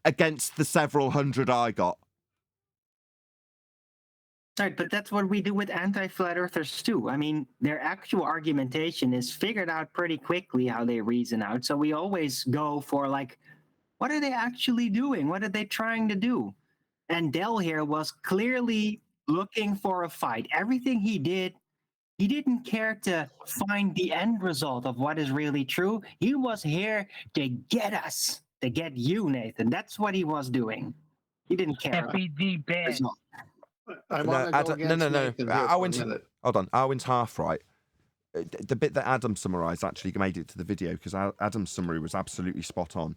against the several hundred I got. Right, but that's what we do with anti-flat earthers too. I mean, their actual argumentation is figured out pretty quickly how they reason out. So we always go for like, what are they actually doing? What are they trying to do? And Dell here was clearly looking for a fight. Everything he did, he didn't care to find the end result of what is really true. He was here to get us, to get you, Nathan. That's what he was doing. He didn't care. FED bad. I want to go against No. Nathan here for a minute. Hold on. Arwen's half right. The bit that Adam summarised actually made it to the video because Adam's summary was absolutely spot on.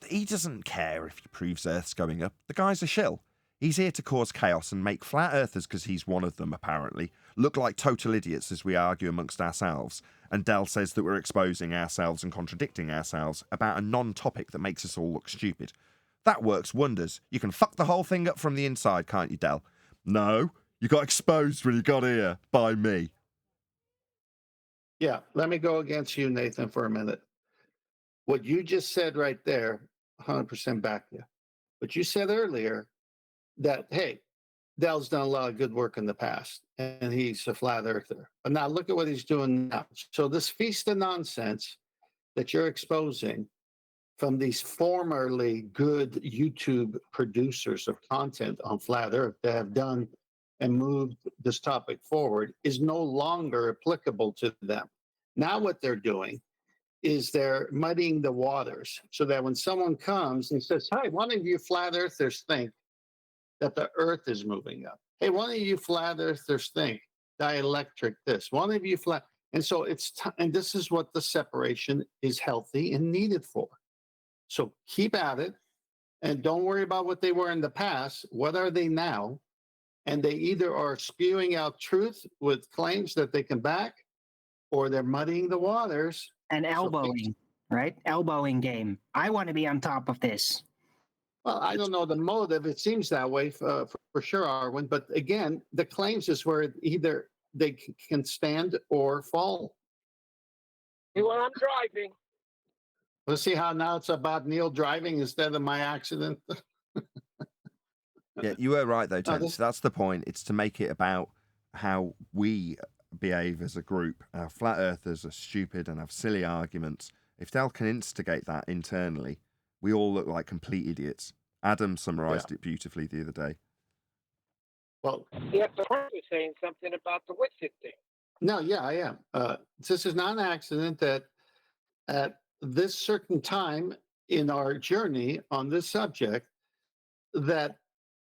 He doesn't care if he proves Earth's going up. The guy's a shill. He's here to cause chaos and make flat earthers, because he's one of them apparently, look like total idiots as we argue amongst ourselves. And Dell says that we're exposing ourselves and contradicting ourselves about a non-topic that makes us all look stupid. That works wonders. You can fuck the whole thing up from the inside, can't you, Dell? No, you got exposed when you got here by me. Yeah, let me go against you, Nathan, for a minute. What you just said right there, 100% back you. But you said earlier that, hey, Dell's done a lot of good work in the past, and he's a flat earther. But now look at what he's doing now. So this feast of nonsense that you're exposing from these formerly good YouTube producers of content on flat earth that have done and moved this topic forward is no longer applicable to them. Now what they're doing is they're muddying the waters so that when someone comes and says, hi, one of you flat earthers think that the earth is moving up. Hey, one of you flat earthers think dielectric this. One of you flat. And so it's and this is what the separation is healthy and needed for. So keep at it and don't worry about what they were in the past. What are they now? And they either are spewing out truth with claims that they can back, or they're muddying the waters. And elbowing, right? Elbowing game. I want to be on top of this. Well, I don't know the motive. It seems that way for sure, Arwen. But again, the claims is where either they can stand or fall. When I'm driving. Let's see how now it's about Neil driving instead of my accident. Yeah, you were right though, No, Tench. That's the point. It's to make it about how we behave as a group. Our flat earthers are stupid and have silly arguments. If Dell can instigate that internally, we all look like complete idiots. Adam summarized it beautifully the other day. Well, Yeah, but Frank was saying something about the Wixit thing. No, yeah, I am. This is not an accident that at this certain time in our journey on this subject, that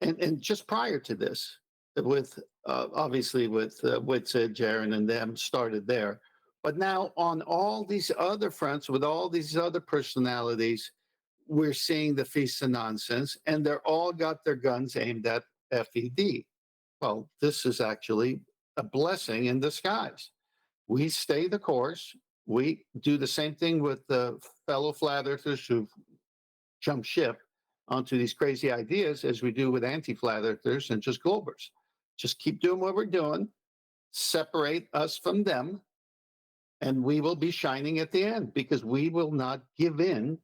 and just prior to this, with obviously with Witsid, Jaron, and them started there, but now on all these other fronts with all these other personalities, we're seeing the feast of nonsense, and they're all got their guns aimed at FED. Well, this is actually a blessing in disguise. We stay the course. We do the same thing with the fellow flat earthers who jump ship onto these crazy ideas as we do with anti-flat earthers and just globers. Just keep doing what we're doing, separate us from them, and we will be shining at the end because we will not give in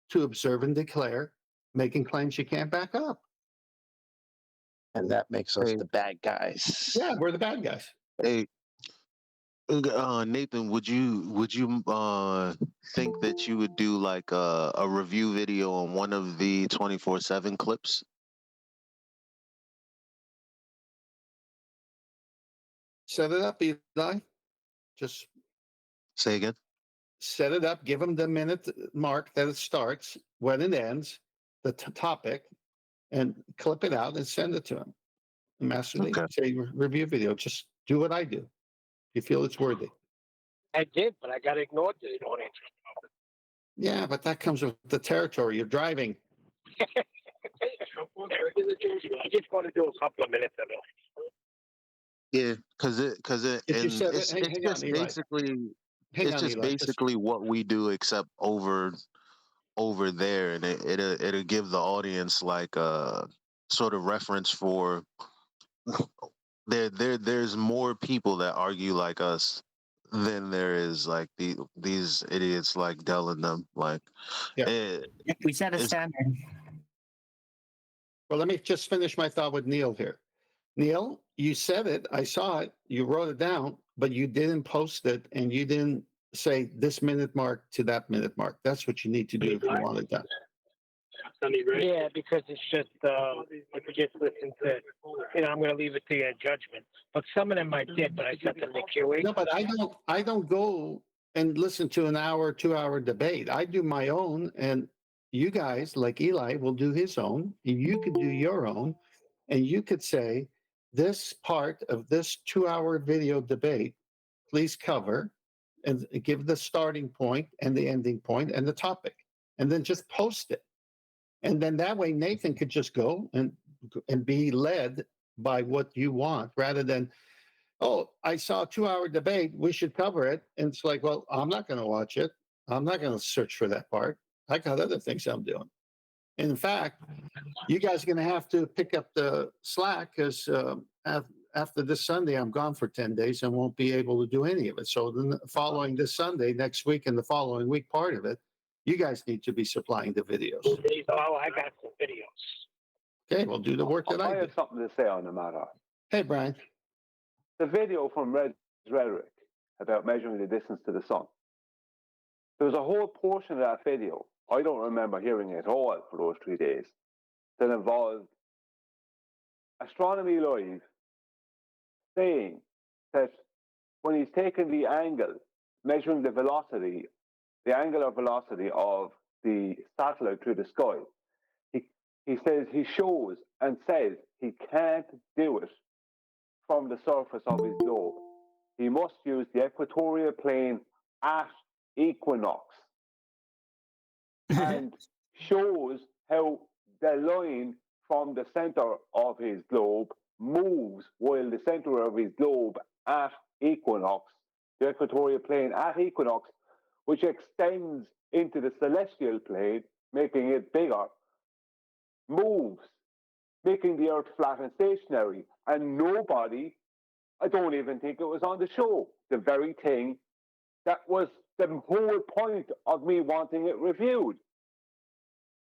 to observe and declare, making claims you can't back up. And that makes us the bad guys. Yeah, we're the bad guys. Hey, Nathan, would you think that you would do like a review video on one of the 24/7 clips? Set it up, Eli. Just say again. Set it up. Give them the minute mark that it starts, when it ends, the topic, and clip it out and send it to them. Master League, say review video. Just do what I do. If you feel it's worthy. I did, but I got ignored. They don't answer. Yeah, but that comes with the territory. You're driving. I just want to do a couple of minutes of it. Yeah, because If you said it's hang just on, Eli. basically Hang it's on, just Eli. basically what we do except over there, and it'll give the audience like a sort of reference for there's more people that argue like us than there is like these idiots like Dell and them. Like, We set a standard. Well, let me just finish my thought with Neil here. Neil, you said it. I saw it. You wrote it down, but you didn't post it, and you didn't say this minute mark to that minute mark. That's what you need to do if you want it done. Yeah, because it's just if you just listen to, I'm going to leave it to your judgment. But some of them I did, but I set them in QA. No, but I don't go and listen to an hour, 2-hour debate. I do my own, and you guys, like Eli, will do his own, and you could do your own, and you could say, this part of this 2-hour video debate, please cover and give the starting point and the ending point and the topic, and then just post it. And then that way Nathan could just go and be led by what you want rather than, oh, I saw a 2-hour debate, we should cover it. And it's like, well, I'm not going to watch it. I'm not going to search for that part. I got other things I'm doing. And in fact, you guys are going to have to pick up the slack because after this Sunday, I'm gone for 10 days and won't be able to do any of it. So then following this Sunday, next week and the following week, part of it, you guys need to be supplying the videos. Oh, I got some videos. Okay, we'll do the work that I have did. something to say on the matter. Hey, Brian. The video from Red's Rhetoric about measuring the distance to the sun. There was a whole portion of that video, I don't remember hearing it at all for those 3 days, that involved Astronomy Live saying that when he's taken the angle, measuring the velocity, the angular velocity of the satellite through the sky, he says, he shows and says he can't do it from the surface of his globe. He must use the equatorial plane at equinox. and shows how the line from the center of his globe moves while the center of his globe at equinox, the equatorial plane at equinox, which extends into the celestial plane, making it bigger, moves, making the Earth flat and stationary. And nobody, I don't even think it was on the show, the very thing that was the whole point of me wanting it reviewed.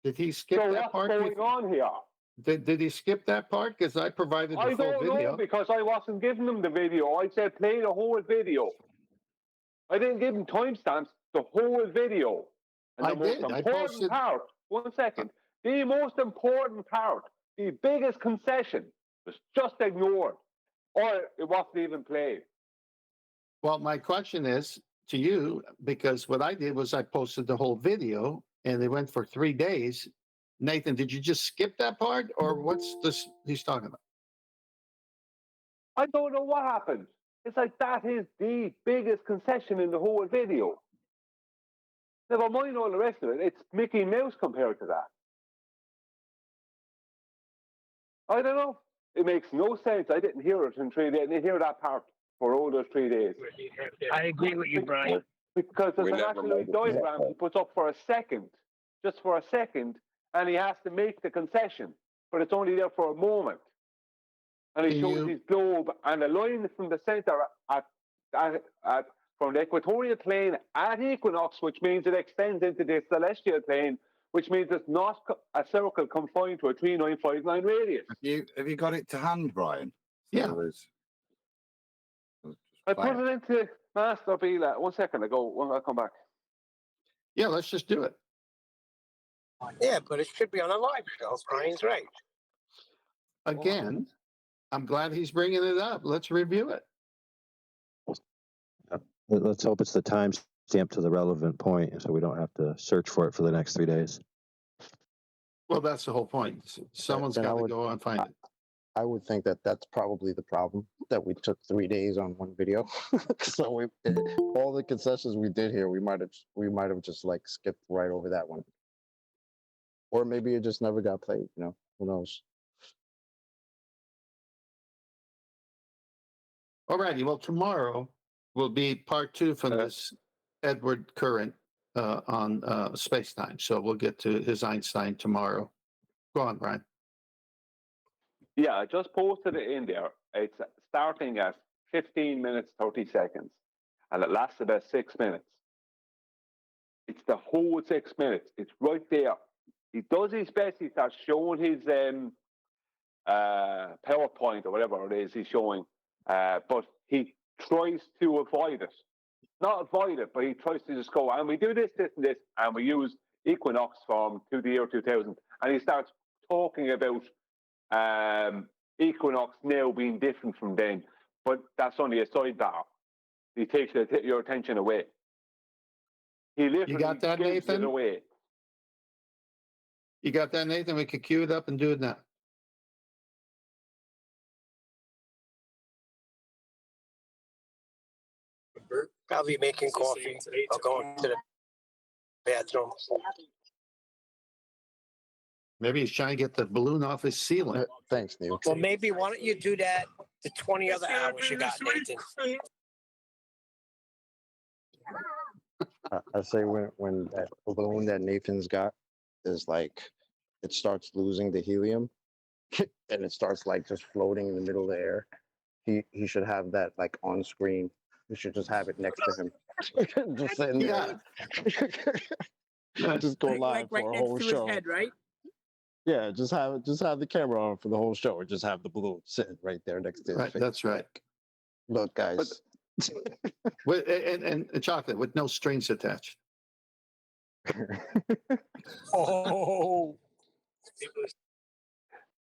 Did he skip So that part? what's going on here? Did he skip that part? Because I provided the I full don't video. know, because I wasn't giving him the video. I said play the whole video. I didn't give him timestamps, the whole video. And the most important part, 1 second, the most important part, the biggest concession was just ignored, or it wasn't even played. Well, my question is to you, because what I did was I posted the whole video and it went for 3 days. Nathan, did you just skip that part, or what's this he's talking about? I don't know what happened. It's like that is the biggest concession in the whole video. Never mind all the rest of it. It's Mickey Mouse compared to that. I don't know. It makes no sense. I didn't hear it in 3 days. I didn't hear that part for all those 3 days. I agree with you, Brian. Because there's We an never actual made it. diagram he puts up for a second, just for a second, and he has to make the concession, but it's only there for a moment. And he shows his globe and a line from the center from the equatorial plane at equinox, which means it extends into the celestial plane, which means it's not a circle confined to a 3959 radius. Have you got it to hand, Brian? Yeah. I put it into Master Bila 1 second ago when I come back. Yeah, let's just do it. Yeah, but it should be on a live show. Brian's right. Again, I'm glad he's bringing it up. Let's review it. Let's hope it's the timestamp to the relevant point, so we don't have to search for it for the next 3 days. Well, that's the whole point. Someone's got to go and find it. I would think that that's probably the problem, that we took 3 days on one video. So all the concessions we did here, we might have just like skipped right over that one, or maybe it just never got played. You know, who knows? Alrighty. Well, tomorrow will be part 2 from this Edward Current on space-time. So we'll get to his Einstein tomorrow. Go on, Brian. Yeah, I just posted it in there. It's starting at 15 minutes, 30 seconds, and it lasts about 6 minutes. It's the whole 6 minutes. It's right there. He does his best. He starts showing his PowerPoint or whatever it is he's showing, but he tries to avoid it. Not avoid it, but he tries to just go, and we do this, this, and this, and we use equinox from to the year 2000. And he starts talking about equinox now being different from then, but that's only a sidebar. He takes your attention away. He literally You got that, gives Nathan? it away. You got that, Nathan? We could cue it up and do it now. Probably making coffee or going to the bathroom. Maybe he's trying to get the balloon off his ceiling. Thanks, Neil. Well, maybe why don't you do that the 20 other hours you got, Nathan? I say when that balloon that Nathan's got is like, it starts losing the helium and it starts like just floating in the middle of the air. He should have that like on screen. You should just have it next to him. Just sitting there. Just go live right for a next whole to show. his head, right? Yeah, just have the camera on for the whole show, or just have the balloon sitting right there next to his Right, face. that's right. Look, guys. With, and chocolate with no strings attached. Oh.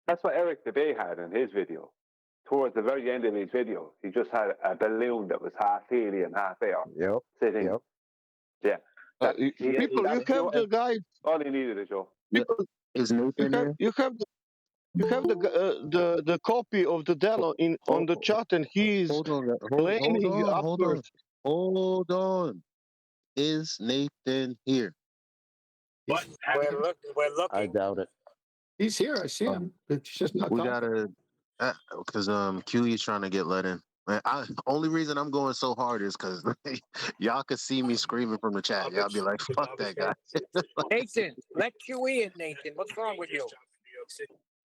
That's what Eric DeBay had in his video. Towards the very end of his video, he just had a balloon that was half helium, half air. Yep. Sitting. Yep. Yeah. People, you have the guy. All he needed is Joe. People, Is Nathan here? you have the copy of the Dell on the chat, and he's Hold claiming on. Is Nathan here? We're I looking. doubt it. He's here. I see him. It's just not We talking. gotta, because QE's trying to get let in. Only reason I'm going so hard is because y'all could see me screaming from the chat. Y'all be like, "Fuck that guy." Nathan, let QE in, Nathan. What's wrong with you?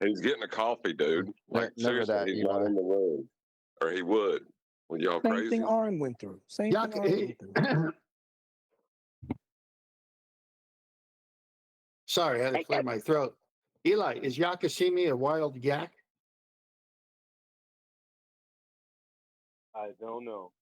He's getting a coffee, dude. Like Never seriously, that, he's not Eli. in the room, or he would. Well, y'all Same crazy? thing Aaron went through. Same thing Aaron went through. Sorry, I had to clear my throat. Eli, is Yakashimi a wild yak? I don't know.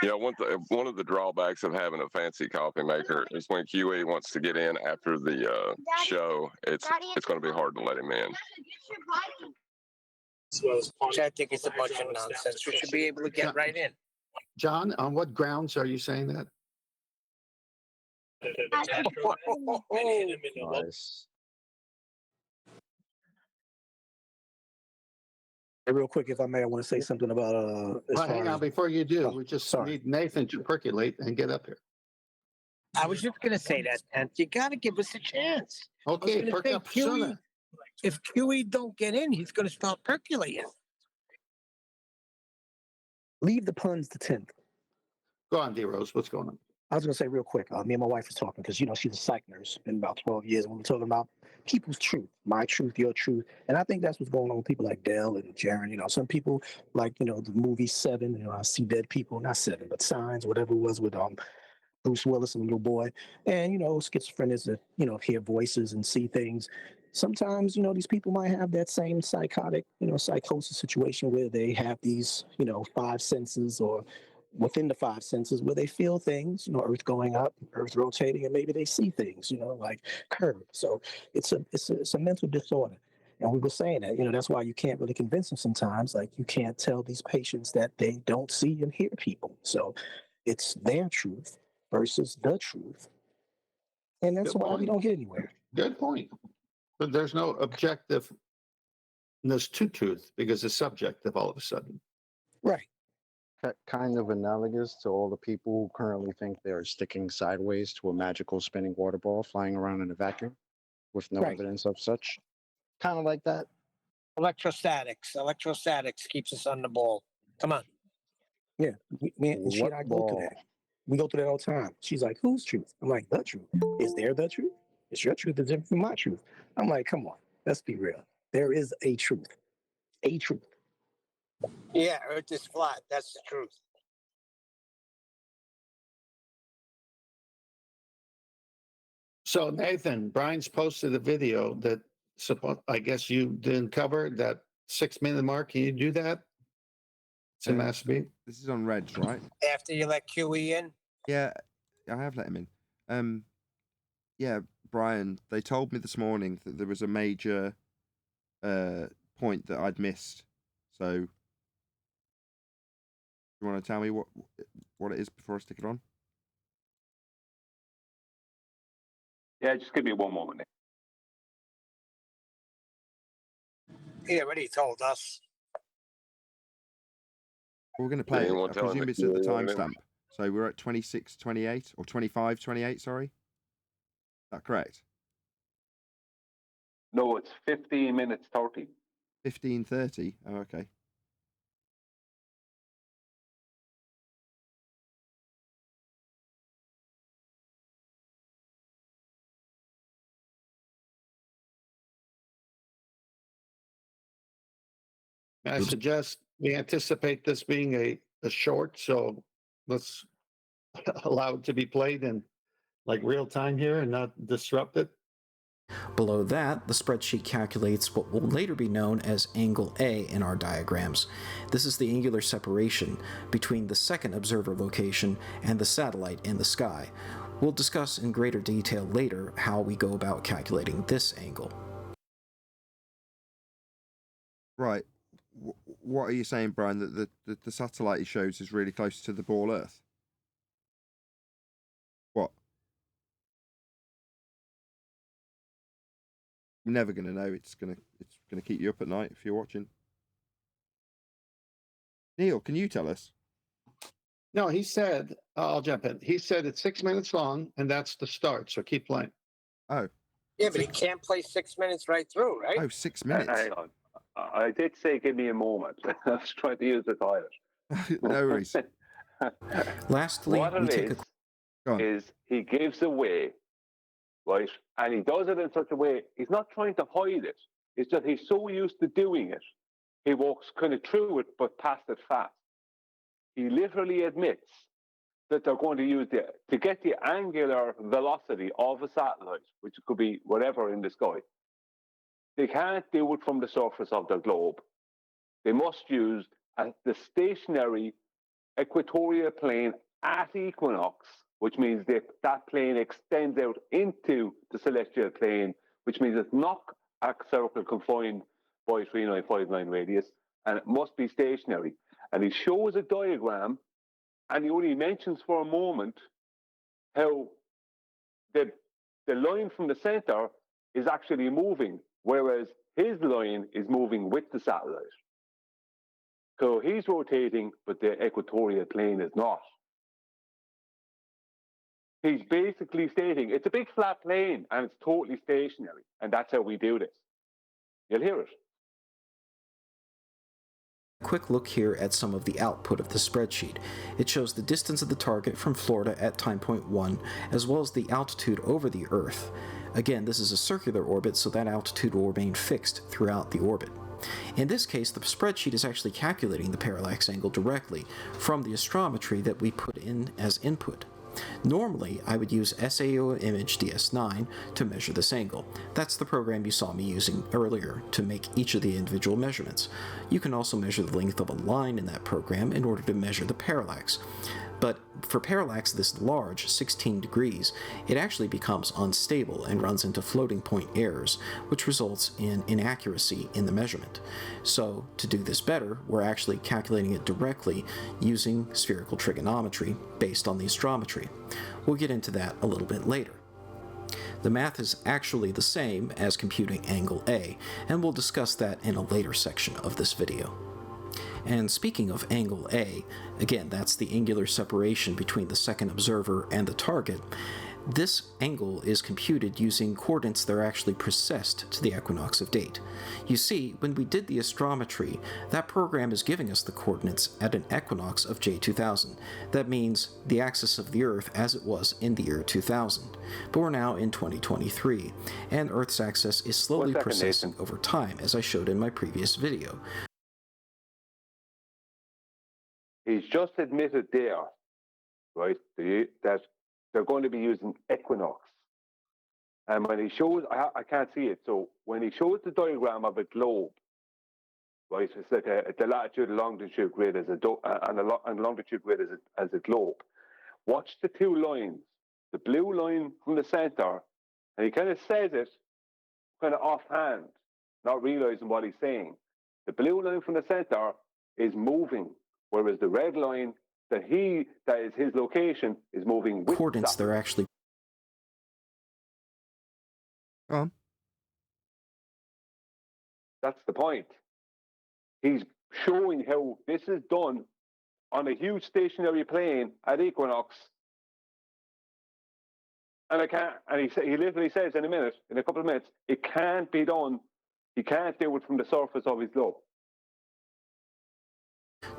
Yeah, one of the drawbacks of having a fancy coffee maker is when QE wants to get in after the show, it's going to be hard to let him in. Which I think is a bunch of nonsense. We should be able to get right in. John, on what grounds are you saying that? Nice. Hey, real quick, if I may, I want to say something about Well, hang on, before you do, we just sorry. need Nathan to percolate and get up here. I was just gonna say that, Pence. You gotta give us a chance. Okay, I was gonna perk say, up QE, sooner. if QE don't get in, he's gonna start percolating. Leave the puns to 10th. Go on, D Rose. What's going on? I was going to say real quick, me and my wife was talking because, she's a psych nurse, been about 12 years. We were talking about people's truth, my truth, your truth. And I think that's what's going on with people like Dell and Jaron. Some people like, the movie Seven, I see dead people, not Seven, but Signs, whatever it was with Bruce Willis and the little boy. And, schizophrenia is hear voices and see things. Sometimes, these people might have that same psychotic, psychosis situation where they have these, five senses or within the five senses where they feel things, earth going up, earth rotating, and maybe they see things, like curve. So it's a mental disorder. And we were saying that, that's why you can't really convince them sometimes. Like you can't tell these patients that they don't see and hear people. So it's their truth versus the truth. And that's why we don't get anywhere. Good point. But there's no objectiveness to truth because it's subjective all of a sudden. Right. Kind of analogous to all the people who currently think they're sticking sideways to a magical spinning water ball flying around in a vacuum with no evidence of such. Kind of like that. Electrostatics keeps us on the ball. Come on. Yeah, me and she and I go through that. We go through that all the time. She's like, whose truth? I'm like, the truth. Is there the truth? Is your truth different from my truth? I'm like, come on, let's be real. There is a truth. A truth. Yeah, earth is flat. That's the truth. So Nathan, Brian's posted a video that I guess you didn't cover that 6-minute mark. Can you do that? It's in Master B. This is on Reds, right? After you let QE in? Yeah, I have let him in. Yeah, Brian, they told me this morning that there was a major point that I'd missed. So, you want to tell me what it is before I stick it on? Yeah, just give me one moment. He already told us. We're going to play it. I tell him presume the it's at the QE went in? timestamp. So we're at 26:28 or 25:28, sorry. Is that correct? No, it's 15 minutes 30. 15:30. Oh, okay. I suggest we anticipate this being a short, so let's allow it to be played in like real time here and not disrupt it. Below that, the spreadsheet calculates what will later be known as angle A in our diagrams. This is the angular separation between the second observer location and the satellite in the sky. We'll discuss in greater detail later how we go about calculating this angle. Right. What are you saying, Brian, that the satellite he shows is really close to the ball Earth? What? You're never going to know. It's gonna keep you up at night if you're watching. Neil, can you tell us? No, he said, I'll jump in. He said it's 6 minutes long, and that's the start. So keep playing. Oh. Yeah, but he can't play 6 minutes right through, right? Oh, 6 minutes. Hang on. I did say give me a moment. I was trying to use the toilet. No worries. Lastly, what we it take is he gives away, right? And he does it in such a way, he's not trying to hide it. It's just he's so used to doing it, he walks kind of through it, but past it fast. He literally admits that they're going to use to get the angular velocity of a satellite, which could be whatever in the sky. They can't do it from the surface of the globe. They must use the stationary equatorial plane at equinox, which means that plane extends out into the celestial plane, which means it's not a circle confined by 3959 radius, and it must be stationary. And he shows a diagram, and he only mentions for a moment how the line from the center is actually moving, whereas his line is moving with the satellite. So he's rotating, but the equatorial plane is not. He's basically stating it's a big flat plane and it's totally stationary, and that's how we do this. You'll hear it. quick look here at some of the output of the spreadsheet. It shows the distance of the target from Florida at time point 1, as well as the altitude over the Earth. Again, this is a circular orbit, so that altitude will remain fixed throughout the orbit. In this case, the spreadsheet is actually calculating the parallax angle directly from the astrometry that we put in as input. Normally, I would use SAO Image DS9 to measure this angle. That's the program you saw me using earlier to make each of the individual measurements. You can also measure the length of a line in that program in order to measure the parallax. But for parallax this large, 16 degrees, it actually becomes unstable and runs into floating point errors, which results in inaccuracy in the measurement. So, to do this better, we're actually calculating it directly using spherical trigonometry based on the astrometry. We'll get into that a little bit later. The math is actually the same as computing angle A, and we'll discuss that in a later section of this video. And speaking of angle A, again, that's the angular separation between the second observer and the target. This angle is computed using coordinates that are actually precessed to the equinox of date. You see, when we did the astrometry, that program is giving us the coordinates at an equinox of J2000. That means the axis of the Earth as it was in the year 2000. But we're now in 2023, and Earth's axis is slowly precessing over time, as I showed in my previous video. He's just admitted there, right, that they're going to be using equinox. And when he shows, I can't see it, so when he shows the diagram of a globe, right, it's like the latitude and longitude grid as and longitude grid as a globe. Watch the two lines, the blue line from the center, and he kind of says it kind of offhand, not realizing what he's saying. The blue line from the center is moving, whereas the red line that is his location is moving with coordinates they're actually That's the point. He's showing how this is done on a huge stationary plane at equinox. And he literally says in a couple of minutes, it can't be done. He can't do it from the surface of his globe.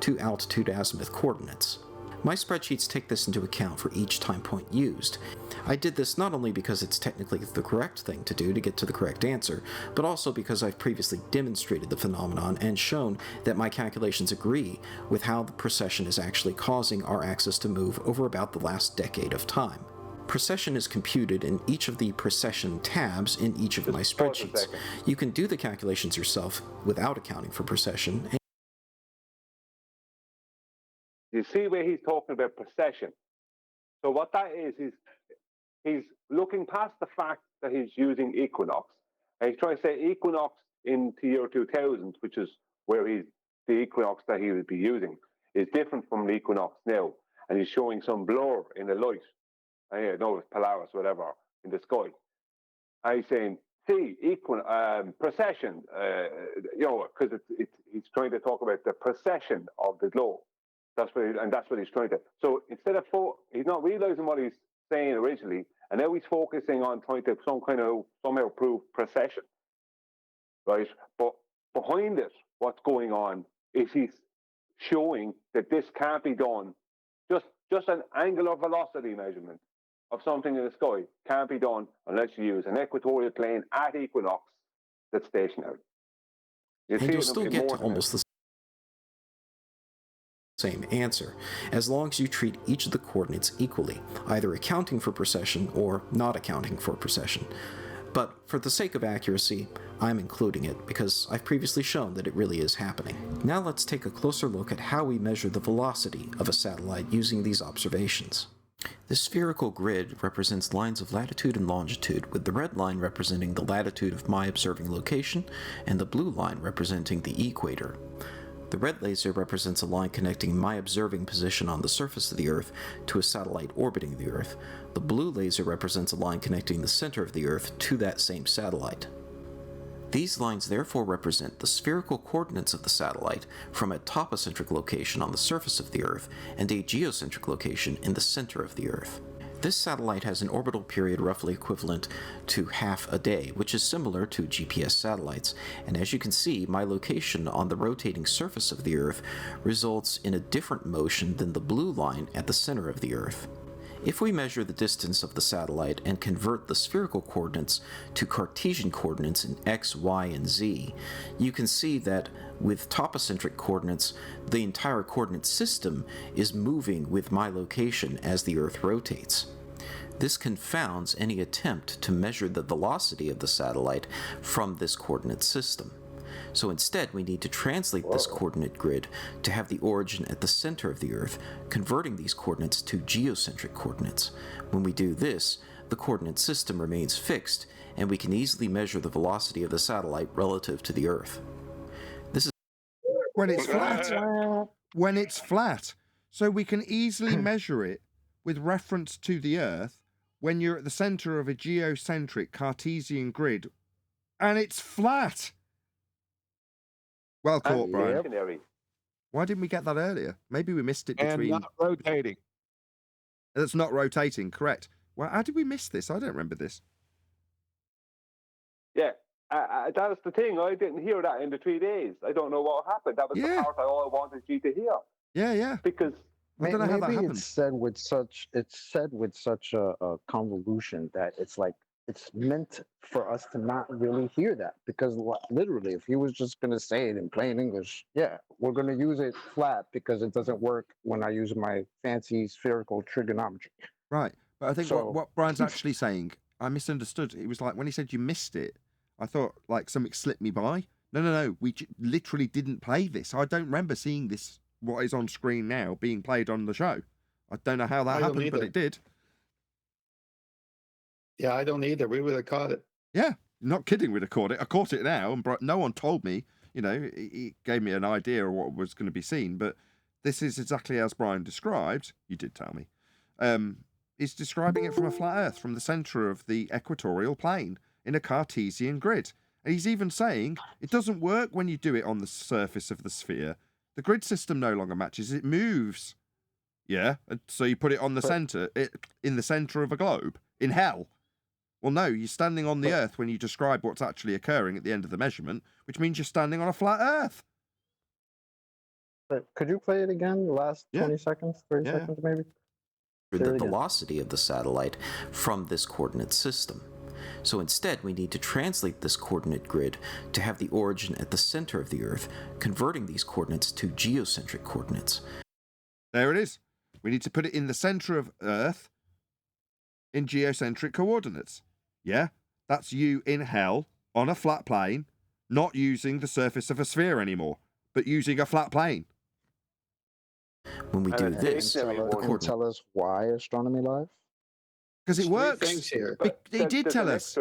To altitude azimuth coordinates. My spreadsheets take this into account for each time point used. I did this not only because it's technically the correct thing to do to get to the correct answer, but also because I've previously demonstrated the phenomenon and shown that my calculations agree with how the precession is actually causing our axis to move over about the last decade of time. Precession is computed in each of the precession tabs in each of my spreadsheets. You can do the calculations yourself without accounting for precession. You see where he's talking about precession. So what that is he's looking past the fact that he's using equinox. And he's trying to say equinox into year 2000, which is where the equinox that he would be using, is different from the equinox now. And he's showing some blur in the light. I know it's Polaris, whatever, in the sky. And he's saying, C, precession, because he's trying to talk about the precession of the globe. That's what he's trying to. So instead of he's not realizing what he's saying originally, and now he's focusing on trying to somehow prove precession, right? But behind it, what's going on is he's showing that this can't be done. Just an angular velocity measurement of something in the sky can't be done unless you use an equatorial plane at equinox that's stationary. And you'll still get to almost the same answer, as long as you treat each of the coordinates equally, either accounting for precession or not accounting for precession. But for the sake of accuracy, I'm including it because I've previously shown that it really is happening. Now let's take a closer look at how we measure the velocity of a satellite using these observations. The spherical grid represents lines of latitude and longitude, with the red line representing the latitude of my observing location and the blue line representing the equator. The red laser represents a line connecting my observing position on the surface of the Earth to a satellite orbiting the Earth. The blue laser represents a line connecting the center of the Earth to that same satellite. These lines therefore represent the spherical coordinates of the satellite from a topocentric location on the surface of the Earth and a geocentric location in the center of the Earth. This satellite has an orbital period roughly equivalent to half a day, which is similar to GPS satellites, and as you can see, my location on the rotating surface of the Earth results in a different motion than the blue line at the center of the Earth. If we measure the distance of the satellite and convert the spherical coordinates to Cartesian coordinates in x, y, and z, you can see that with topocentric coordinates, the entire coordinate system is moving with my location as the Earth rotates. This confounds any attempt to measure the velocity of the satellite from this coordinate system. So instead, we need to translate this coordinate grid to have the origin at the center of the Earth, converting these coordinates to geocentric coordinates. When we do this, the coordinate system remains fixed, and we can easily measure the velocity of the satellite relative to the Earth. This is when it's flat. When it's flat. So we can easily measure it with reference to the Earth when you're at the center of a geocentric Cartesian grid, and it's flat. Well caught, Brian. Why didn't we get that earlier? Maybe we missed it between... And not rotating. That's not rotating, correct. Well, how did we miss this? I don't remember this. Yeah, that's the thing. I didn't hear that in the 3 days. I don't know what happened. That was the part I wanted you to hear. Yeah. Because I don't know how that maybe happened. it's said with such a convolution that it's like it's meant for us to not really hear that, because literally, if he was just going to say it in plain English, yeah, we're going to use it flat because it doesn't work when I use my fancy spherical trigonometry. Right, but I think what Brian's actually saying, I misunderstood. It was like when he said you missed it, I thought like something slipped me by. No, we literally didn't play this. I don't remember seeing this, what is on screen now, being played on the show. I don't know how that happened, but it did. Yeah, I don't either. We would have caught it. Yeah, not kidding, we'd have caught it. I caught it now, and no one told me. You know, he gave me an idea of what was going to be seen, but this is exactly as Brian described. You did tell me. He's describing it from a flat Earth, from the centre of the equatorial plane, in a Cartesian grid. And he's even saying it doesn't work when you do it on the surface of the sphere. The grid system no longer matches, it moves. Yeah, and so you put it on the centre, in the centre of a globe, in hell. Well, no, you're standing on the Earth when you describe what's actually occurring at the end of the measurement, which means you're standing on a flat Earth. But could you play it again? The last 20 seconds, 30 seconds maybe? The velocity of the satellite from this coordinate system. So instead, we need to translate this coordinate grid to have the origin at the center of the Earth, converting these coordinates to geocentric coordinates. There it is. We need to put it in the center of Earth in geocentric coordinates. Yeah, that's you in hell on a flat plane, not using the surface of a sphere anymore, but using a flat plane. When we do this, can you tell us why Astronomy Live? Because it works. He did tell us.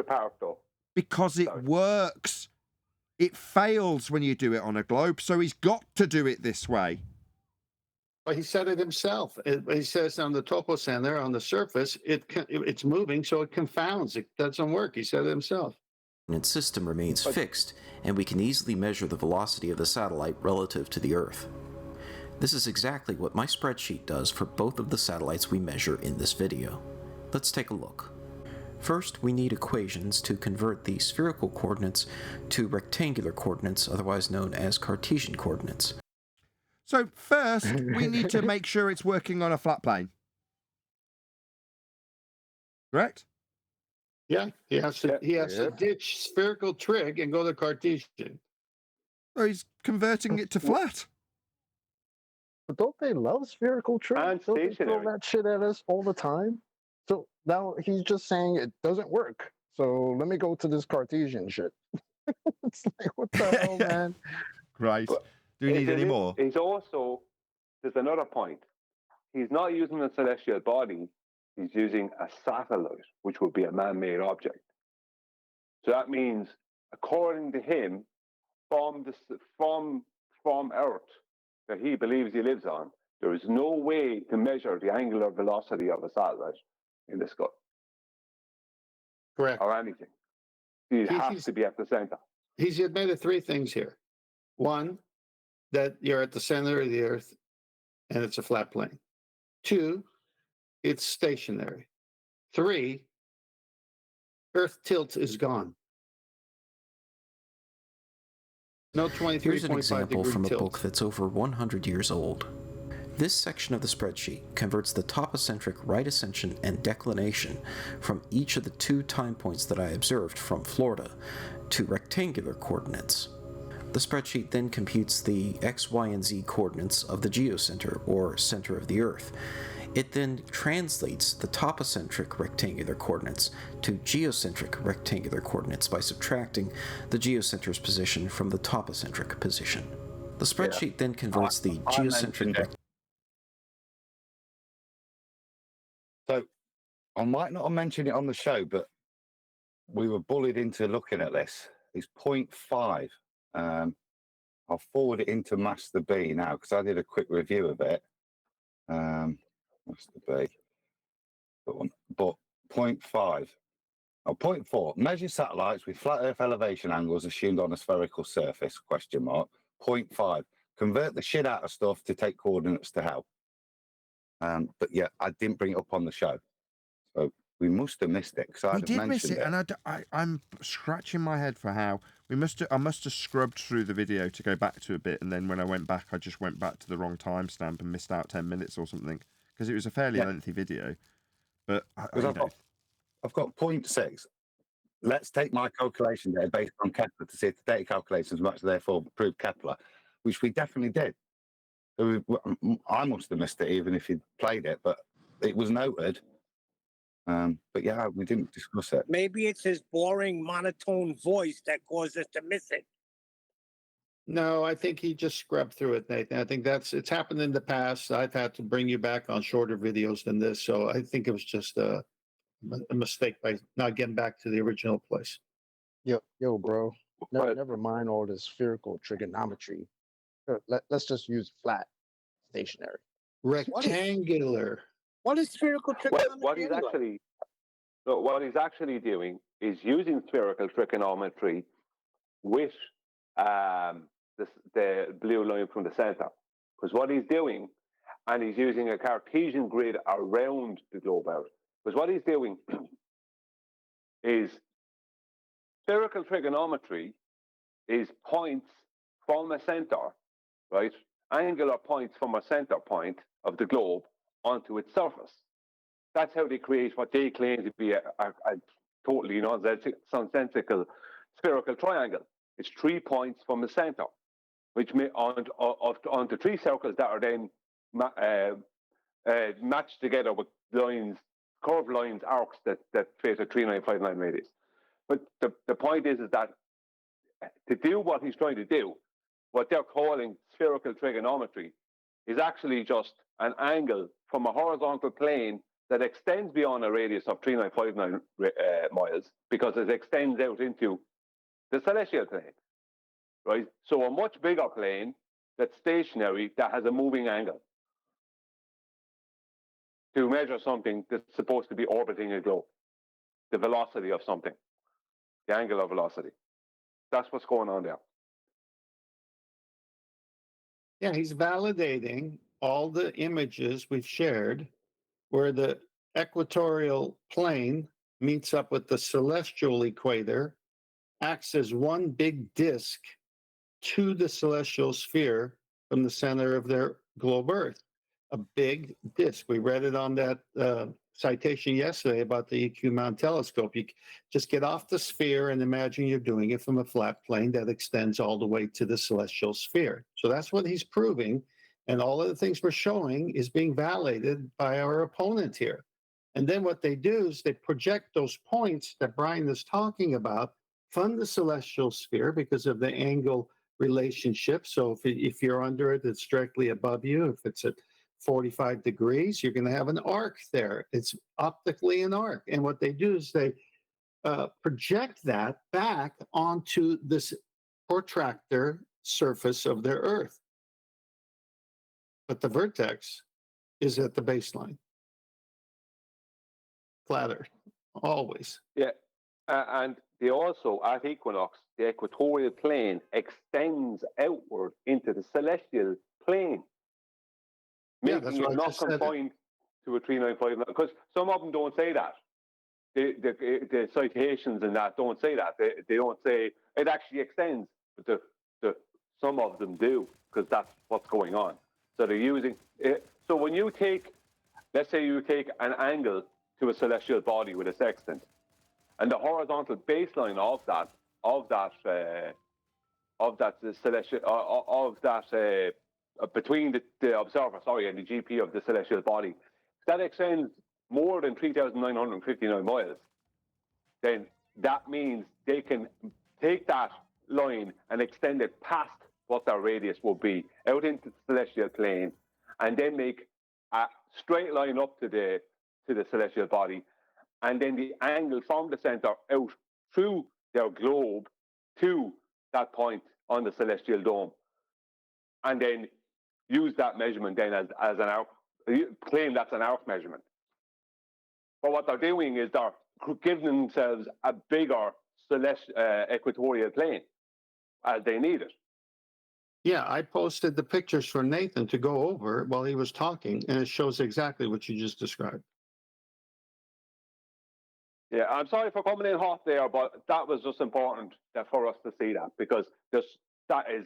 Because it works. It fails when you do it on a globe, so he's got to do it this way. Well, he said it himself. He says on the topocenter, on the surface, it's moving, so it confounds. It doesn't work. He said it himself. system remains fixed, and we can easily measure the velocity of the satellite relative to the Earth. This is exactly what my spreadsheet does for both of the satellites we measure in this video. Let's take a look. First, we need equations to convert the spherical coordinates to rectangular coordinates, otherwise known as Cartesian coordinates. So first, we need to make sure it's working on a flat plane. Correct? Yeah, he has to ditch spherical trig and go to Cartesian. So he's converting it to flat. But don't they love spherical trig? And Don't they throw stationary. that shit at us all the time? So now he's just saying it doesn't work. So let me go to this Cartesian shit. It's like, what the hell, man? Right. Do we need any more? He's also, there's another point. He's not using a celestial body. He's using a satellite, which would be a man-made object. So that means, according to him, from Earth that he believes he lives on, there is no way to measure the angular velocity of a satellite in the sky. Correct. Or anything. You have to be at the center. He's admitted three things here. One, that you're at the center of the Earth and it's a flat plane. Two, it's stationary. Three, Earth tilt is gone. No 23.5 Here's an example degree from a tilt. book that's over 100 years old. This section of the spreadsheet converts the topocentric right ascension and declination from each of the 2 time points that I observed from Florida to rectangular coordinates. The spreadsheet then computes the x, y, and z coordinates of the geocenter, or center of the Earth. It then translates the topocentric rectangular coordinates to geocentric rectangular coordinates by subtracting the geocenter's position from the topocentric position. The spreadsheet then converts the geocentric... So, I might not have mentioned it on the show, but we were bullied into looking at this. It's 0.5. I'll forward it into Master B now because I did a quick review of it. Master B. But 0.5. Oh, 0.4. Measure satellites with flat Earth elevation angles assumed on a spherical surface, question mark. 0.5. Convert the shit out of stuff to take coordinates to hell. But yeah, I didn't bring it up on the show. So we must have missed it because I We did miss it, it. and I'm scratching my head for how I must have scrubbed through the video to go back to a bit, and then when I went back, I just went back to the wrong timestamp and missed out 10 minutes or something because it was a fairly lengthy video. But I've got 0.6. Let's take my calculation there based on Kepler to see if the data calculations match therefore prove Kepler, which we definitely did. So I must have missed it even if you'd played it, but it was noted. But yeah, we didn't discuss it. Maybe it's his boring, monotone voice that caused us to miss it. No, I think he just scrubbed through it, Nathan. I think it's happened in the past. I've had to bring you back on shorter videos than this. So I think it was just a mistake by not getting back to the original place. Yo, bro. Never mind all this spherical trigonometry. Let's just use flat, stationary. Rectangular. What is spherical trigonometry? What he's actually doing is using spherical trigonometry with the blue line from the center. Because what he's doing, and he's using a Cartesian grid around the globe out. Because what he's doing is spherical trigonometry is points from a center, right? Angular points from a center point of the globe onto its surface. That's how they create what they claim to be a totally nonsensical spherical triangle. It's 3 points from the center, which onto 3 circles that are then matched together with lines, curved lines, arcs that fit a 3959 radius. But the point is that to do what he's trying to do, what they're calling spherical trigonometry, is actually just an angle from a horizontal plane that extends beyond a radius of 3959 miles because it extends out into the celestial plane, right? So a much bigger plane that's stationary that has a moving angle to measure something that's supposed to be orbiting a globe, the velocity of something. the angular velocity. That's what's going on there. Yeah, he's validating all the images we've shared where the equatorial plane meets up with the celestial equator, acts as one big disk to the celestial sphere from the center of their globe Earth. A big disk. We read it on that citation yesterday about the EQ Mount telescope. You just get off the sphere and imagine you're doing it from a flat plane that extends all the way to the celestial sphere. So that's what he's proving. And all of the things we're showing is being validated by our opponent here. And then what they do is they project those points that Brian is talking about from the celestial sphere because of the angle relationship. So if you're under it, it's directly above you. If it's at 45 degrees, you're going to have an arc there. It's optically an arc. And what they do is they project that back onto this protractor surface of their Earth. But the vertex is at the baseline. Flatter, always. Yeah, and they also, at equinox, the equatorial plane extends outward into the celestial plane, making it not confined to a 395. Because some of them don't say that. The citations and that don't say that. They don't say it actually extends, but some of them do, because that's what's going on. So they're using it. So when you take, let's say you take an angle to a celestial body with a sextant, and the horizontal baseline of that between the observer, and the GP of the celestial body, that extends more than 3,959 miles, then that means they can take that line and extend it past what their radius will be out into the celestial plane, and then make a straight line up to the celestial body, and then the angle from the center out through their globe to that point on the celestial dome, and then use that measurement then as an arc, claim that's an arc measurement. But what they're doing is they're giving themselves a bigger equatorial plane as they need it. Yeah, I posted the pictures for Nathan to go over while he was talking, and it shows exactly what you just described. Yeah, I'm sorry for coming in hot there, but that was just important for us to see that, because that is...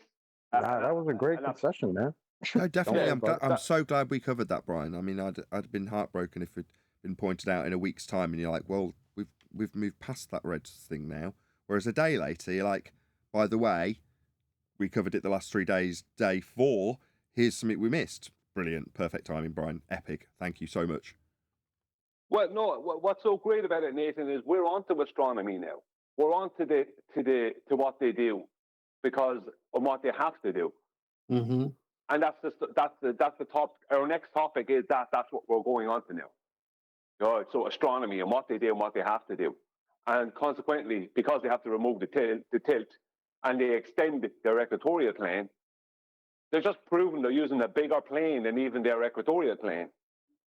that was a great concession, man. No, definitely. I'm so glad we covered that, Brian. I mean, I'd been heartbroken if it'd been pointed out in a week's time, and you're like, well, we've moved past that red thing now. Whereas a day later, you're like, by the way, we covered it the last 3 days. Day 4, here's something we missed. Brilliant, perfect timing, Brian. Epic. Thank you so much. Well, no, what's so great about it, Nathan, is we're on to astronomy now. We're on to what they do, because of what they have to do. Mm-hmm. And that's the top. Our next topic is that's what we're going on to now. So astronomy and what they do and what they have to do, and consequently, because they have to remove the tilt, and they extend their equatorial plane, they're just proving they're using a bigger plane than even their equatorial plane.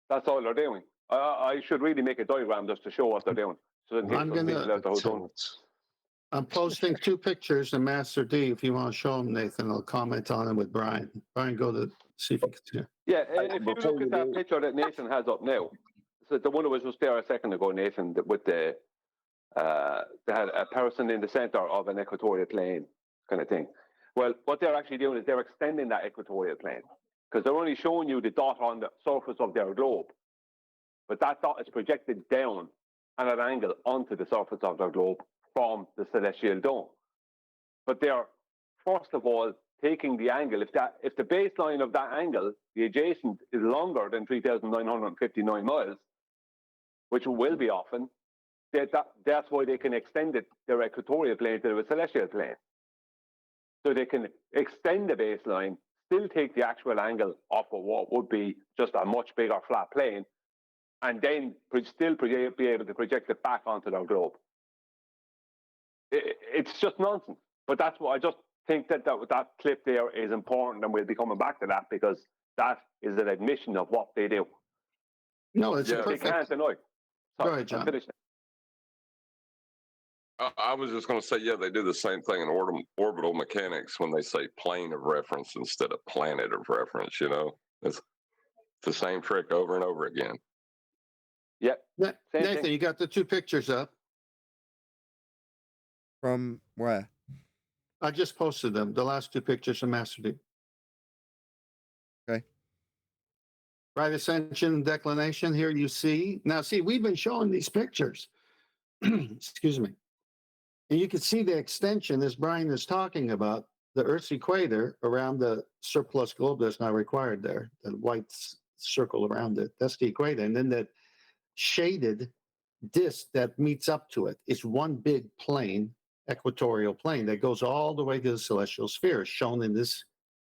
That's all they're doing. I should really make a diagram just to show what they're doing. So I'm posting 2 pictures in Master D. If you want to show them, Nathan, I'll comment on them with Brian. Brian, go to see if you can see it. Yeah, if you look at that picture that Nathan has up now, so the one that was just there a second ago, Nathan, with they had a person in the center of an equatorial plane kind of thing. Well, what they're actually doing is they're extending that equatorial plane, because they're only showing you the dot on the surface of their globe. But that dot is projected down at an angle onto the surface of their globe from the celestial dome. But they're, first of all, taking the angle. If the baseline of that angle, the adjacent, is longer than 3,959 miles, which will be often, that's why they can extend their equatorial plane to the celestial plane. So they can extend the baseline, still take the actual angle off of what would be just a much bigger flat plane, and then still be able to project it back onto their globe. It's just nonsense. But that's what I just think that clip there is important, and we'll be coming back to that, because that is an admission of what they do. No, it's perfect. They can't deny. Go ahead, John. I was just going to say, yeah, they do the same thing in orbital mechanics when they say plane of reference instead of planet of reference. You know, it's the same trick over and over again. Yep. Nathan, you got the two pictures up. From where? I just posted them. The last two pictures from Master Deep. Okay. Right ascension declination. Here you see. Now, see, we've been showing these pictures. Excuse me. And you can see the extension, as Brian is talking about, the Earth's equator around the surplus globe that's not required there, the white circle around it. That's the equator. And then that shaded disk that meets up to it. It's one big plane, equatorial plane, that goes all the way to the celestial sphere, shown in this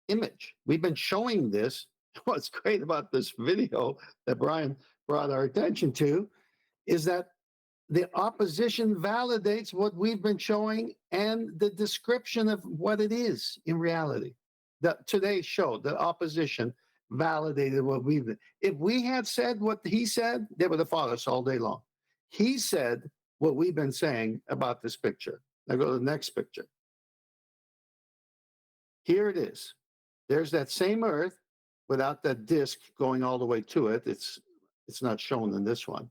image. We've been showing this. What's great about this video that Brian brought our attention to is that the opposition validates what we've been showing and the description of what it is in reality. Today's show, the opposition validated what we've been. If we had said what he said, they would have fought us all day long. He said what we've been saying about this picture. Now go to the next picture. Here it is. There's that same Earth without that disk going all the way to it. It's not shown in this one.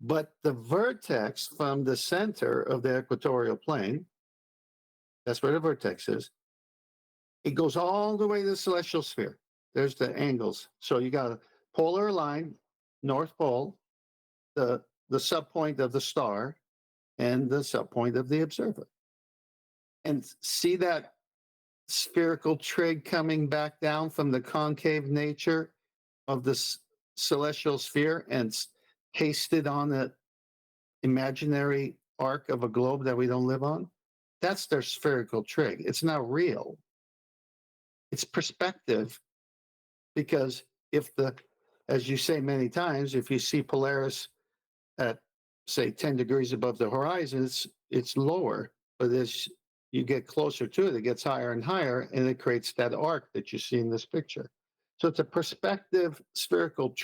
But the vertex from the center of the equatorial plane, that's where the vertex is, it goes all the way to the celestial sphere. There's the angles. So you got a polar line, North Pole, the subpoint of the star, and the subpoint of the observer. And see that spherical trig coming back down from the concave nature of the celestial sphere and pasted on the imaginary arc of a globe that we don't live on? That's their spherical trig. It's not real. It's perspective, because as you say many times, if you see Polaris at, say, 10 degrees above the horizon, it's lower. But as you get closer to it, it gets higher and higher, and it creates that arc that you see in this picture. So it's a perspective spherical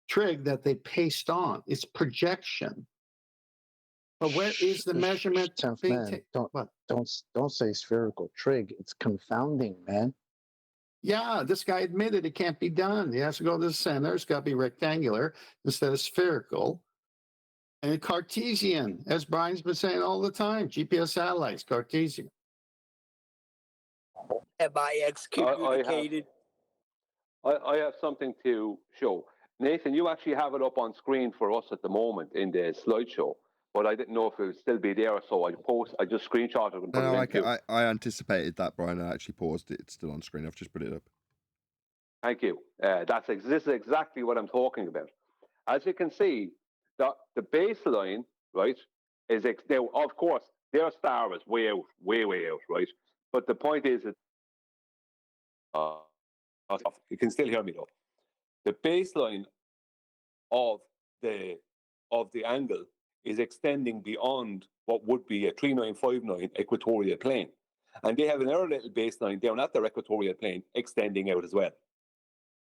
trig that they paste on. It's projection. But where is the measurement being taken? Don't say spherical trig. It's confounding, man. Yeah, this guy admitted it can't be done. He has to go to the center. It's got to be rectangular instead of spherical. And Cartesian, as Brian's been saying all the time, GPS satellites, Cartesian. Have I excommunicated? I have something to show. Nathan, you actually have it up on screen for us at the moment in the slideshow, but I didn't know if it would still be there, so I just screenshotted and put it in. I anticipated that, Brian. I actually paused it. It's still on screen. I've just put it up. Thank you. This is exactly what I'm talking about. As you can see, the baseline, right, is now, of course, their star is way out, way out, right? But the point is that you can still hear me though. The baseline of the angle is extending beyond what would be a 3959 equatorial plane, and they have another little baseline down at their equatorial plane extending out as well.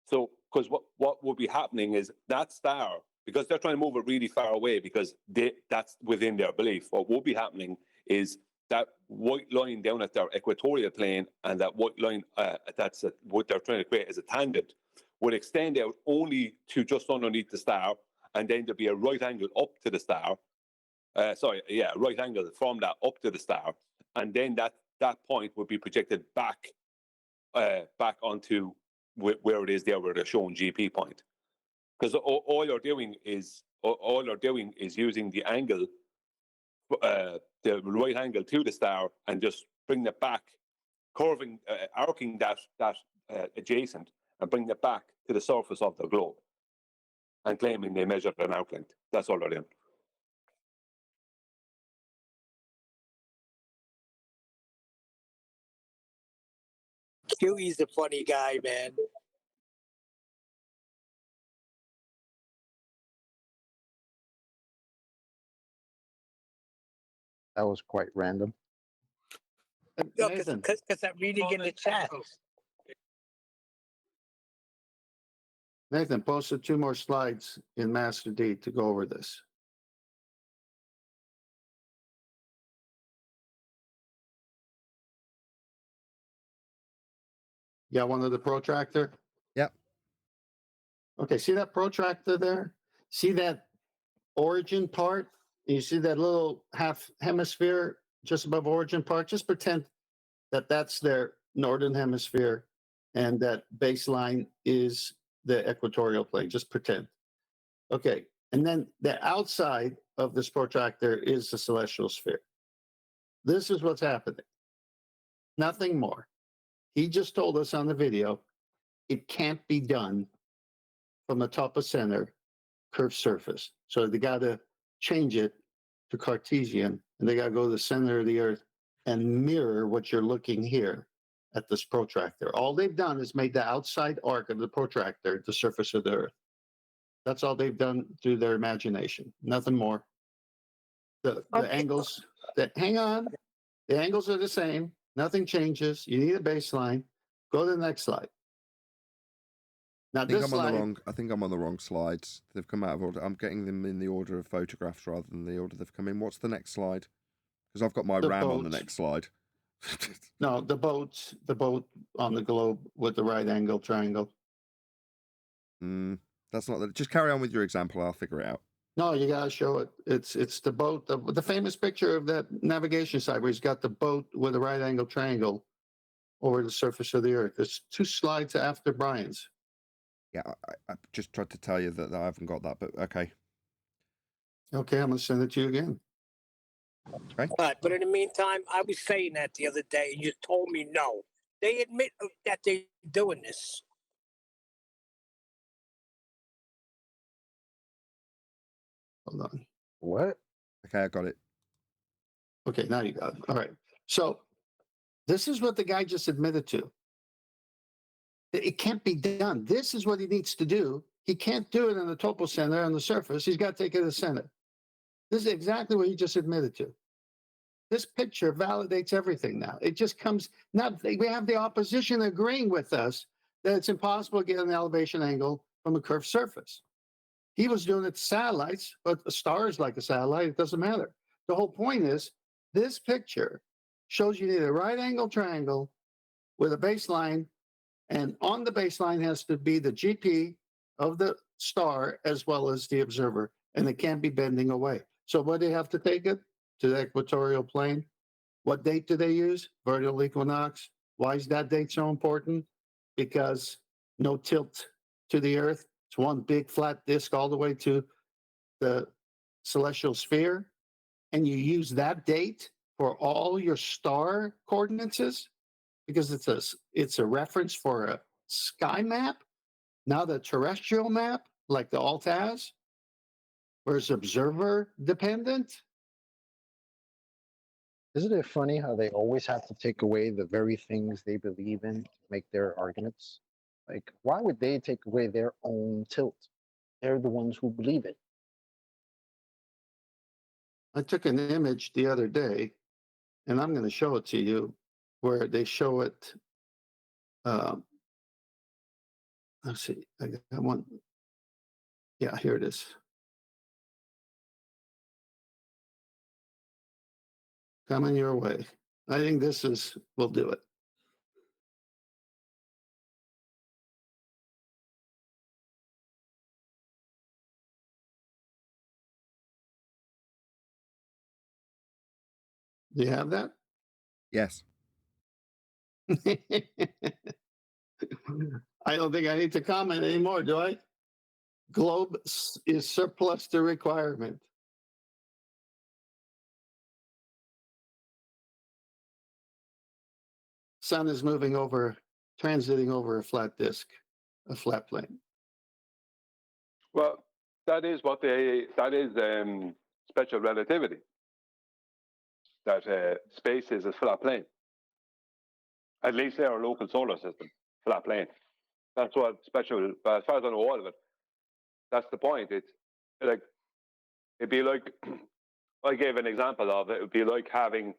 So, because what would be happening is that star, because they're trying to move it really far away, because that's within their belief. What will be happening is that white line down at their equatorial plane and that white line what they're trying to create as a tangent would extend out only to just underneath the star, and then there'd be a right angle up to the star. Right angle from that up to the star, and then that point would be projected back onto where it is there, where they're showing GP point. Because all you're doing is using the angle, the right angle to the star, and just bring it back, curving, arcing that adjacent, and bring it back to the surface of the globe, and claiming they measured an arc length. That's all they're doing. Huey's a funny guy, man. That was quite random. No, because I'm reading in the chat. Nathan, posted 2 more slides in Master D to go over this. You got one of the protractor? Yep. Okay, see that protractor there? See that origin part? You see that little half hemisphere just above origin part? Just pretend that that's their northern hemisphere and that baseline is the equatorial plane. Just pretend. Okay, and then the outside of this protractor is the celestial sphere. This is what's happening. Nothing more. He just told us on the video, it can't be done from the top of center curved surface. So they got to change it to Cartesian, and they got to go to the center of the Earth and mirror what you're looking here at this protractor. All they've done is made the outside arc of the protractor the surface of the Earth. That's all they've done through their imagination. Nothing more. The angles hang on. The angles are the same. Nothing changes. You need a baseline. Go to the next slide. Now, I think this I'm on slide, the wrong. I think I'm on the wrong slides. They've come out of order. I'm getting them in the order of photographs rather than the order they've come in. What's the next slide? Because I've got my The RAM on the boat. next slide. no, the boat on the globe with the right angle triangle. That's not. Just carry on with your example. I'll figure it out. No, you gotta show it. It's the boat. The famous picture of that navigation site where he's got the boat with a right angle triangle over the surface of the Earth. It's 2 slides after Brian's. Yeah, I just tried to tell you that I haven't got that, but okay. Okay, I'm gonna send it to you again. Okay. All right, but in the meantime, I was saying that the other day, and you told me no. They admit that they're doing this. Hold on. What? Okay, I got it. Okay, now you got it. All right. So this is what the guy just admitted to. It can't be done. This is what he needs to do. He can't do it in the topo center on the surface. He's got to take it to the center. This is exactly what he just admitted to. This picture validates everything now. It just comes, now we have the opposition agreeing with us that it's impossible to get an elevation angle from a curved surface. He was doing it to satellites, but a star is like a satellite. It doesn't matter. The whole point is this picture shows you need a right angle triangle with a baseline, and on the baseline has to be the GP of the star as well as the observer, and it can't be bending away. So what do you have to take it? To the equatorial plane. What date do they use? Vertical equinox. Why is that date so important? Because no tilt to the Earth. It's one big flat disk all the way to the celestial sphere. And you use that date for all your star coordinates because it's a reference for a sky map. Now the terrestrial map, like the Alt has, where it's observer dependent. Isn't it funny how they always have to take away the very things they believe in to make their arguments? Like, why would they take away their own tilt? They're the ones who believe it. I took an image the other day, and I'm going to show it to you, where they show it. Let's see. I got one. Yeah, here it is. Coming your way. I think we'll do it. Do you have that? Yes. I don't think I need to comment anymore, do I? Globe is surplus to requirement. Sun is moving over, transiting over a flat disk, a flat plane. Well, that is special relativity. That space is a flat plane. At least in our local solar system, flat plane. That's what special. But as far as I know all of it, that's the point. It's like it'd be like I gave an example of it. It would be like having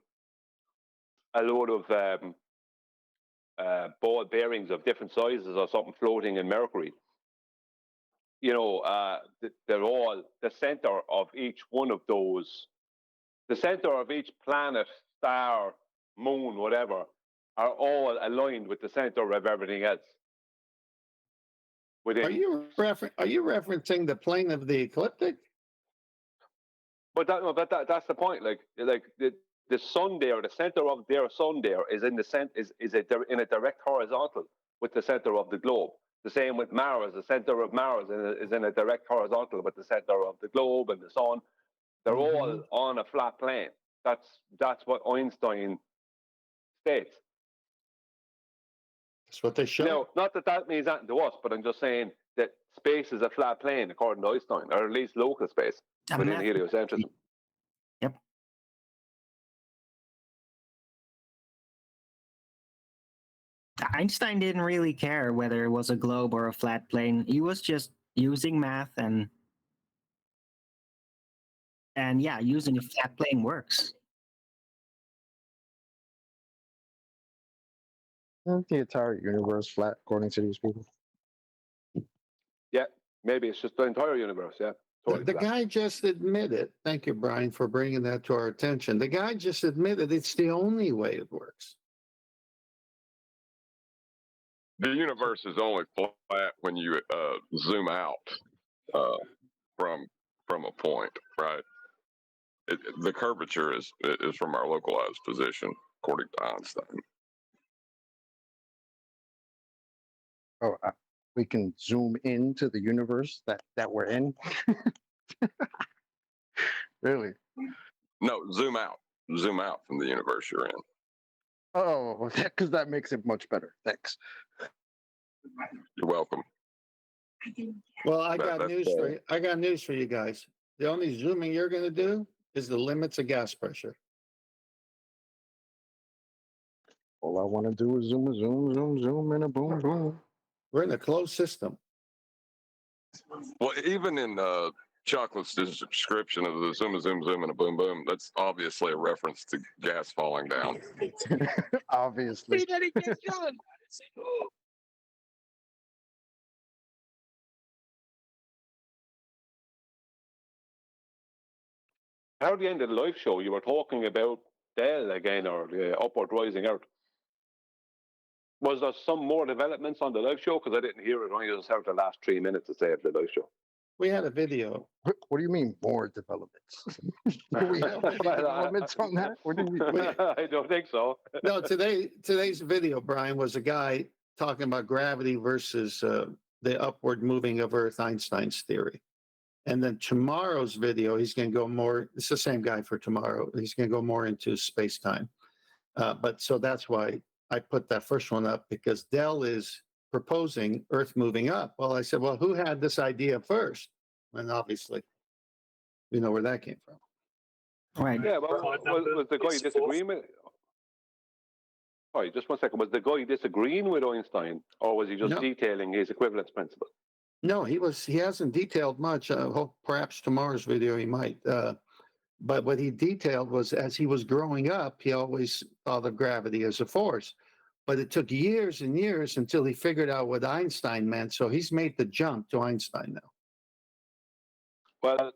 a load of ball bearings of different sizes or something floating in Mercury. You know, they're all the center of each one of those. The center of each planet, star, moon, whatever, are all aligned with the center of everything else. Are you referencing the plane of the ecliptic? But that's the point. Like the sun there, the center of their sun there is in the in a direct horizontal with the center of the globe. The same with Mars. The center of Mars is in a direct horizontal with the center of the globe and the sun. They're all on a flat plane. That's what Einstein states. That's what they show. Now, not that means anything to us, but I'm just saying that space is a flat plane according to Einstein, or at least local space within heliocentrism. Yep. Einstein didn't really care whether it was a globe or a flat plane. He was just using math and yeah, using a flat plane works. Isn't the entire universe flat according to these people? Yeah, maybe it's just the entire universe. Yeah, totally The flat. guy just admitted. Thank you, Brian, for bringing that to our attention. The guy just admitted it's the only way it works. The universe is only flat when you zoom out from a point, right? The curvature is from our localized position, according to Einstein. Oh, we can zoom into the universe that we're in. Really? No, zoom out from the universe you're in. Oh, because that makes it much better. Thanks. You're welcome. Well, I got news for you. I got news for you guys. The only zooming you're going to do is the limits of gas pressure. All I want to do is zoom, and a boom, boom. We're in a closed system. Well, even in Chocolate's description of the zoom, and a boom, boom, that's obviously a reference to gas falling down. Obviously. See that he gets done. At the end of the live show, you were talking about Dell again, or the upward rising Earth. Was there some more developments on the live show? Because I didn't hear it. I only just heard the last 3 minutes to say of the live show. We had a video. What do you mean more developments? Do we have any developments on that? What do you mean? I don't think so. No, today's video, Brian, was a guy talking about gravity versus the upward moving of Earth, Einstein's theory. And then tomorrow's video, he's going to go more. It's the same guy for tomorrow. He's going to go more into space time. But so that's why I put that first one up, because Dell is proposing Earth moving up. Well, I said, well, who had this idea first? And obviously, we know where that came from. Right. Yeah, but was the guy disagreeing with? Sorry, just 1 second. Was the guy disagreeing with Einstein, or was he just detailing his equivalence principle? No, he hasn't detailed much. Hope perhaps tomorrow's video he might. But what he detailed was, as he was growing up, he always thought of gravity as a force. But it took years and years until he figured out what Einstein meant. So he's made the jump to Einstein now. Well,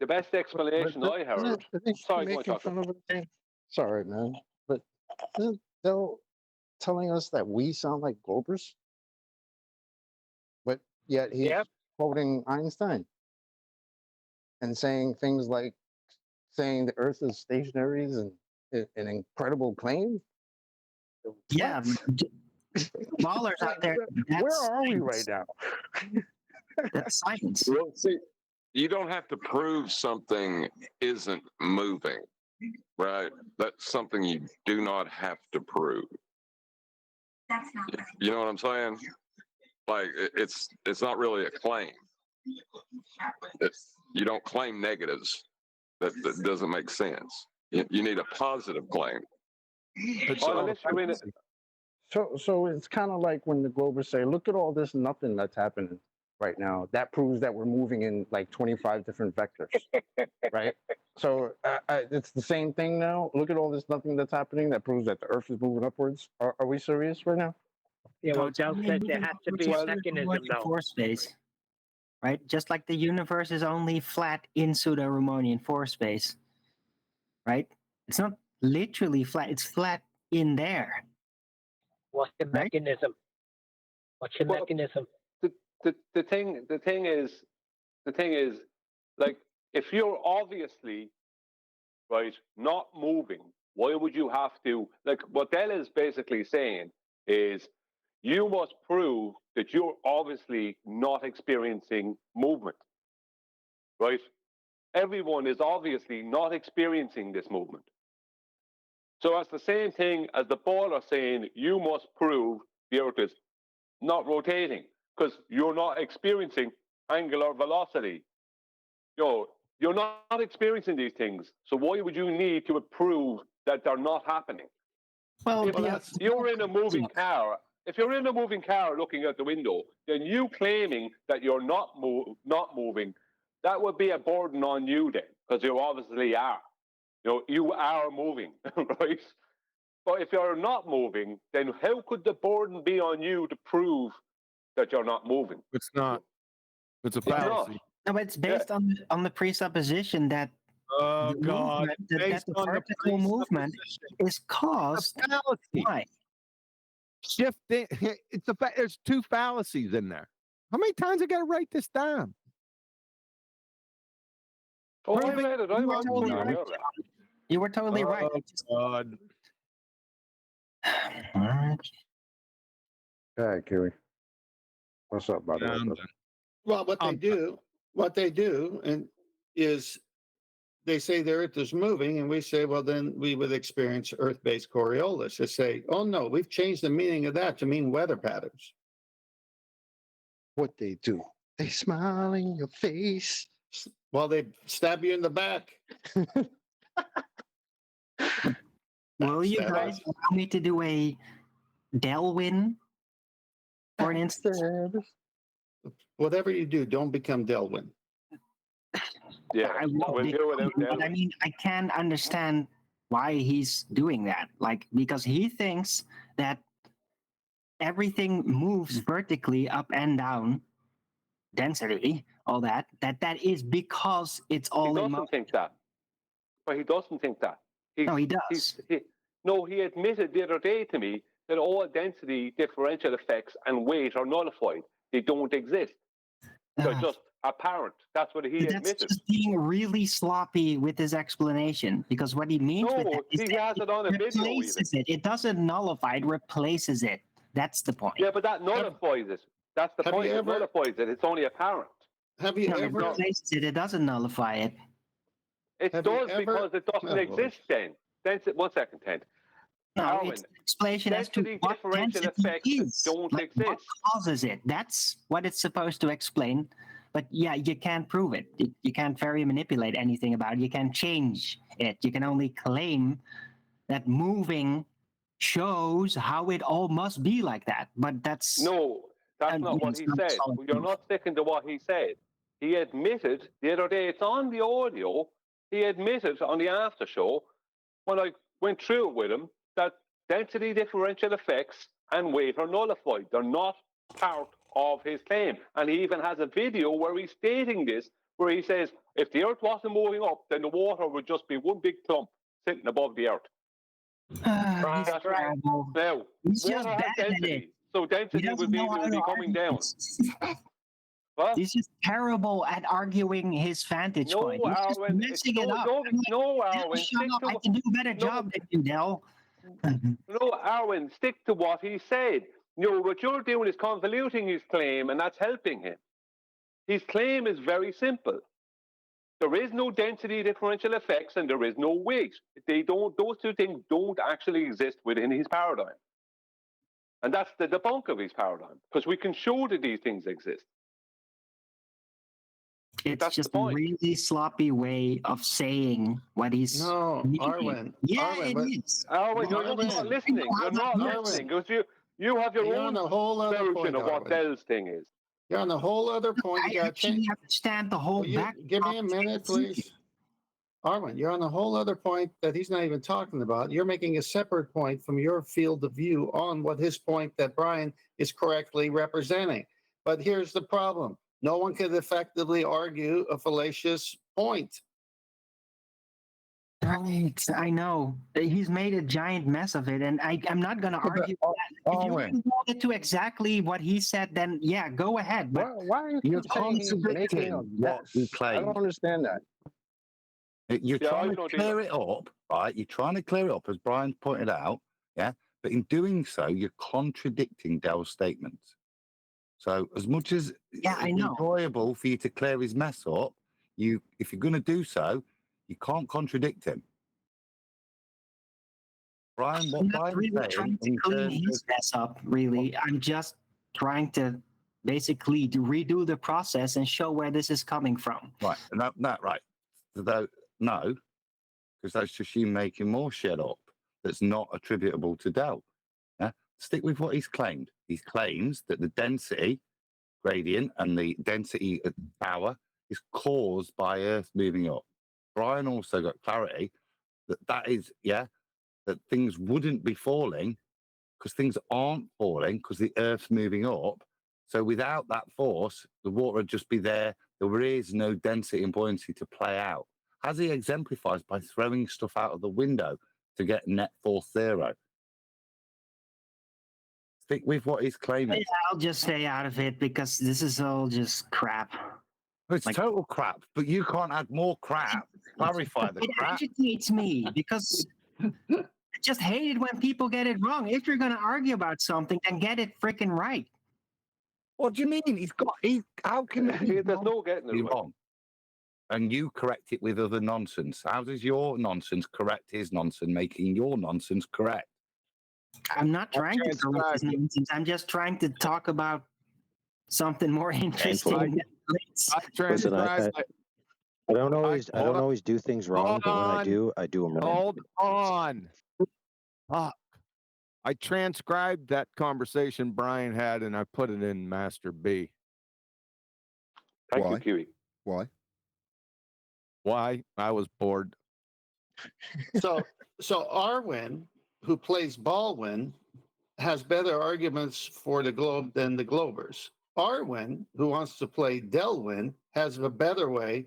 the best explanation I heard. Sorry, go on, Chocolate. Sorry, man. But isn't Dell telling us that we sound like Globers? But yet he's quoting Einstein and saying things like saying the Earth is stationary is an incredible claim. Yeah, ballers out there. Where are we right now? That's science. Well, see, you don't have to prove something isn't moving, right? That's something you do not have to prove. You know what I'm saying? Like it's not really a claim. You don't claim negatives. That doesn't make sense. You need a positive claim. So it's kind of like when the Globers say, look at all this nothing that's happening right now. That proves that we're moving in like 25 different vectors, right? So it's the same thing now. Look at all this nothing that's happening. That proves that the Earth is moving upwards. Are we serious right now? Yeah, well, Dell said there has to be a mechanism, though. For space, right? Just like the universe is only flat in pseudo-Riemannian force space, right? It's not literally flat. It's flat in there. What's the mechanism? What's the mechanism? The thing is, like, if you're obviously right not moving, why would you have to, like, what Dell is basically saying is you must prove that you're obviously not experiencing movement, right? Everyone is obviously not experiencing this movement. So that's the same thing as the ball are saying you must prove the Earth is not rotating because you're not experiencing angular velocity. You're not experiencing these things. So why would you need to prove that they're not happening? Well, if you're in a moving car, if you're in a moving car looking out the window, then you claiming that you're not moving, that would be a burden on you then, because you obviously are. You are moving, right? But if you're not moving, then how could the burden be on you to prove that you're not moving? It's not. It's a It's not. fallacy. No, but it's based on the presupposition that Oh the God! movement, that Based the on the vertical movement is caused by. Shifting. It's a fact. There's two fallacies in there. How many times I got to write this down? Oh, I made it. You were totally right. You were totally right. God. All right. Hey, Kiwi. What's up, brother? Well, what they do, and is they say the Earth is moving, and we say, well, then we would experience Earth-based Coriolis. They say, oh no, we've changed the meaning of that to mean weather patterns. What they do? They smile in your face. Well, they stab you in the back. Will you guys allow me to do a Dell win? For an instance? Whatever you do, don't become Delwyn. Yeah, I won't but I mean, I can understand why he's doing that. Like, because he thinks that everything moves vertically up and down, density, all that is because it's all He doesn't think that. But he doesn't think that. No, he does. He admitted the other day to me that all density differential effects and weight are nullified. They don't exist. They're just apparent. That's what he admitted. That's just being really sloppy with his explanation, because what he means with that is he has it on a video replaces it. It doesn't nullify it, replaces it. That's the point. Yeah, but that nullifies it. That's the point. It nullifies it. It's only apparent. Have you It replaces it. It doesn't nullify it. It does because it doesn't exist then. One second, Ted. No, it's an explanation as to what density is. Don't like, exist. what causes it. That's what it's supposed to explain. But yeah, you can't prove it. You can't very manipulate anything about it. You can't change it. You can only claim that moving shows how it all must be like that. But that's not what he said. You're not sticking to what he said. He admitted the other day, it's on the audio, he admitted on the after show, when I went through it with him, that density differential effects and weight are nullified. They're not part of his claim. And he even has a video where he's stating this, where he says, if the Earth wasn't moving up, then the water would just be one big clump sitting above the Earth. That's right. Now, he's just water has bad at density, it. so density would be coming down. What? He's just terrible at arguing his vantage point. He's just messing it up. Arwen, shut up. I can do a better job than you, Dell. No, Arwen, stick to what he said. What you're doing is convoluting his claim, and that's helping him. His claim is very simple. There is no density differential effects, and there is no weight. Those two things don't actually exist within his paradigm. And that's the debunk of his paradigm, because we can show that these things exist. It's just a really sloppy way of saying what he's meaning. Arwen. Yeah, Arwen, it is. Arwen, you're not listening. You're not listening. Because you have your own version of what Dell's thing is. You're on a whole other point. I actually understand the whole back. Give me a minute, please. Arwen, you're on a whole other point that he's not even talking about. You're making a separate point from your field of view on what his point that Brian is correctly representing. But here's the problem. No one can effectively argue a fallacious point. Right, I know. He's made a giant mess of it, and I'm not going to argue that. If you want to go into exactly what he said, then yeah, go ahead. But Why are you You're keep saying he's making a contradicting what he mess? I don't claimed. understand that. You're Yeah, I trying to don't clear either. it up, right? You're trying to clear it up, as Brian pointed out, yeah? But in doing so, you're contradicting Dell's statements. So as much as I it's know. enjoyable for you to clear his mess up, if you're going to do so, you can't contradict him. Brian, what I'm not Brian's really saying trying to in clean terms his mess up, really. I'm just trying to basically to redo the process and show where this is coming from. right, no, right. No, because that's just you making more shit up that's not attributable to Dell. Yeah? Stick with what he's claimed. He claims that the density gradient and the density of power is caused by Earth moving up. Brian also got clarity that is, that things wouldn't be falling because things aren't falling because the Earth's moving up. So without that force, the water would just be there. There is no density and buoyancy to play out. As he exemplifies by throwing stuff out of the window to get net force zero. Stick with what he's claiming. Yeah, I'll just stay out of it because this is all just crap. It's total crap, but you can't add more crap. Clarify the It crap. agitates me because I just hate it when people get it wrong. If you're going to argue about something, then get it freaking right. What do you mean? How can There's no getting be it right. wrong? And you correct it with other nonsense. How does your nonsense correct his nonsense, making your nonsense correct? I'm not trying to correct his nonsense. I'm just trying to talk about something more interesting. Listen, I don't always do things wrong, but when I do them right. Hold on. I transcribed that conversation Brian had and I put it in Master B. Thank you, Kiwi. Why? Why? I was bored. So Arwen, who plays Baldwin, has better arguments for the globe than the Globers. Arwen, who wants to play Delwyn, has a better way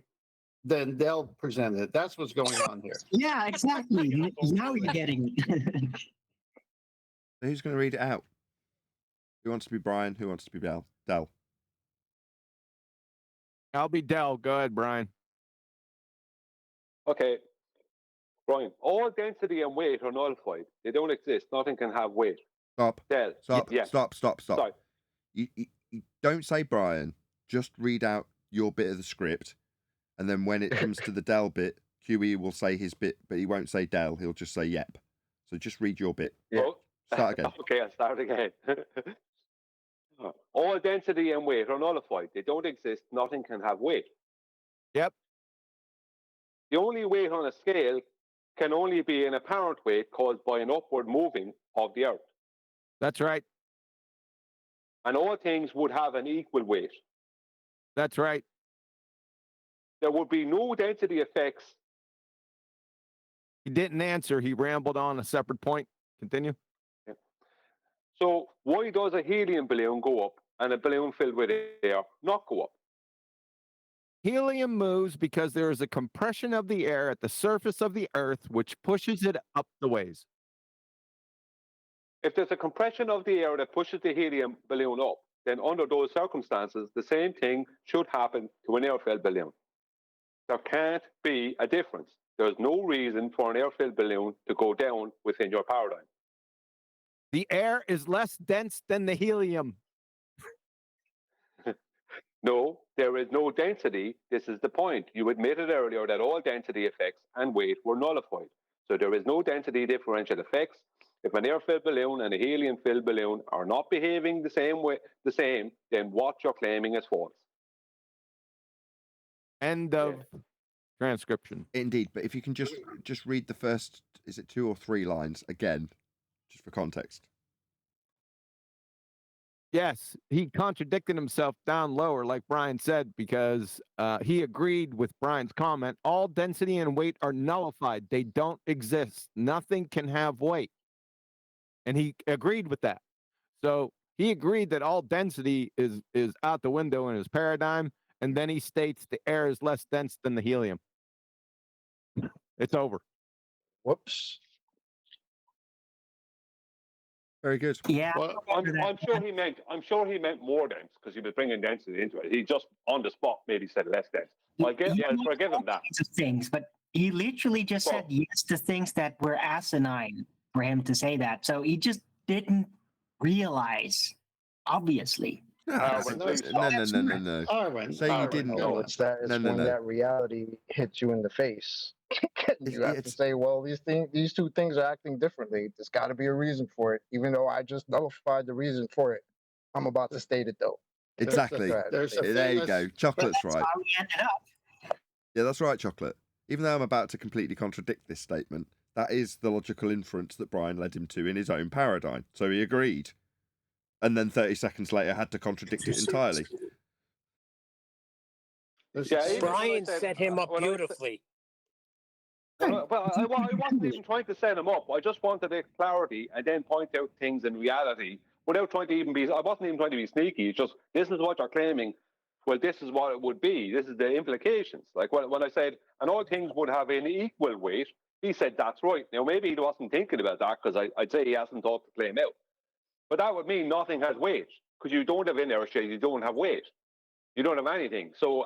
than Dell presented. That's what's going on here. Yeah, exactly. Now you're getting it. Who's going to read it out? Who wants to be Brian? Who wants to be Dell? I'll be Dell. Go ahead, Brian. Okay. Brian, all density and weight are nullified. They don't exist. Nothing can have weight. Stop. Dell. Stop. Yes. Stop. Sorry. You don't say Brian. Just read out your bit of the script. And then when it comes to the Dell bit, QE will say his bit, but he won't say Dell. He'll just say yep. So just read your bit. Yeah. Oh. Start again. Okay, I'll start again. All density and weight are nullified. They don't exist. Nothing can have weight. Yep. The only weight on a scale can only be an apparent weight caused by an upward moving of the Earth. That's right. And all things would have an equal weight. That's right. There would be no density effects. He didn't answer. He rambled on a separate point. Continue. Yeah. So why does a helium balloon go up and a balloon filled with air not go up? Helium moves because there is a compression of the air at the surface of the Earth, which pushes it up the ways. If there's a compression of the air that pushes the helium balloon up, then under those circumstances, the same thing should happen to an air-filled balloon. There can't be a difference. There's no reason for an air-filled balloon to go down within your paradigm. The air is less dense than the helium. No, there is no density. This is the point. You admitted earlier that all density effects and weight were nullified. So there is no density differential effects. If an air-filled balloon and a helium-filled balloon are not behaving the same, then what you're claiming is false. End of transcription. Indeed, but if you can just read the first, is it 2 or 3 lines again, just for context? Yes, he contradicted himself down lower, like Brian said, because he agreed with Brian's comment. All density and weight are nullified. They don't exist. Nothing can have weight. And he agreed with that. So he agreed that all density is out the window in his paradigm. And then he states the air is less dense than the helium. It's over. Whoops. Very good. Yeah. Well, I'm sure he meant more dense because he was bringing density into it. He just on the spot maybe said less dense. I'll forgive him that. Of things, but he literally just said yes to things that were asinine for him to say that. So he just didn't realize, obviously. No. Arwen, Say you didn't. No, it's that. It's when No. that reality hits you in the face. You have to say, well, these two things are acting differently. There's got to be a reason for it, even though I just nullified the reason for it. I'm about to state it though. Exactly. There you go. Chocolate's right. How we ended up. Yeah, that's right, Chocolate. Even though I'm about to completely contradict this statement, that is the logical inference that Brian led him to in his own paradigm. So he agreed. And then 30 seconds later had to contradict it entirely. Brian set him up beautifully. Well, I wasn't even trying to set him up. I just wanted the clarity and then point out things in reality without trying to even be. I wasn't even trying to be sneaky. It's just this is what you're claiming. Well, this is what it would be. This is the implications. Like when I said, and all things would have an equal weight, he said that's right. Now maybe he wasn't thinking about that because I'd say he hasn't thought the claim out. But that would mean nothing has weight because you don't have inertia. You don't have weight. You don't have anything. So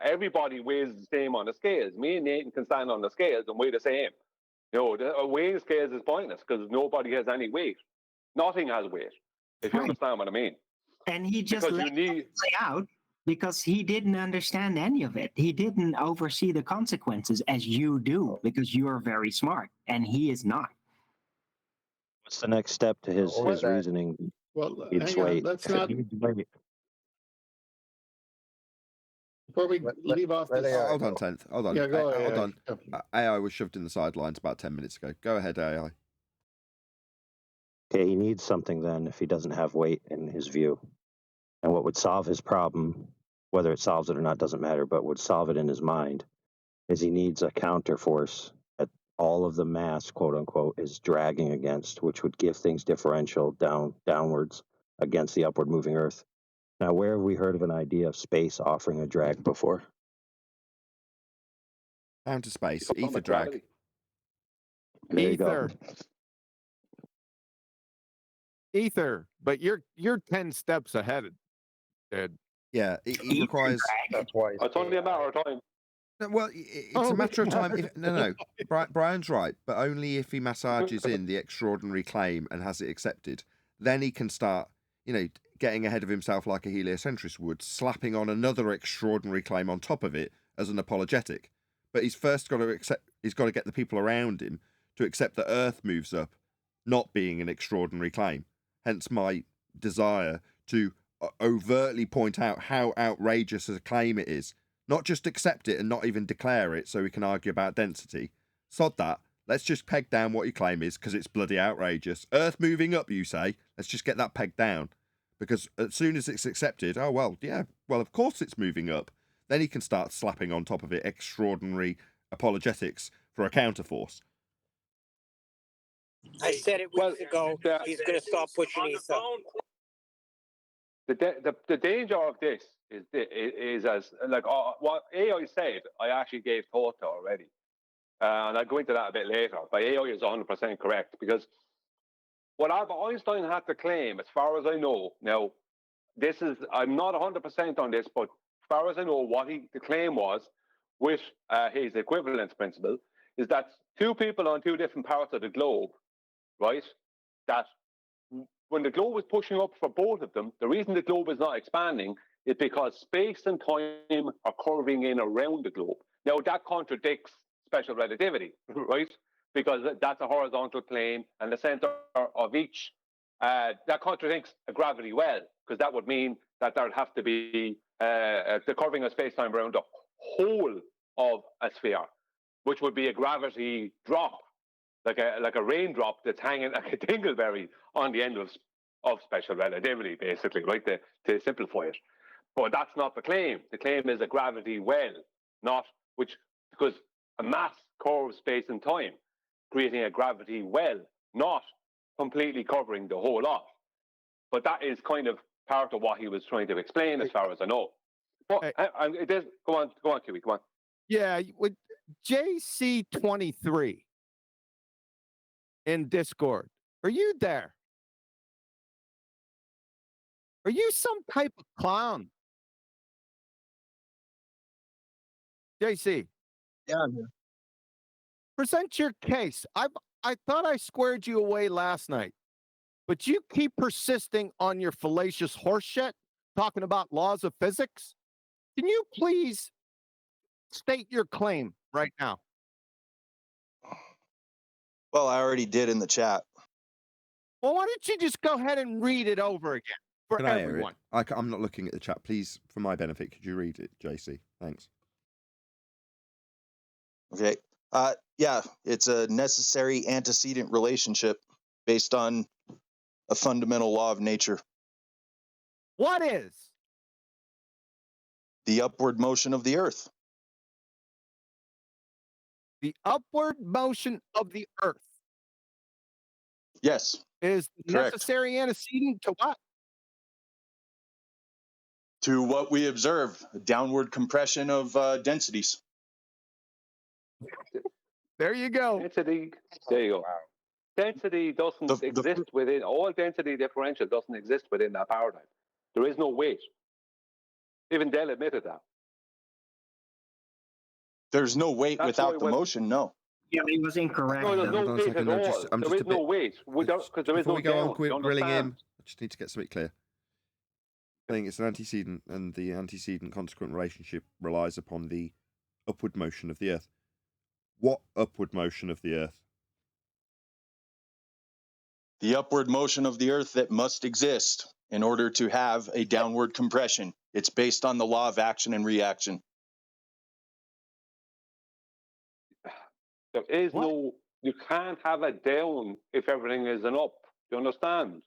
everybody weighs the same on the scales. Me and Nathan can stand on the scales and weigh the same. Weighing scales is pointless because nobody has any weight. Nothing has weight, if you understand what I mean. And he just let it play out because he didn't understand any of it. He didn't oversee the consequences as you do because you are very smart and he is not. What's the next step to his reasoning? Well, Needs hang on. weight. Let's not. Before we leave off this, Hold on, 10th. Hold on. Yeah, go ahead. Hold on. AI was shoved in the sidelines about 10 minutes ago. Go ahead, AI. Okay, he needs something then if he doesn't have weight in his view. And what would solve his problem, whether it solves it or not doesn't matter, but would solve it in his mind, is he needs a counter force that all of the mass, quote unquote, is dragging against, which would give things differential downwards against the upward moving Earth. Now, where have we heard of an idea of space offering a drag before? Down to space. Ether drag. There you go. Ether, but you're 10 steps ahead, Ed. Yeah, it requires. That's why it's only a matter of time. No, well, it's a matter of time. No. Brian's right, but only if he massages in the extraordinary claim and has it accepted. Then he can start, getting ahead of himself like a heliocentrist would, slapping on another extraordinary claim on top of it as an apologetic. But he's first got to accept. He's got to get the people around him to accept that Earth moves up, not being an extraordinary claim. Hence my desire to overtly point out how outrageous a claim it is. Not just accept it and not even declare it so we can argue about density. Sod that. Let's just peg down what your claim is because it's bloody outrageous. Earth moving up, you say? Let's just get that pegged down. Because as soon as it's accepted, of course it's moving up. Then he can start slapping on top of it extraordinary apologetics for a counterforce. I said it weeks ago. He's going to start pushing ether. The danger of this is as like what AI said. I actually gave thought to already, and I'll go into that a bit later. But AI is 100% correct because what Einstein had to claim, as far as I know, now I'm not 100% on this, but as far as I know, the claim was with his equivalence principle is that two people on two different parts of the globe, right? That when the globe is pushing up for both of them, the reason the globe is not expanding is because space and time are curving in around the globe. Now, that contradicts special relativity, right? Because that's a horizontal plane, and the center of each, that contradicts a gravity well, because that would mean that there'd have to be the curving of space-time around the whole of a sphere, which would be a gravity drop, like a raindrop that's hanging like a dingleberry on the end of special relativity, basically, right? To simplify it. But that's not the claim. The claim is a gravity well, because a mass curves space and time, creating a gravity well, not completely covering the whole lot. But that is kind of part of what he was trying to explain, as far as I know. But it is. Go on, Kiwi, come on. Yeah, with JC23. in Discord. Are you there? Are you some type of clown? JC. Yeah, I'm here. Present your case. I thought I squared you away last night, but you keep persisting on your fallacious horse shit, talking about laws of physics. Can you please state your claim right now? Well, I already did in the chat. Well, why don't you just go ahead and read it over again for Can I hear everyone? it? I'm not looking at the chat. Please, for my benefit, could you read it, JC? Thanks. Okay. Yeah, it's a necessary antecedent relationship based on a fundamental law of nature. What is? The upward motion of the earth. The upward motion of the earth. Yes. Is correct. necessary antecedent to what? To what we observe, a downward compression of densities. There you go. Density. There you go. Density doesn't exist within all density differential doesn't exist within that paradigm. There is no weight. Even Dell admitted that. There's no weight That's without why the when- motion. No. Yeah, he was incorrect. No, there's Hold no on a weight second, at I'm all. just There a is no bit- weight because there is Before no we go down. on You grilling understand? him, I just need to get something clear. I think it's an antecedent, and the antecedent consequent relationship relies upon the upward motion of the Earth. What upward motion of the Earth? The upward motion of the earth that must exist in order to have a downward compression. It's based on the law of action and reaction. There is no. You can't have a down if everything is an up. Do you understand?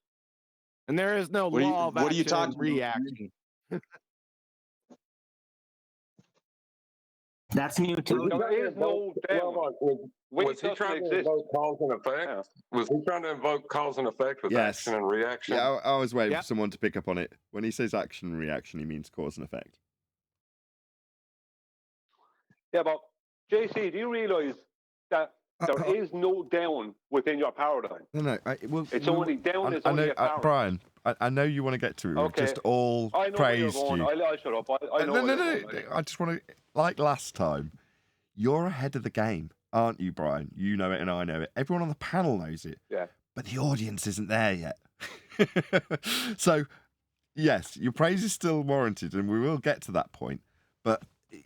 And there is no What are you- law of what are you action and talking about? reaction. That's Newton. There is no down. Was he trying to invoke cause and effect? Was he trying to invoke cause and effect with Yes. action and reaction? Yeah, I was waiting for someone to pick up on it. When he says action and reaction, he means cause and effect. Yeah, but JC, do you realise that there is no down within your paradigm? No. It's only down is only a paradigm. Brian, I know you want to get to it. We've Okay. just all I know where you're praised going. you. I'll shut up. I know where No. you're going. I just want to, like last time, you're ahead of the game, aren't you, Brian? You know it and I know it. Everyone on the panel knows it. Yeah. But the audience isn't there yet. So, yes, your praise is still warranted, and we will get to that point. But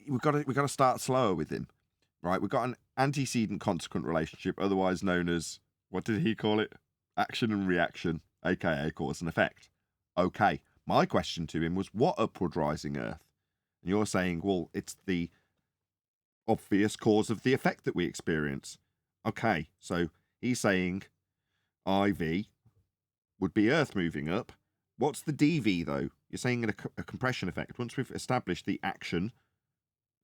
we've got to start slower with him, right? We've got an antecedent consequent relationship, otherwise known as, what did he call it? Action and reaction, aka cause and effect. Okay, my question to him was, what upward rising Earth? And you're saying, well, it's the obvious cause of the effect that we experience. Okay, so he's saying IV would be Earth moving up. What's the DV, though? You're saying a compression effect. Once we've established the action,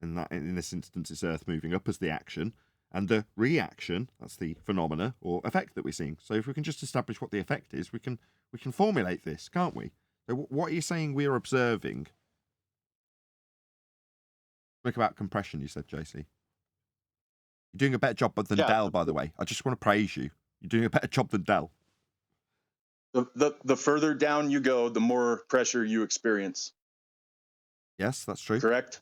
and that in this instance it's Earth moving up as the action, and the reaction, that's the phenomena or effect that we're seeing. So if we can just establish what the effect is, we can formulate this, can't we? So what are you saying we're observing? Talk about compression, you said, JC. You're doing a better job than Dell, by the way. I just want to praise you. You're doing a better job than Dell. The further down you go, the more pressure you experience. Yes, that's true. Correct.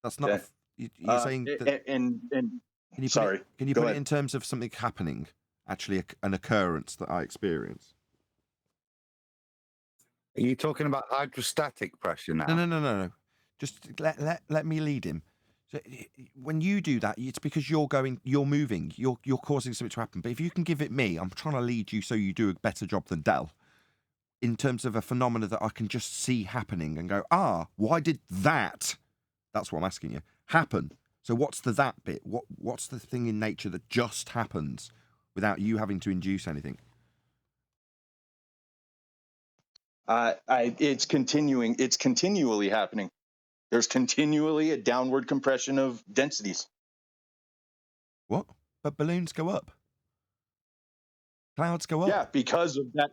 That's not. You're saying that. And can you sorry. Can you Go put ahead. it in terms of something happening, actually an occurrence that I experience? Are you talking about hydrostatic pressure now? No. Just let me lead him. So when you do that, it's because you're moving, you're causing something to happen. But if you can give it me, I'm trying to lead you so you do a better job than Dell. In terms of a phenomena that I can just see happening and go, why did that? That's what I'm asking you. Happen. So what's the that bit? What's the thing in nature that just happens without you having to induce anything? It's continuing. It's continually happening. There's continually a downward compression of densities. What? But balloons go up. Clouds go up. Yeah, because of that.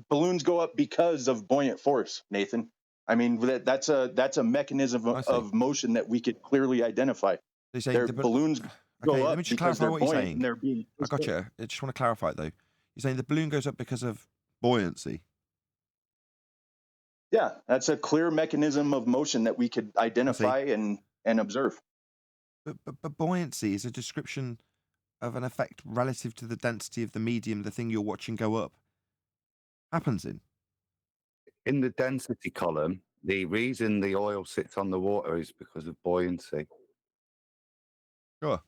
Balloons go up because of buoyant force, Nathan. I mean, that's a mechanism of motion that we could clearly identify. They say balloons go Okay, up let me just because clarify they're what you're buoyant saying. and they're being. I got you. I just want to clarify, though. You're saying the balloon goes up because of buoyancy. Yeah, that's a clear mechanism of motion that we could identify and observe. But buoyancy is a description of an effect relative to the density of the medium the thing you're watching go up happens in. In the density column, the reason the oil sits on the water is because of buoyancy. Sure.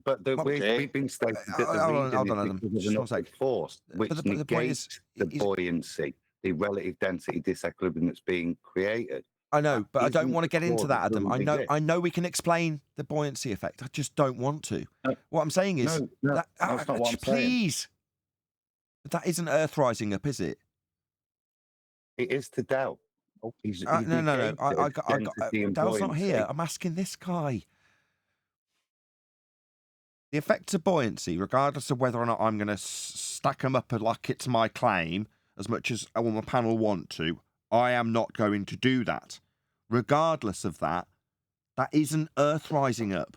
But we've been stating that the hold reason on, is Adam. because of Just an one sec. upward force, which But the point is, negates the buoyancy, the relative density disequilibrium that's being created. I know, but I don't isn't want to the get into cause, that, it Adam. doesn't exist. I know we can explain the buoyancy effect. I just don't want to. What I'm saying is that that's not what I'm saying. please. That isn't Earth rising up, is it? It is to Dell. No. I got density and Dell's not buoyancy. here. I'm asking this guy. The effects of buoyancy, regardless of whether or not I'm going to stack them up like it's my claim, as much as I want my panel want to, I am not going to do that. Regardless of that, that isn't Earth rising up.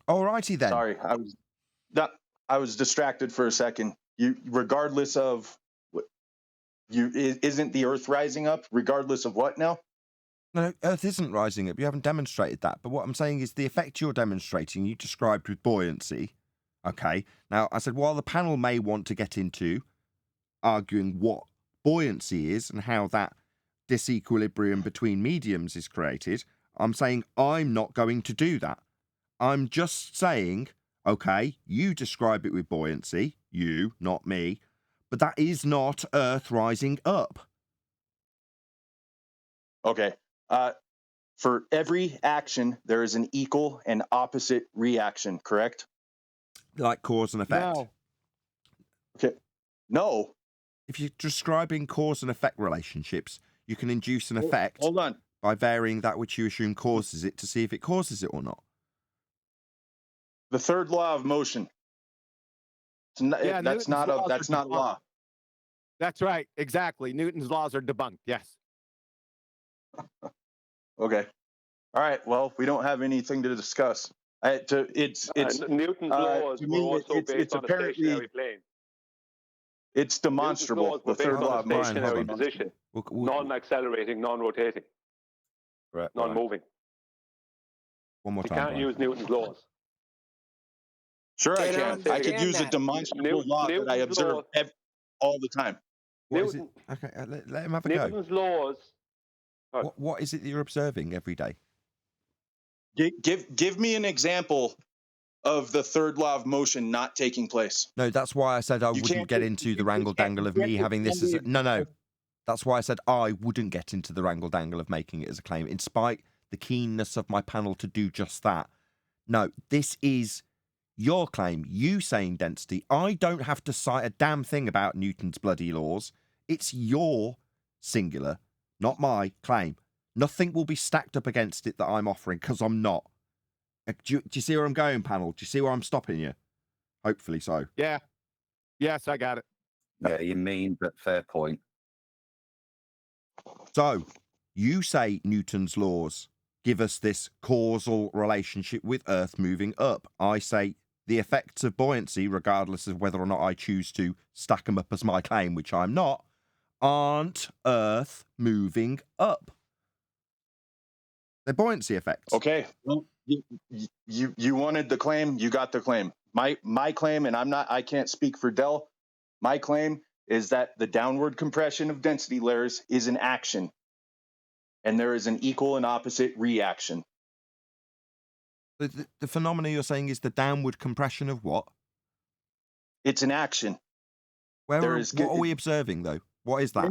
Alrighty then. Sorry, I was distracted for a second. Regardless of what isn't the Earth rising up? Regardless of what now? No, Earth isn't rising up. You haven't demonstrated that. But what I'm saying is the effect you're demonstrating, you described with buoyancy. Okay. Now, I said, while the panel may want to get into arguing what buoyancy is and how that disequilibrium between mediums is created, I'm saying I'm not going to do that. I'm just saying, okay, you describe it with buoyancy, you, not me, but that is not Earth rising up. Okay. For every action, there is an equal and opposite reaction, correct? Like cause and effect. No. Okay. No. If you're describing cause and effect relationships, you can induce an effect Hold on. by varying that which you assume causes it to see if it causes it or not. The third law of motion. That's not a law. That's right. Exactly. Newton's laws are debunked. Yes. Okay. All right. Well, we don't have anything to discuss. It's Newton's laws to were me, also based it's on a apparently stationary plane. it's demonstrable. Newton's laws The were third based law on of a motion. stationary position, non-accelerating, non-rotating, non-moving. One more You time. can't Brian. use Newton's laws. Sure, I They can. don't I could use a understand that. demonstrable law that I Newton's observe laws- all the time. What is it? Okay, let him have a go. Newton's laws. What is it that you're observing every day? Give me an example of the third law of motion not taking place. No, that's why I said I wouldn't get into the wrangle-dangle of me having this as a... No. That's why I said I wouldn't get into the wrangle-dangle of making it as a claim, in spite the keenness of my panel to do just that. No, this is your claim. You saying density. I don't have to cite a damn thing about Newton's bloody laws. It's your singular, not my claim. Nothing will be stacked up against it that I'm offering, because I'm not. Do you see where I'm going, panel? Do you see where I'm stopping you? Hopefully so. Yeah. Yes, I got it. Yeah, you mean, but fair point. So, you say Newton's laws give us this causal relationship with Earth moving up. I say the effects of buoyancy, regardless of whether or not I choose to stack them up as my claim, which I'm not, aren't Earth moving up. They're buoyancy effects. Okay. Well, you wanted the claim, you got the claim. My claim, and I can't speak for Dell. My claim is that the downward compression of density layers is an action, and there is an equal and opposite reaction. The phenomena you're saying is the downward compression of what? It's an action. What are we observing, though? What is that?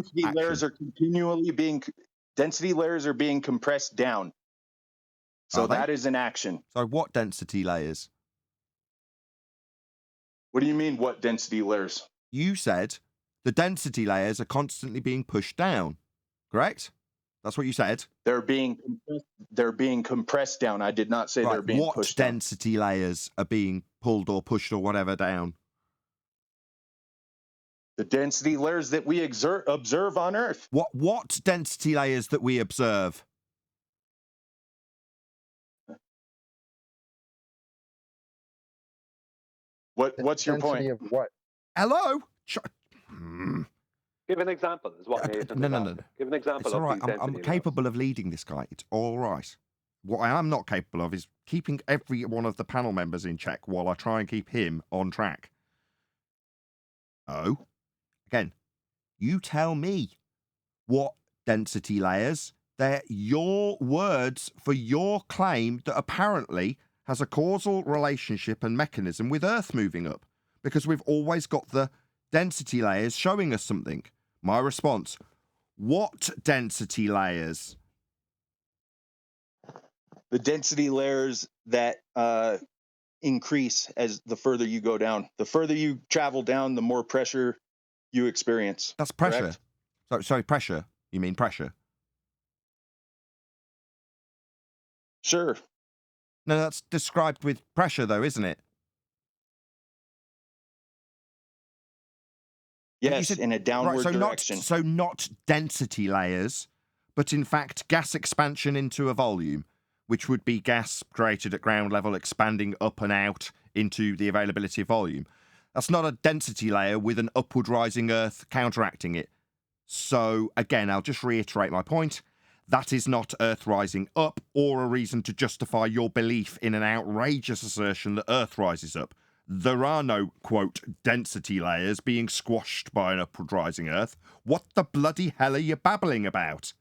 Density layers are being compressed down. So that is an action. So what density layers? What do you mean, what density layers? You said the density layers are constantly being pushed down, correct? That's what you said. They're being compressed down. I did not say they're Right. being What pushed down. density layers are being pulled or pushed or whatever down? The density layers that we observe on Earth. What density layers that we observe? What's your point? Density of what? Hello? Give an example, is what Nathan No, is no, asking. no. Give an example It's all of right. these I'm density layers. capable of leading this guy. It's all right. What I am not capable of is keeping every one of the panel members in check while I try and keep him on track. Oh, again, you tell me what density layers. They're your words for your claim that apparently has a causal relationship and mechanism with Earth moving up, because we've always got the density layers showing us something. My response, what density layers? The density layers that increase as the further you go down. The further you travel down, the more pressure you experience. That's pressure. Correct? Sorry, pressure. You mean pressure? Sure. No, that's described with pressure, though, isn't it? Yes, in a downward right, direction. So not density layers, but in fact gas expansion into a volume, which would be gas created at ground level expanding up and out into the availability of volume. That's not a density layer with an upward rising Earth counteracting it. So again, I'll just reiterate my point. That is not Earth rising up or a reason to justify your belief in an outrageous assertion that Earth rises up. There are no, quote, density layers being squashed by an upward rising Earth. What the bloody hell are you babbling about?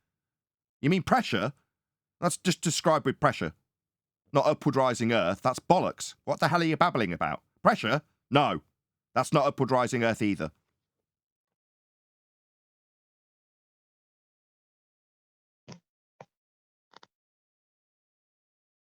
You mean pressure? That's just described with pressure. Not upward rising Earth. That's bollocks. What the hell are you babbling about? Pressure? No. That's not upward rising Earth either.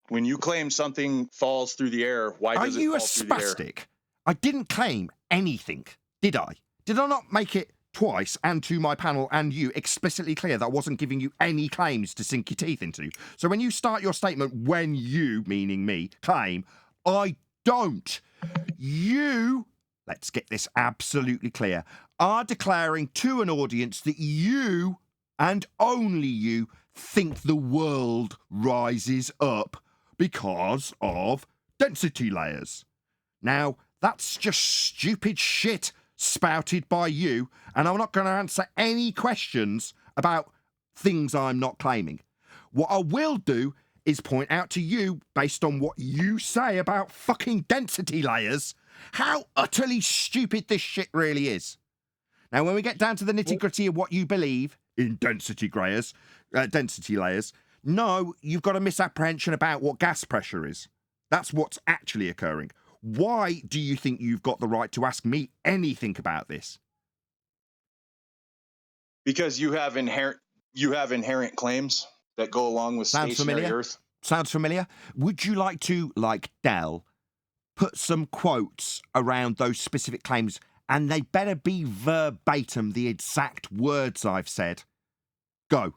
When you claim something falls through the air, why does it fall through the air? Are you a spastic? I didn't claim anything, did I? Did I not make it twice and to my panel and you explicitly clear that I wasn't giving you any claims to sink your teeth into? So when you start your statement, when you, meaning me, claim, I don't. You, let's get this absolutely clear, are declaring to an audience that you, and only you, think the world rises up because of density layers. Now, that's just stupid shit spouted by you, and I'm not going to answer any questions about things I'm not claiming. What I will do is point out to you, based on what you say about fucking density layers, how utterly stupid this shit really is. Now, when we get down to the nitty-gritty of what you believe in density layers, no, you've got a misapprehension about what gas pressure is. That's what's actually occurring. Why do you think you've got the right to ask me anything about this? Because you have inherent claims that go along with stationary Earth. Sounds familiar? Would you like to, like Dell, put some quotes around those specific claims, and they better be verbatim the exact words I've said? Go.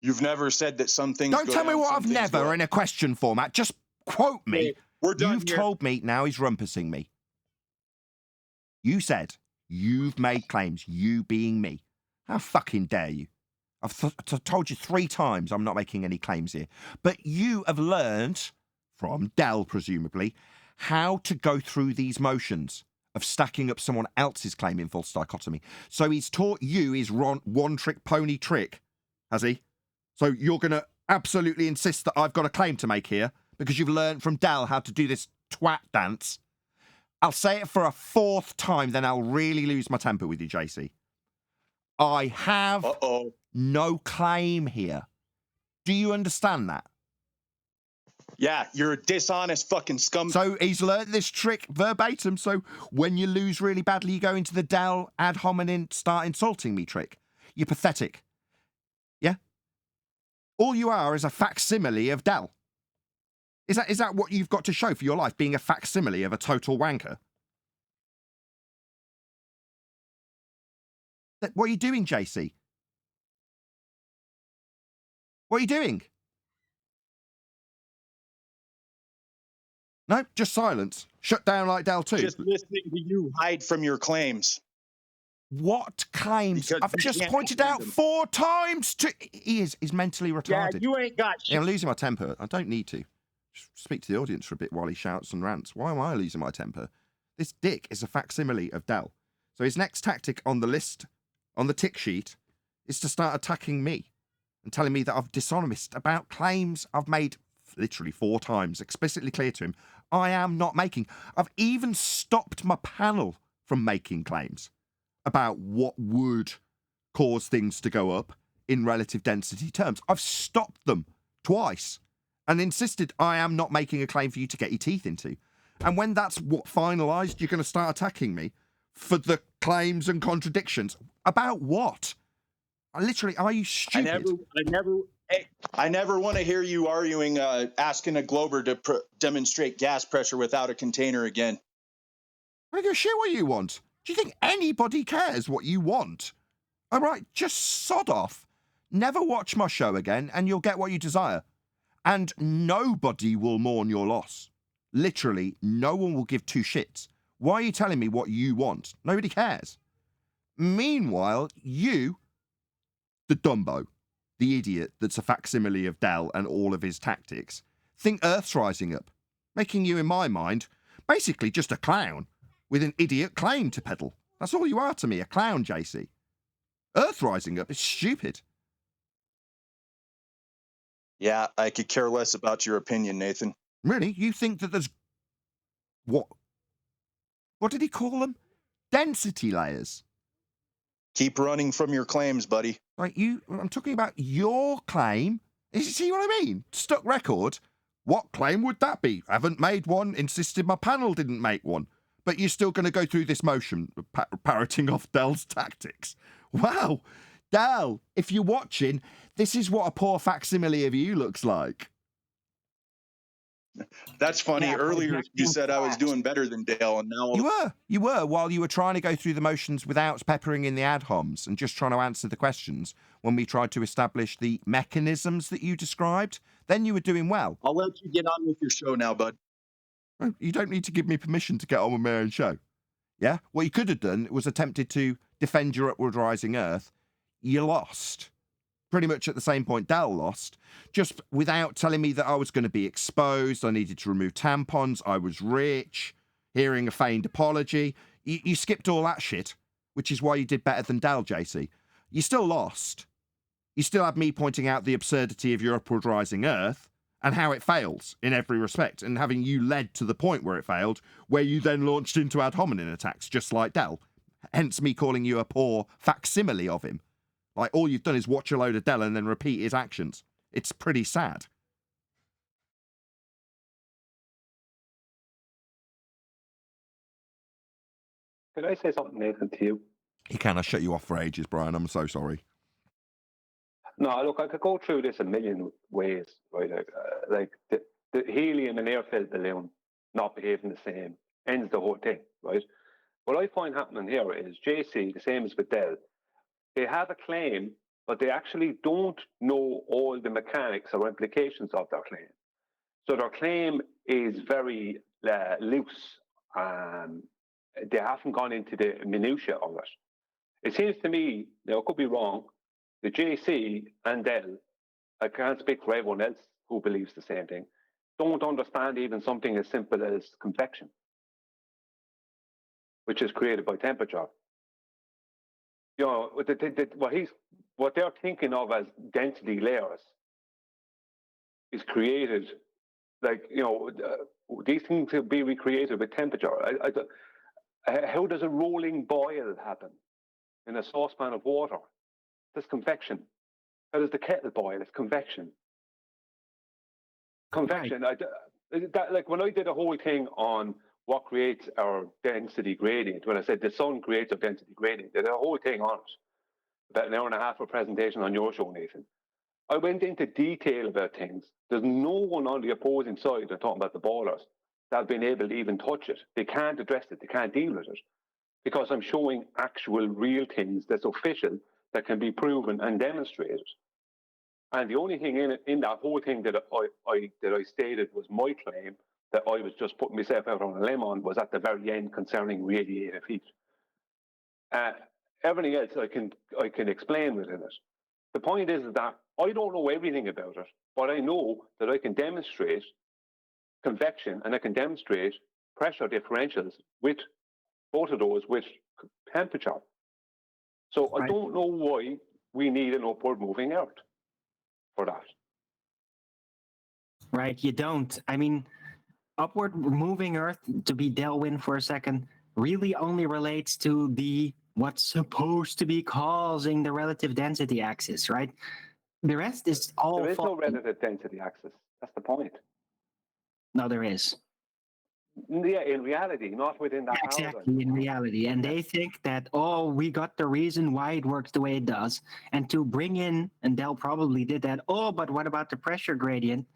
You've never said that some things. Don't tell me what I've never in a question format. Just quote me. We're done. You've told me, now he's rumpusing me. You said you've made claims, you being me. How fucking dare you? I've told you 3 times I'm not making any claims here. But you have learned, from Dell presumably, how to go through these motions of stacking up someone else's claim in false dichotomy. So he's taught you his one-trick pony trick, has he? So you're going to absolutely insist that I've got a claim to make here because you've learned from Dell how to do this twat dance. I'll say it for a 4th time, then I'll really lose my temper with you, JC. I have no claim here. Do you understand that? Yeah, you're a dishonest fucking scum. So he's learned this trick verbatim, so when you lose really badly, you go into the Dell ad hominem start insulting me trick. You're pathetic. Yeah? All you are is a facsimile of Dell. Is that what you've got to show for your life, being a facsimile of a total wanker? What are you doing, JC? What are you doing? No, just silence. Shut down like Dell 2. Just listening to you hide from your claims. What claims? Because I've you just can't pointed defend out them. 4 times to... He's mentally Yeah, retarded. you ain't got Yeah, shit. I'm losing my temper. I don't need to. Just speak to the audience for a bit while he shouts and rants. Why am I losing my temper? This dick is a facsimile of Dell. So his next tactic on the list, on the tick sheet, is to start attacking me and telling me that I've dishonest about claims I've made literally 4 times, explicitly clear to him. I am not making. I've even stopped my panel from making claims about what would cause things to go up in relative density terms. I've stopped them twice and insisted I am not making a claim for you to get your teeth into. And when that's what finalised, you're going to start attacking me for the claims and contradictions. About what? Literally, are you stupid? I never want to hear you arguing, asking a glober to demonstrate gas pressure without a container again. I don't give a shit what you want. Do you think anybody cares what you want? All right, just sod off. Never watch my show again and you'll get what you desire. And nobody will mourn your loss. Literally, no one will give 2 shits. Why are you telling me what you want? Nobody cares. Meanwhile, you, the Dumbo, the idiot that's a facsimile of Dell and all of his tactics, think Earth's rising up, making you, in my mind, basically just a clown with an idiot claim to peddle. That's all you are to me, a clown, JC. Earth rising up is stupid. Yeah, I could care less about your opinion, Nathan. Really? You think that there's... What did he call them? Density layers. Keep running from your claims, buddy. Like I'm talking about your claim. See what I mean? Stuck record. What claim would that be? Haven't made one, insisted my panel didn't make one. But you're still going to go through this motion, parroting off Dell's tactics. Wow. Dell, if you're watching, this is what a poor facsimile of you looks like. That's funny. Yeah, Earlier, you said I was doing better than Dell, and now You were, while you were trying to go through the motions without peppering in the ad homs and just trying to answer the questions when we tried to establish the mechanisms that you described. Then you were doing well. I'll let you get on with your show now, bud. You don't need to give me permission to get on with my own show. Yeah? What you could have done was attempted to defend your upward rising Earth. You lost. Pretty much at the same point Dell lost, just without telling me that I was going to be exposed, I needed to remove tampons, I was rich, hearing a feigned apology. You skipped all that shit, which is why you did better than Dell, JC. You still lost. You still had me pointing out the absurdity of your upward rising Earth and how it fails in every respect, and having you led to the point where it failed, where you then launched into ad hominem attacks, just like Dell. Hence me calling you a poor facsimile of him. Like, all you've done is watch a load of Dell and then repeat his actions. It's pretty sad. Could I say something, Nathan, to you? You can. I shut you off for ages, Brian. I'm so sorry. No, look, I could go through this a million ways, right? Like the helium and air-filled balloon not behaving the same ends the whole thing, right? What I find happening here is JC, the same as with Dell, they have a claim, but they actually don't know all the mechanics or implications of their claim. So their claim is very loose. They haven't gone into the minutiae of it. It seems to me, now I could be wrong, the JC and Dell, I can't speak for everyone else who believes the same thing, don't understand even something as simple as convection, which is created by temperature. You know, what they're thinking of as density layers is created, like, you know, these things will be recreated with temperature. How does a rolling boil happen in a saucepan of water? That's convection. How does the kettle boil? It's convection. Convection. Right. Like when I did a whole thing on what creates our density gradient, when I said the sun creates our density gradient, there's a whole thing on it. About an hour and a half of presentation on your show, Nathan. I went into detail about things. There's no one on the opposing side that talking about the ballers that have been able to even touch it. They can't address it. They can't deal with it because I'm showing actual real things that's official that can be proven and demonstrated. And the only thing in that whole thing that I stated was my claim that I was just putting myself out on a limb on was at the very end concerning radiative heat. Everything else I can explain within it. The point is that I don't know everything about it, but I know that I can demonstrate convection and I can demonstrate pressure differentials with both of those with temperature. So I don't know why we need an upward moving Earth for that. Right, you don't. I mean, upward moving Earth, to be Delwyn for a second, really only relates to the what's supposed to be causing the relative density axis, right? The rest is all. There is no relative density axis. That's the point. No, there is. Yeah, in reality, not within that Exactly, paradigm. in reality. And they think that, oh, we got the reason why it works the way it does. And to bring in, and Dell probably did that, oh, but what about the pressure gradient?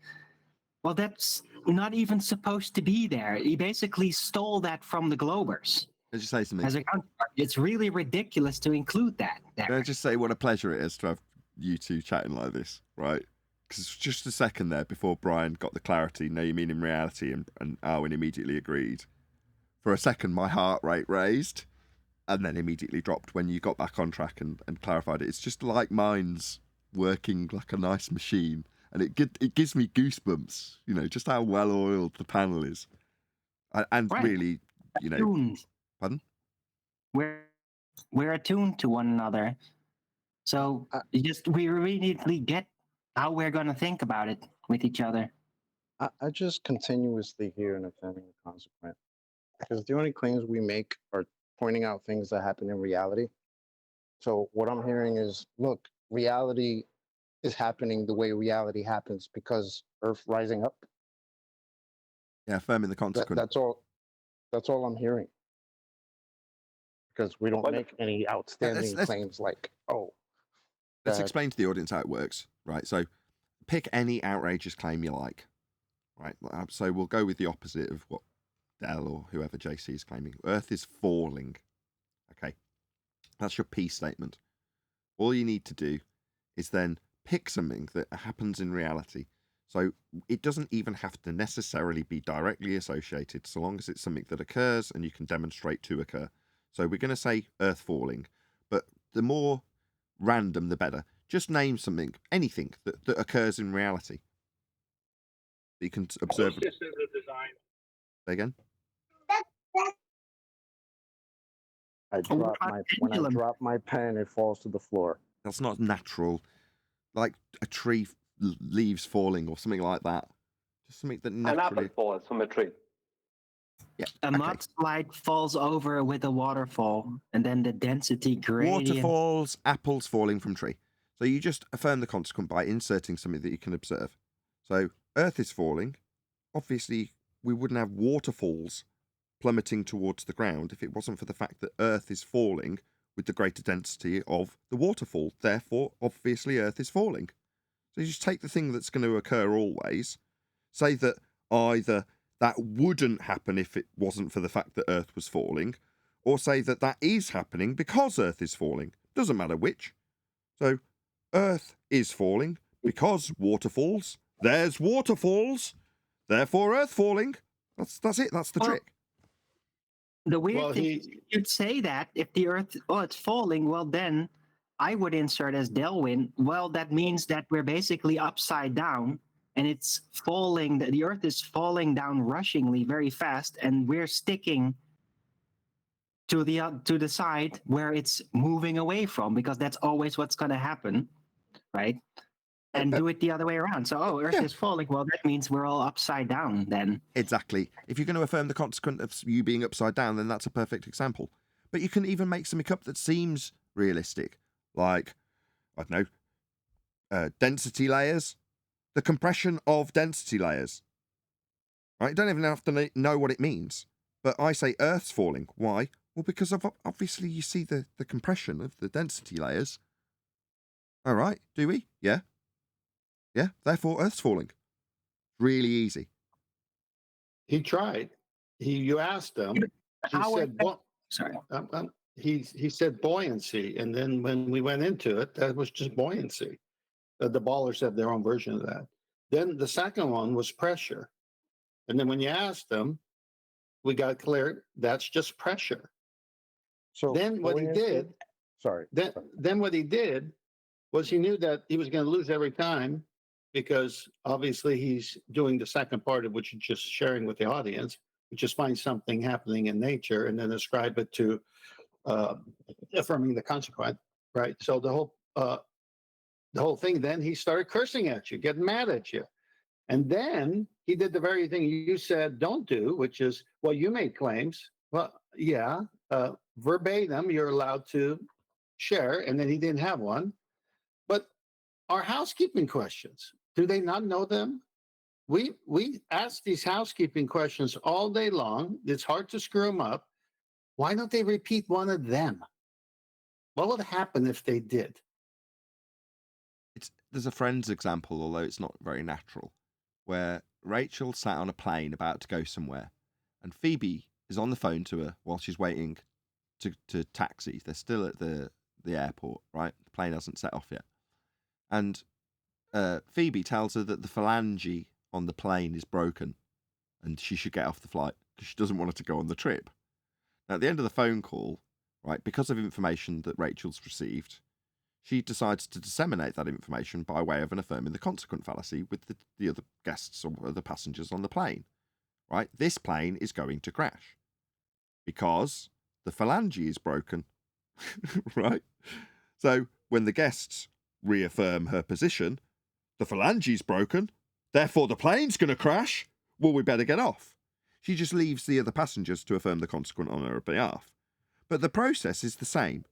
Well, that's not even supposed to be there. He basically stole that from the Globers. Can I just say something? As a counterpart. It's really ridiculous to include that there. Can I just say what a pleasure it is to have you two chatting like this, right? Because just a second there before Brian got the clarity, no, you mean in reality, and Arwen immediately agreed. For a second, my heart rate raised and then immediately dropped when you got back on track and clarified it. It's just like mine's working like a nice machine. And it gives me goosebumps, you know, just how well oiled the panel is, and right. really, you know, attuned. Pardon? We're attuned to one another, so we immediately get how we're going to think about it with each other. I just continuously hear an offending consequence because the only claims we make are pointing out things that happen in reality. So what I'm hearing is, look, reality is happening the way reality happens because Earth rising up. Yeah, affirming the consequence. That's all I'm hearing. Because we don't make any outstanding let's claims like, oh. Let's explain to the audience how it works, right? So pick any outrageous claim you like, right? So we'll go with the opposite of what Dell or whoever JC is claiming. Earth is falling. Okay. That's your P statement. All you need to do is then pick something that happens in reality. So it doesn't even have to necessarily be directly associated, so long as it's something that occurs and you can demonstrate to occur. So we're going to say Earth falling, but the more random, the better. Just name something, anything that occurs in reality. You can observe. Systems of design. Say again? When I drop my pen, it falls to the floor. That's not natural. Like a tree leaves falling or something like that. Just something that naturally. An apple falls from a tree. Yeah. A mudslide falls over with a waterfall, and then the density gradient. Waterfalls, apples falling from tree. So you just affirm the consequent by inserting something that you can observe. So Earth is falling. Obviously, we wouldn't have waterfalls plummeting towards the ground if it wasn't for the fact that Earth is falling with the greater density of the waterfall. Therefore, obviously, Earth is falling. So you just take the thing that's going to occur always, say that either that wouldn't happen if it wasn't for the fact that Earth was falling, or say that that is happening because Earth is falling. Doesn't matter which. So Earth is falling because waterfalls. There's waterfalls. Therefore, Earth falling. That's it. That's the trick. The weird thing, you'd say that if the Earth, it's falling, well, then I would insert as Delwyn, well, that means that we're basically upside down and it's falling, the Earth is falling down rushingly very fast, and we're sticking to the side where it's moving away from, because that's always what's going to happen, right? And do it the other way around. So, Earth is falling. Well, that means we're all upside down then. Exactly. If you're going to affirm the consequent of you being upside down, then that's a perfect example. But you can even make something up that seems realistic. Like, I don't know, density layers. The compression of density layers. Right? You don't even have to know what it means. But I say Earth's falling. Why? Well, because obviously you see the compression of the density layers. All right, do we? Yeah. Yeah, therefore Earth's falling. Really easy. He tried. You asked him. He said, sorry. He said buoyancy, and then when we went into it, that was just buoyancy. The ballers have their own version of that. Then the second one was pressure. And then when you asked them, we got clear that's just pressure. So then what he did, sorry. Then what he did was he knew that he was going to lose every time because obviously he's doing the second part of which is just sharing with the audience, which is find something happening in nature and then ascribe it to affirming the consequent, right? So the whole thing, then he started cursing at you, getting mad at you. And then he did the very thing you said don't do, which is, well, you made claims. Well, yeah, verbatim, you're allowed to share, and then he didn't have one. But our housekeeping questions, do they not know them? We ask these housekeeping questions all day long. It's hard to screw them up. Why don't they repeat one of them? What would happen if they did? There's a Friends example, although it's not very natural, where Rachel sat on a plane about to go somewhere, and Phoebe is on the phone to her while she's waiting to taxi. They're still at the airport, right? The plane hasn't set off yet. And Phoebe tells her that the phalange on the plane is broken and she should get off the flight because she doesn't want her to go on the trip. Now, at the end of the phone call, right, because of information that Rachel's received, she decides to disseminate that information by way of an affirming the consequent fallacy with the other guests or other passengers on the plane, right? This plane is going to crash because the phalange is broken, right? So when the guests reaffirm her position, the phalange is broken, therefore the plane's going to crash, well, we better get off. She just leaves the other passengers to affirm the consequent on her behalf. But the process is the same.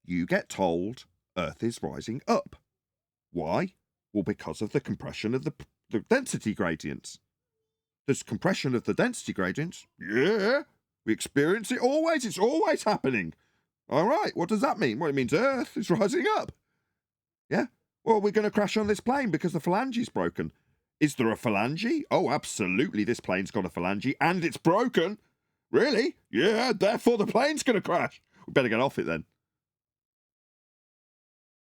You get told Earth is rising up. Why? Well, because of the compression of the density gradients. There's compression of the density gradients. Yeah, we experience it always. It's always happening. All right, what does that mean? Well, it means Earth is rising up. Yeah? Well, we're going to crash on this plane because the phalange is broken. Is there a phalange? Oh, absolutely, this plane's got a phalange, and it's broken. Really? Yeah, therefore the plane's going to crash. We better get off it then.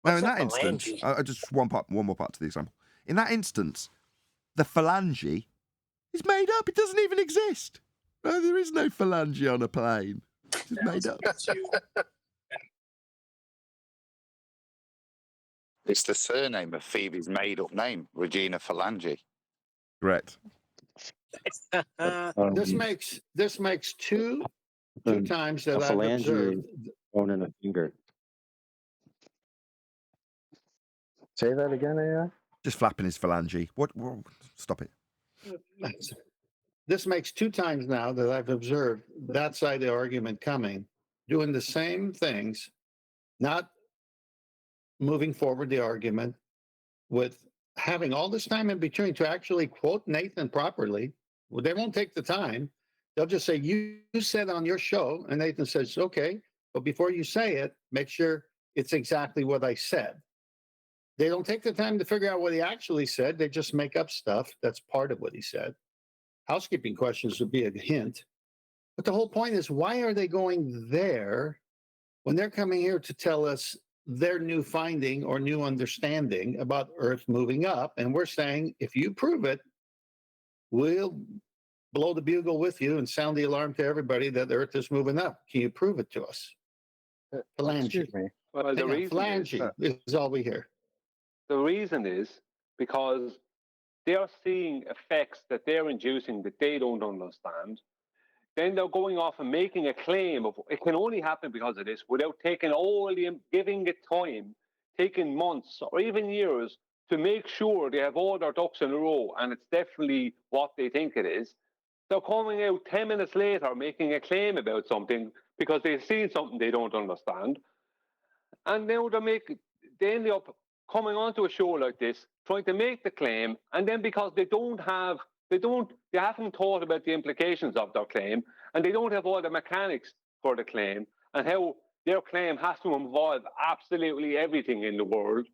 Now, in that instance, just one more part to the example. In that instance, the phalange is made up. It doesn't even exist. No, there is no phalange on a plane. It's made up. It's the surname of Phoebe's made-up name, Regina Phalange. Correct. This makes two times that I've observed. Bone in a finger. Say that again, AI? Just flapping his phalange. What? Stop it. This makes two times now that I've observed that side of the argument coming, doing the same things, not moving forward the argument, with having all this time in between to actually quote Nathan properly. Well, they won't take the time. They'll just say, you said on your show, and Nathan says, okay, but before you say it, make sure it's exactly what I said. They don't take the time to figure out what he actually said. They just make up stuff that's part of what he said. Housekeeping questions would be a hint. But the whole point is, why are they going there when they're coming here to tell us their new finding or new understanding about Earth moving up? And we're saying, if you prove it, we'll blow the bugle with you and sound the alarm to everybody that the Earth is moving up. Can you prove it to us? Phalange. Well, the reason phalange is all we hear. The reason is because they are seeing effects that they're inducing that they don't understand. Then they're going off and making a claim of it can only happen because of this without taking giving it time, taking months or even years to make sure they have all their ducks in a row and it's definitely what they think it is. They're coming out 10 minutes later making a claim about something because they've seen something they don't understand. And now they end up coming onto a show like this, trying to make the claim, and then because they haven't thought about the implications of their claim, and they don't have all the mechanics for the claim, and how their claim has to involve absolutely everything in the world,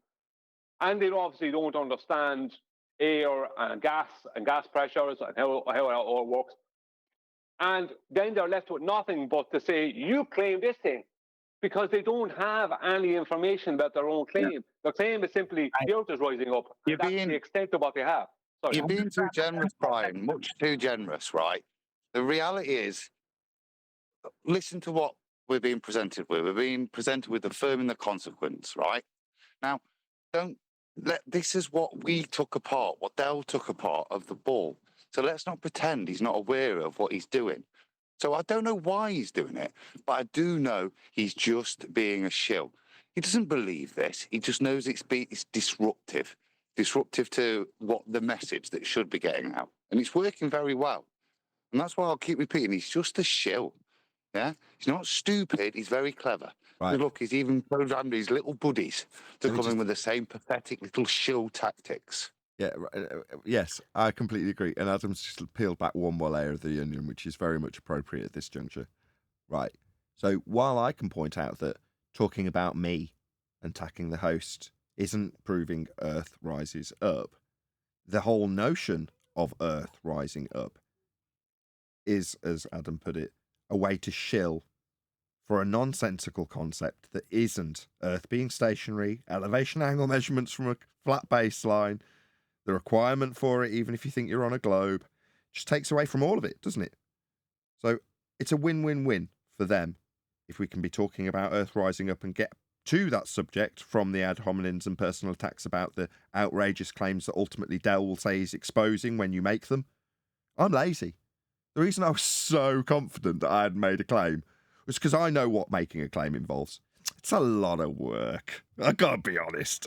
and they obviously don't understand air and gas pressures and how it all works. And then they're left with nothing but to say, you claim this thing, because they don't have any information about their own claim. Their claim is simply the earth is rising up. You're That's being- the extent of what they have. Sorry. You're being too generous, Brian. Much too generous, right? The reality is, listen to what we're being presented with. We're being presented with affirming the consequence, right? Now, don't let this is what we took apart, what Dell took apart of the ball. So let's not pretend he's not aware of what he's doing. So I don't know why he's doing it, but I do know he's just being a shill. He doesn't believe this. He just knows it's disruptive to what the message that should be getting out. And it's working very well. And that's why I'll keep repeating, he's just a shill. Yeah? He's not stupid, he's very clever. Right. Look, he's even programmed his little buddies to come in with the same pathetic little shill tactics. Yeah, yes, I completely agree. And Adam's just peeled back one more layer of the onion, which is very much appropriate at this juncture. Right. So while I can point out that talking about me and attacking the host isn't proving Earth rises up, the whole notion of Earth rising up is, as Adam put it, a way to shill for a nonsensical concept that isn't Earth being stationary, elevation angle measurements from a flat baseline, the requirement for it, even if you think you're on a globe, just takes away from all of it, doesn't it? So it's a win-win-win for them if we can be talking about Earth rising up and get to that subject from the ad hominems and personal attacks about the outrageous claims that ultimately Dell will say he's exposing when you make them. I'm lazy. The reason I was so confident that I had made a claim was because I know what making a claim involves. It's a lot of work. I gotta be honest.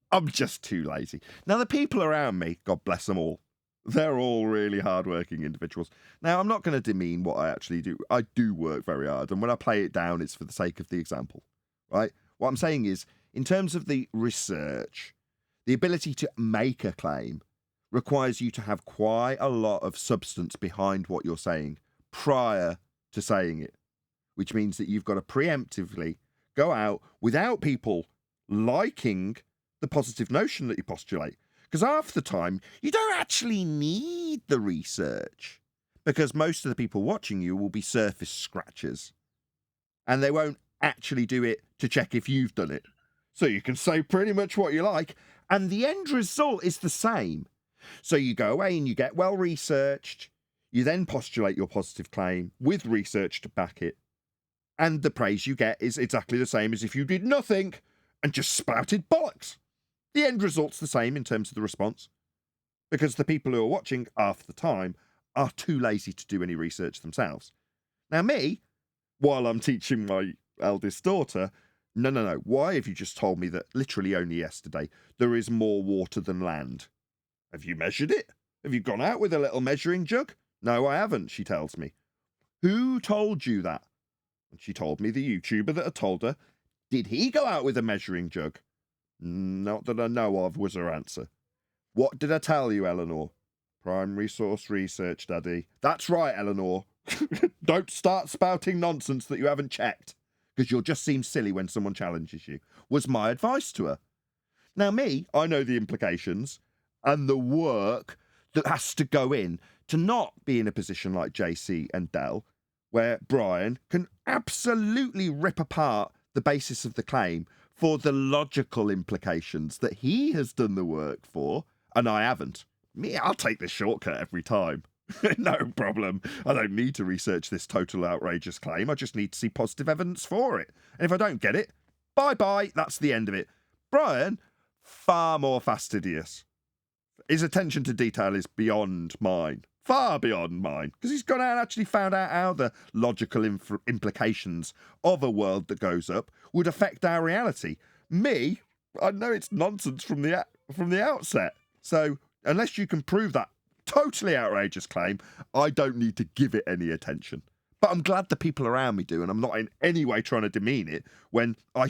I'm just too lazy. Now, the people around me, God bless them all, they're all really hardworking individuals. Now, I'm not going to demean what I actually do. I do work very hard, and when I play it down, it's for the sake of the example, right? What I'm saying is, in terms of the research, the ability to make a claim requires you to have quite a lot of substance behind what you're saying prior to saying it, which means that you've got to preemptively go out without people liking the positive notion that you postulate. Because half the time, you don't actually need the research, because most of the people watching you will be surface scratchers, and they won't actually do it to check if you've done it. So you can say pretty much what you like, and the end result is the same. So you go away and you get well researched, you then postulate your positive claim with research to back it, and the praise you get is exactly the same as if you did nothing and just spouted bollocks. The end result's the same in terms of the response, because the people who are watching half the time are too lazy to do any research themselves. Now me, while I'm teaching my eldest daughter, no, why have you just told me that literally only yesterday there is more water than land? Have you measured it? Have you gone out with a little measuring jug? No, I haven't, she tells me. Who told you that? And she told me the YouTuber that had told her. Did he go out with a measuring jug? Not that I know of, was her answer. What did I tell you, Eleanor? Primary source research, Daddy. That's right, Eleanor. Don't start spouting nonsense that you haven't checked, because you'll just seem silly when someone challenges you, was my advice to her. Now me, I know the implications and the work that has to go in to not be in a position like JC and Dell, where Brian can absolutely rip apart the basis of the claim for the logical implications that he has done the work for, and I haven't. Me, I'll take the shortcut every time. No problem. I don't need to research this total outrageous claim. I just need to see positive evidence for it. And if I don't get it, bye-bye, that's the end of it. Brian, far more fastidious. His attention to detail is beyond mine. Far beyond mine. Because he's gone out and actually found out how the logical implications of a world that goes up would affect our reality. Me, I know it's nonsense from the outset. So unless you can prove that totally outrageous claim, I don't need to give it any attention. But I'm glad the people around me do, and I'm not in any way trying to demean it, when I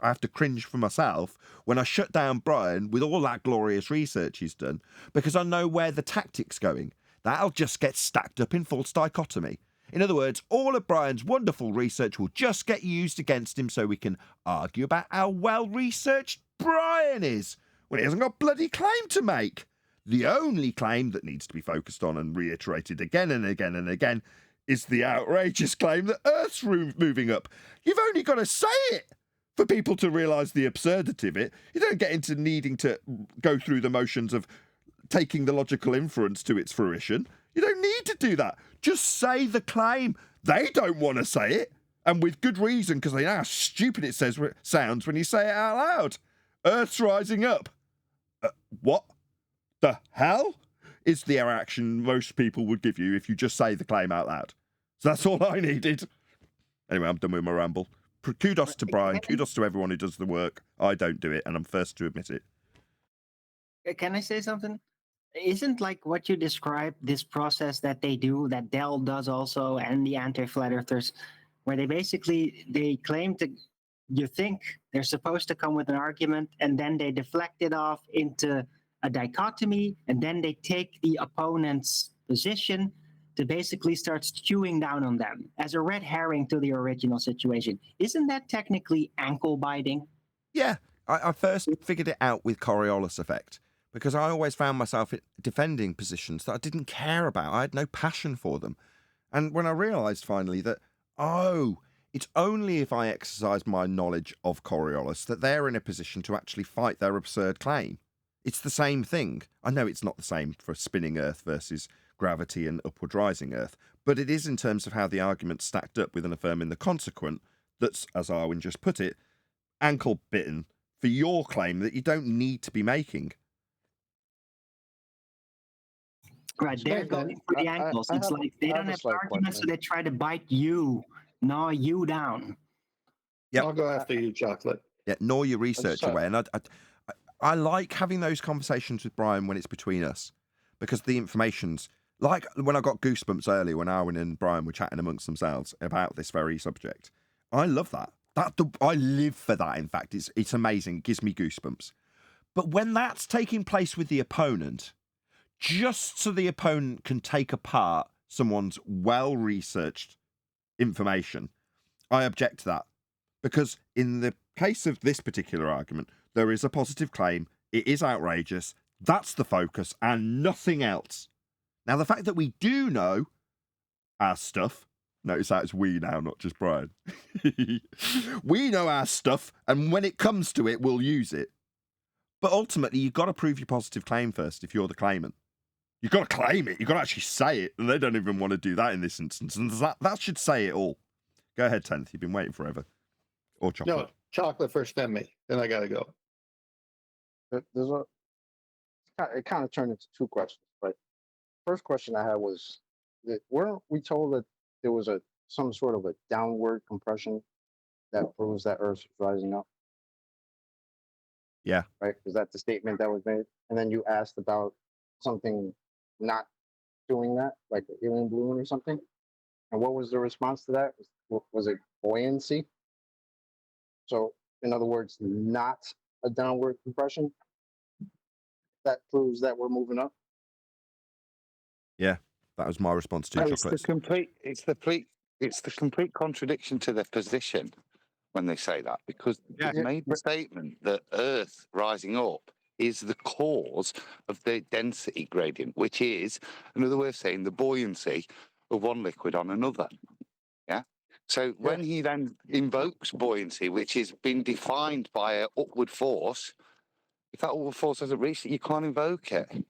have to cringe for myself when I shut down Brian with all that glorious research he's done, because I know where the tactic's going. That'll just get stacked up in false dichotomy. In other words, all of Brian's wonderful research will just get used against him so we can argue about how well-researched Brian is, when he hasn't got a bloody claim to make. The only claim that needs to be focused on and reiterated again and again and again is the outrageous claim that Earth's moving up. You've only got to say it for people to realise the absurdity of it. You don't get into needing to go through the motions of taking the logical inference to its fruition. You don't need to do that. Just say the claim. They don't want to say it, and with good reason, because they know how stupid it sounds when you say it out loud. Earth's rising up. What the hell is the reaction most people would give you if you just say the claim out loud? So that's all I needed. Anyway, I'm done with my ramble. Kudos to Brian. Kudos to everyone who does the work. I don't do it, and I'm first to admit it. Can I say something? Isn't like what you described, this process that they do, that Dell does also, and the anti-flat earthers, where they claim to, you think they're supposed to come with an argument, and then they deflect it off into a dichotomy, and then they take the opponent's position to basically start chewing down on them as a red herring to the original situation. Isn't that technically ankle biting? Yeah, I first figured it out with Coriolis effect, because I always found myself defending positions that I didn't care about. I had no passion for them. And when I realised finally that, it's only if I exercise my knowledge of Coriolis that they're in a position to actually fight their absurd claim. It's the same thing. I know it's not the same for spinning Earth versus gravity and upward rising Earth, but it is in terms of how the argument stacked up with an affirming the consequent that's, as Arwin just put it, ankle bitten for your claim that you don't need to be making. Right, they're going for the ankles. It's like they don't have arguments, so they try to bite you, gnaw you down. Yep. I'll go after you, Chocolate. Yeah, gnaw your research away. And I like having those conversations with Brian when it's between us, because the information's like when I got goosebumps earlier when Arwin and Brian were chatting amongst themselves about this very subject. I love that. I live for that. In fact, it's amazing. It gives me goosebumps. But when that's taking place with the opponent, just so the opponent can take apart someone's well-researched information, I object to that. Because in the case of this particular argument, there is a positive claim. It is outrageous. That's the focus and nothing else. Now, the fact that we do know our stuff, notice that it's we now, not just Brian. We know our stuff, and when it comes to it, we'll use it. But ultimately, you've got to prove your positive claim first if you're the claimant. You've got to claim it. You've got to actually say it, and they don't even want to do that in this instance. And that should say it all. Go ahead, 10th. You've been waiting forever. Or Chocolate. No, Chocolate first, then me. Then I got to go. It kind of turned into two questions. But first question I had was, weren't we told that there was some sort of a downward compression that proves that Earth is rising up? Yeah. Right? Was that the statement that was made? And then you asked about something not doing that, like the helium balloon or something. And what was the response to that? Was it buoyancy? So, in other words, not a downward compression that proves that we're moving up. Yeah, that was my response to It's Chocolate. the complete contradiction to their position when they say that, because they've made the statement that Earth rising up is the cause of the density gradient, which is another way of saying the buoyancy of one liquid on another. Yeah. So when he then invokes buoyancy, which has been defined by an upward force, if that upward force hasn't reached it, you can't invoke it.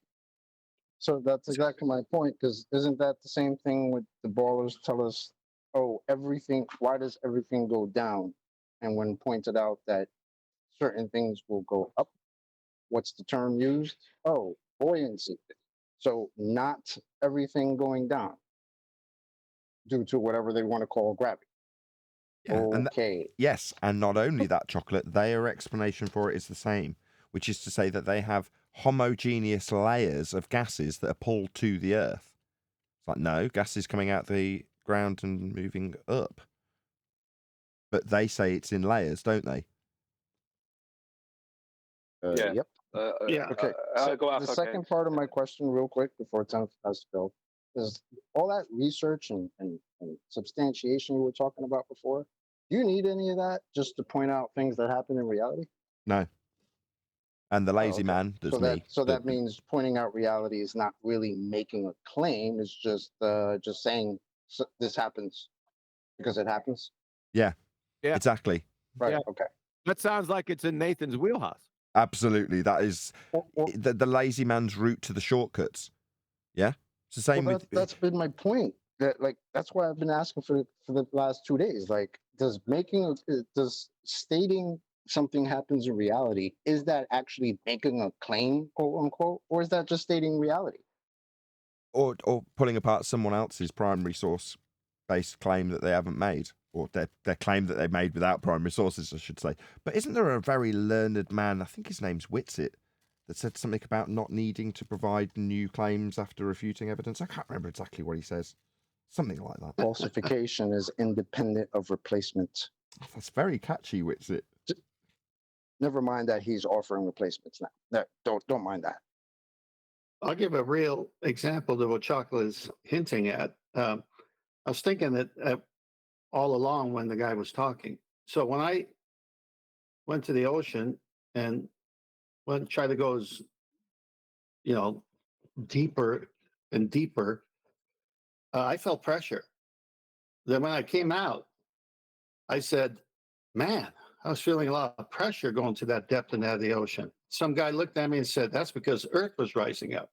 So that's exactly my point, because isn't that the same thing with the ballers tell us, why does everything go down? And when pointed out that certain things will go up, what's the term used? Oh, buoyancy. So not everything going down due to whatever they want to call gravity. Yeah, okay. Yes, and not only that, Chocolate, their explanation for it is the same, which is to say that they have homogeneous layers of gases that are pulled to the Earth. It's like, no, gas is coming out the ground and moving up. But they say it's in layers, don't they? Yep. Okay. So the second part of my question, real quick, before 10th has to go, is all that research and substantiation we were talking about before. Do you need any of that just to point out things that happen in reality? No. And the lazy man does me. So that means pointing out reality is not really making a claim. It's just saying so this happens because it happens. Yeah, Yeah. exactly. Right. Yeah. Okay. That sounds like it's in Nathan's wheelhouse. Absolutely. That is the lazy man's route to the shortcuts. Yeah. It's the same Well, with. that's been my point. That like that's why I've been asking for the last 2 days. Like, does stating something happens in reality, is that actually making a claim, quote unquote, or is that just stating reality? Or pulling apart someone else's primary source based claim that they haven't made, or their claim that they made without primary sources, I should say. But isn't there a very learned man, I think his name's Whitsitt, that said something about not needing to provide new claims after refuting evidence? I can't remember exactly what he says. Something like that. Falsification is independent of replacement. That's very catchy, Whitsitt. Never mind that he's offering replacements now. No, don't mind that. I'll give a real example of what Chocolate is hinting at. I was thinking that all along when the guy was talking. So when I went to the ocean and try to go as, deeper and deeper, I felt pressure. Then when I came out, I said, man, I was feeling a lot of pressure going to that depth and out of the ocean. Some guy looked at me and said, that's because Earth was rising up.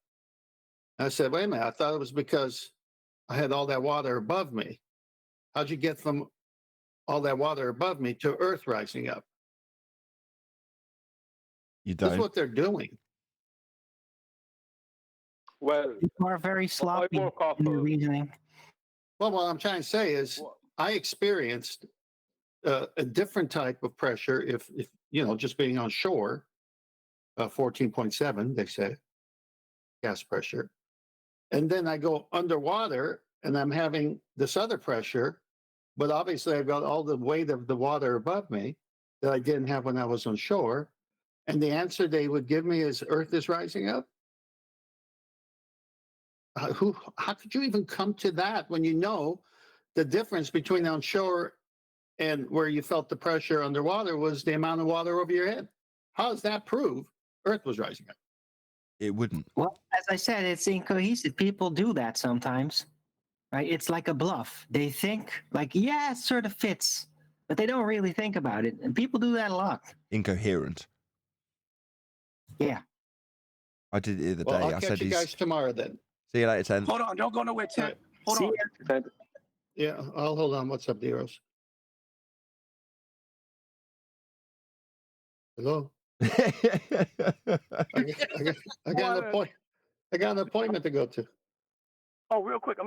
And I said, wait a minute, I thought it was because I had all that water above me. How'd you get from all that water above me to Earth rising up? You This don't. is what they're doing. Well, You are very sloppy in your reasoning. Well, what I'm trying to say is I experienced a different type of pressure if just being on shore, 14.7, they say, gas pressure. And then I go underwater and I'm having this other pressure, but obviously I've got all the weight of the water above me that I didn't have when I was on shore. And the answer they would give me is Earth is rising up. How could you even come to that when you know the difference between on shore and where you felt the pressure underwater was the amount of water over your head? How does that prove Earth was rising up? It wouldn't. Well, as I said, it's incohesive. People do that sometimes, right? It's like a bluff. They think like, yeah, it sort of fits, but they don't really think about it. And people do that a lot. Incoherent. Yeah. I did it the other Well, day. I'll I catch said you guys tomorrow then. See you later, 10. Hold on, don't go nowhere, Tim. Hold on. Yeah, I'll hold on. What's up, Deros? Hello. I got an appointment to go to. Oh, real quick.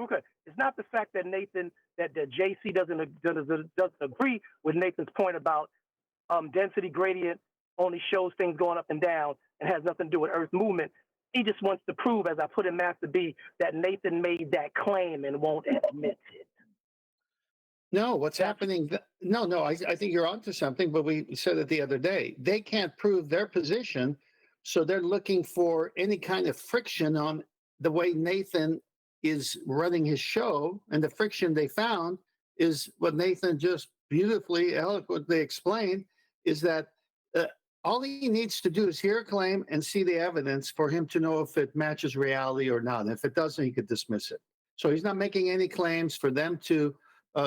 It's not the fact that Nathan, that JC doesn't agree with Nathan's point about density gradient only shows things going up and down and has nothing to do with Earth movement. He just wants to prove, as I put in Master B, that Nathan made that claim and won't admit it. No, what's happening? No, I think you're onto something, but we said it the other day. They can't prove their position, so they're looking for any kind of friction on the way Nathan is running his show, and the friction they found is what Nathan just beautifully, eloquently explained, is that all he needs to do is hear a claim and see the evidence for him to know if it matches reality or not. And if it doesn't, he could dismiss it. So he's not making any claims for them to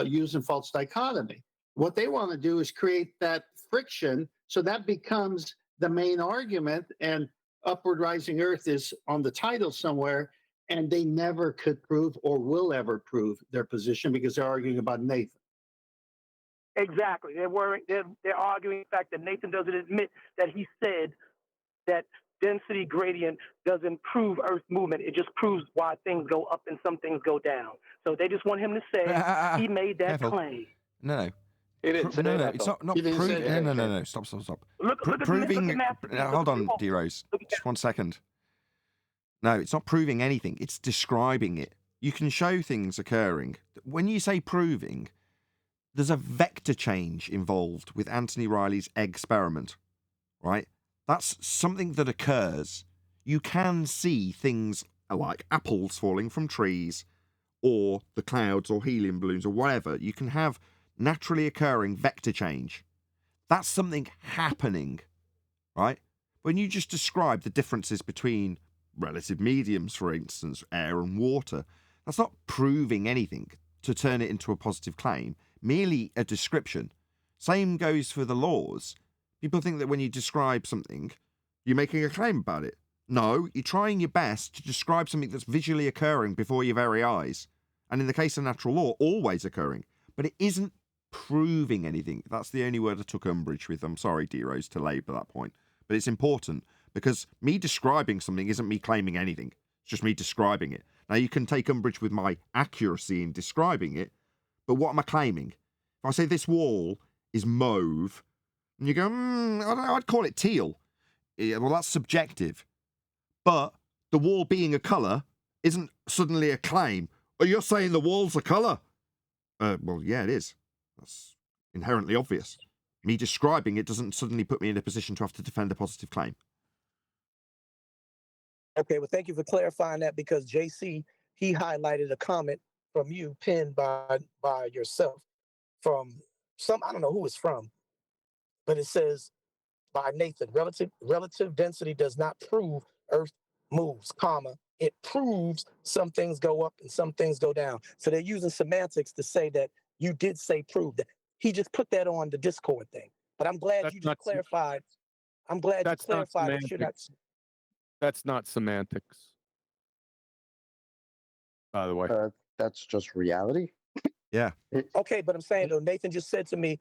use in false dichotomy. What they want to do is create that friction, so that becomes the main argument, and upward rising Earth is on the title somewhere, and they never could prove or will ever prove their position because they're arguing about Nathan. Exactly. They're arguing the fact that Nathan doesn't admit that he said that density gradient doesn't prove Earth movement. It just proves why things go up and some things go down. So they just want him to say he made that Careful. claim. No. He didn't say No, that, it's though. not He didn't say proving. that. No. Stop. Look at Proving. Master B. Hold on, D Rose. Just 1 second. No, it's not proving anything. It's describing it. You can show things occurring. When you say proving, there's a vector change involved with Anthony Riley's experiment, right? That's something that occurs. You can see things like apples falling from trees, or the clouds, or helium balloons, or whatever. You can have naturally occurring vector change. That's something happening, right? When you just describe the differences between relative mediums, for instance, air and water, that's not proving anything to turn it into a positive claim, merely a description. Same goes for the laws. People think that when you describe something, you're making a claim about it. No, you're trying your best to describe something that's visually occurring before your very eyes. And in the case of natural law, always occurring. But it isn't proving anything. That's the only word I took umbrage with. I'm sorry, D-Rose, to labour that point. But it's important because me describing something isn't me claiming anything. It's just me describing it. Now, you can take umbrage with my accuracy in describing it, but what am I claiming? If I say this wall is mauve, and you go, I don't know, I'd call it teal. Yeah, well, that's subjective. But the wall being a colour isn't suddenly a claim. Oh, you're saying the wall's a colour? Well, yeah, it is. That's inherently obvious. Me describing it doesn't suddenly put me in a position to have to defend a positive claim. Okay, well, thank you for clarifying that because JC, he highlighted a comment from you pinned by yourself from some, I don't know who it's from, but it says by Nathan, relative density does not prove Earth moves, comma. It proves some things go up and some things go down. So they're using semantics to say that you did say prove that. He just put that on the Discord thing. But I'm glad you just clarified. I'm glad you clarified that you're not. That's not semantics. By the way. That's just reality. Yeah. Okay, but I'm saying though, Nathan just said to me,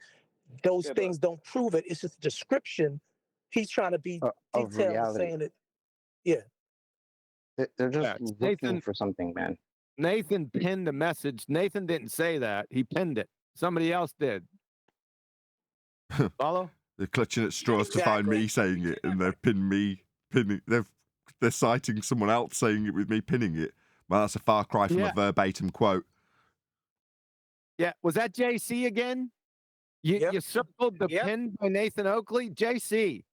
those things don't prove it. It's just a description. He's trying to be of detailed, reality. saying it. Yeah. They're just looking Nathan, for something, man. Nathan pinned the message. Nathan didn't say that. He pinned it. Somebody else did. Follow? They're clutching at straws to find me saying it, and they've pinned me pinning. They're citing someone else saying it with me pinning it. Well, that's a far cry from a verbatim quote. Yeah, was that JC again? You circled the pin by Nathan Oakley? JC,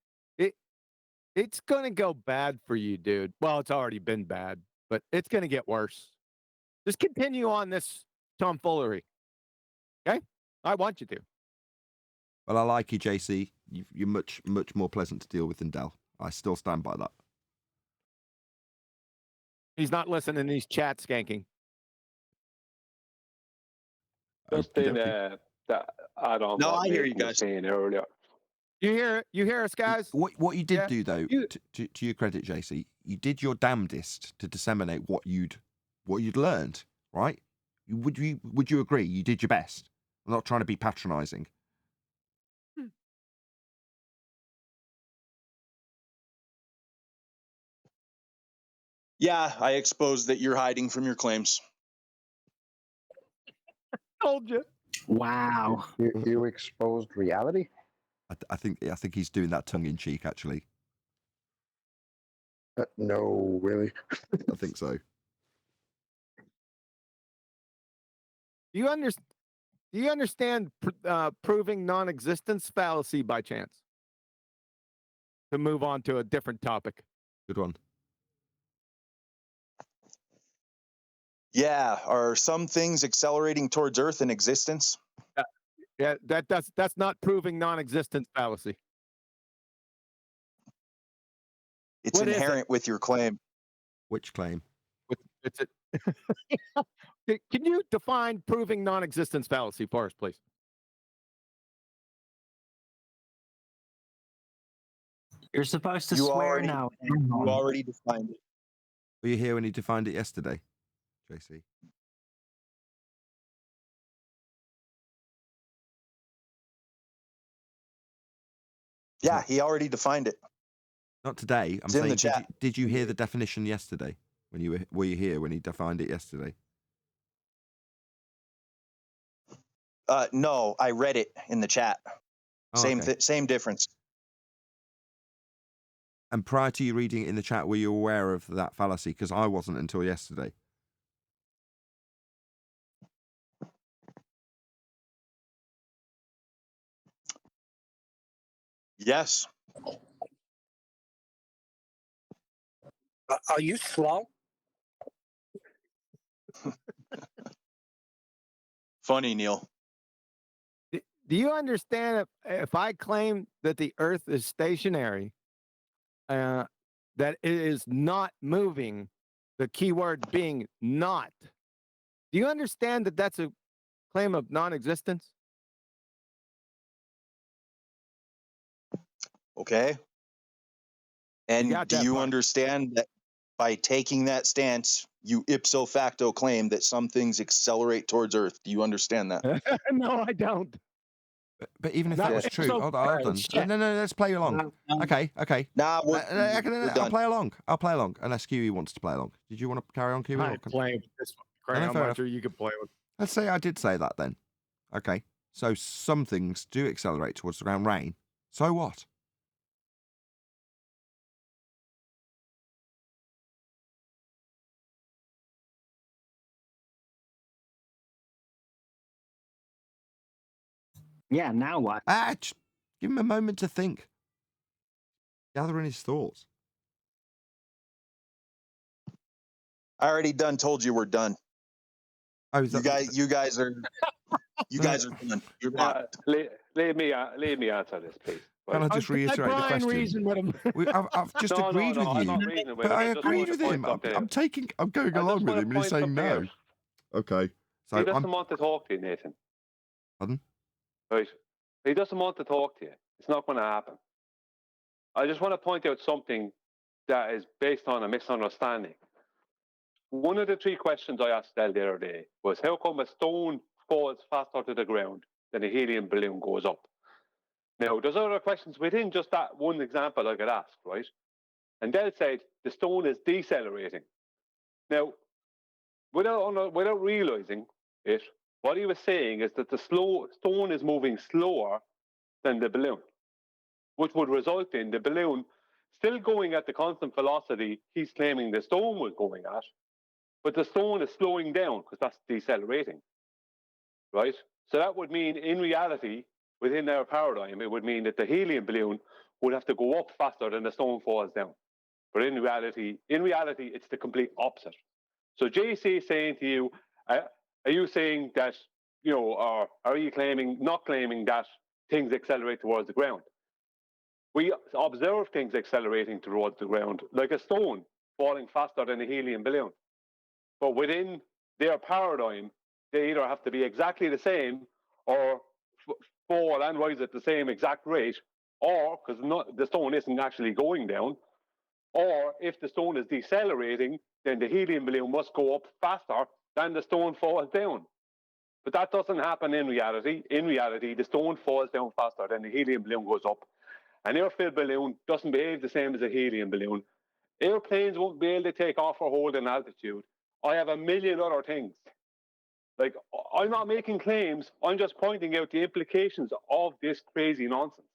it's going to go bad for you, dude. Well, it's already been bad, but it's going to get worse. Just continue on this tomfoolery. Okay? I want you to. Well, I like you, JC. You're much, much more pleasant to deal with than Dell. I still stand by that. He's not listening. He's chat skanking. Just in that add on No, what I hear Nathan you guys was saying earlier. You hear us, guys? What you did do, though, to your credit, JC, you did your damnedest to disseminate what you'd learned, right? Would you agree? You did your best. I'm not trying to be patronising. Yeah, I exposed that you're hiding from your claims. Told you. Wow. You exposed reality? I think he's doing that tongue in cheek, actually. No, really. I think so. Do you understand proving non-existence fallacy by chance? To move on to a different topic. Good one. Yeah, are some things accelerating towards Earth in existence? Yeah, that's not proving non-existence fallacy. It's What is inherent with your claim. Which claim? Can you define proving non-existence fallacy for us, please? You're supposed to You swear already- now. You already defined it. Were you here when he defined it yesterday, JC? Yeah, he already defined it. Not today. I'm It's in saying, the chat. did you hear the definition yesterday? When were you here when he defined it yesterday? No, I read it in the chat. Oh, Same okay. same difference. And prior to you reading it in the chat, were you aware of that fallacy? Because I wasn't until yesterday. Yes. Are you slow? Funny, Neil. Do you understand if I claim that the Earth is stationary, that it is not moving, the key word being not, do you understand that that's claim of non-existence? Okay. And got do that you part. understand that by taking that stance, you ipso facto claim that some things accelerate towards Earth? Do you understand that? No, I don't. But even if Not that was true, so hold on. No, let's play along. Okay. Nah, we're I'll done. play along. Unless Kiwi wants to play along. Did you want to carry on, Kiwi? I play with this crayon fair monster you could play with. Let's say I did say that then. Okay. So some things do accelerate towards the ground. Rain. So what? Yeah, now what? Just give him a moment to think. Gathering his thoughts. I already done told you we're done. Oh, you guys are done. You're not. Leave me answer this, please. Can I just reiterate the question? Reason with him. I've just agreed with I'm you. not reasoning with But him. I just agreed want to with point him. something out. I'm going I along just with want him, to and he's point saying something no. out. Okay. So He doesn't want to talk to you, Nathan. Pardon? Right. He doesn't want to talk to you. It's not going to happen. I just want to point out something that is based on a misunderstanding. One of the three questions I asked Dell the other day was, how come a stone falls faster to the ground than a helium balloon goes up? Now, there's other questions within just that one example I got asked, right? And Dell said the stone is decelerating. Now, without realizing it, what he was saying is that the stone is moving slower than the balloon, which would result in the balloon still going at the constant velocity he's claiming the stone was going at, but the stone is slowing down because that's decelerating, right? So that would mean, in reality, within our paradigm, it would mean that the helium balloon would have to go up faster than the stone falls down. But in reality, it's the complete opposite. So JC is saying to you, are you saying that, or are you not claiming that things accelerate towards the ground? We observe things accelerating towards the ground, like a stone falling faster than a helium balloon. But within their paradigm, they either have to be exactly the same or fall and rise at the same exact rate, or because the stone isn't actually going down, or if the stone is decelerating, then the helium balloon must go up faster than the stone falls down. But that doesn't happen in reality. In reality, the stone falls down faster than the helium balloon goes up. An air-filled balloon doesn't behave the same as a helium balloon. Airplanes won't be able to take off or hold in altitude. I have a million other things. Like, I'm not making claims. I'm just pointing out the implications of this crazy nonsense.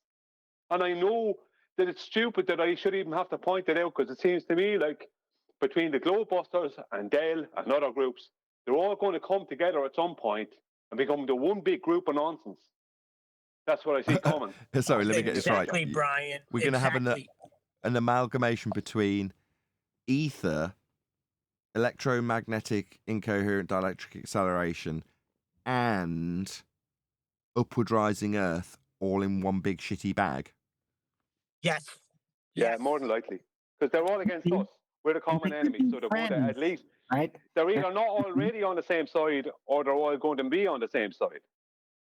And I know that it's stupid that I should even have to point it out, because it seems to me like between the Globebusters and Dell and other groups, they're all going to come together at some point and become the one big group of nonsense. That's what I see coming. Sorry, let me get this right. Exactly, Brian. We're going to have an amalgamation between ether, electromagnetic incoherent dielectric acceleration, and upward rising Earth all in one big shitty bag. Yes. Yeah, more than likely. Because they're all against us. We're the common enemy. So they're going to at least, they're either not already on the same side, or they're all going to be on the same side.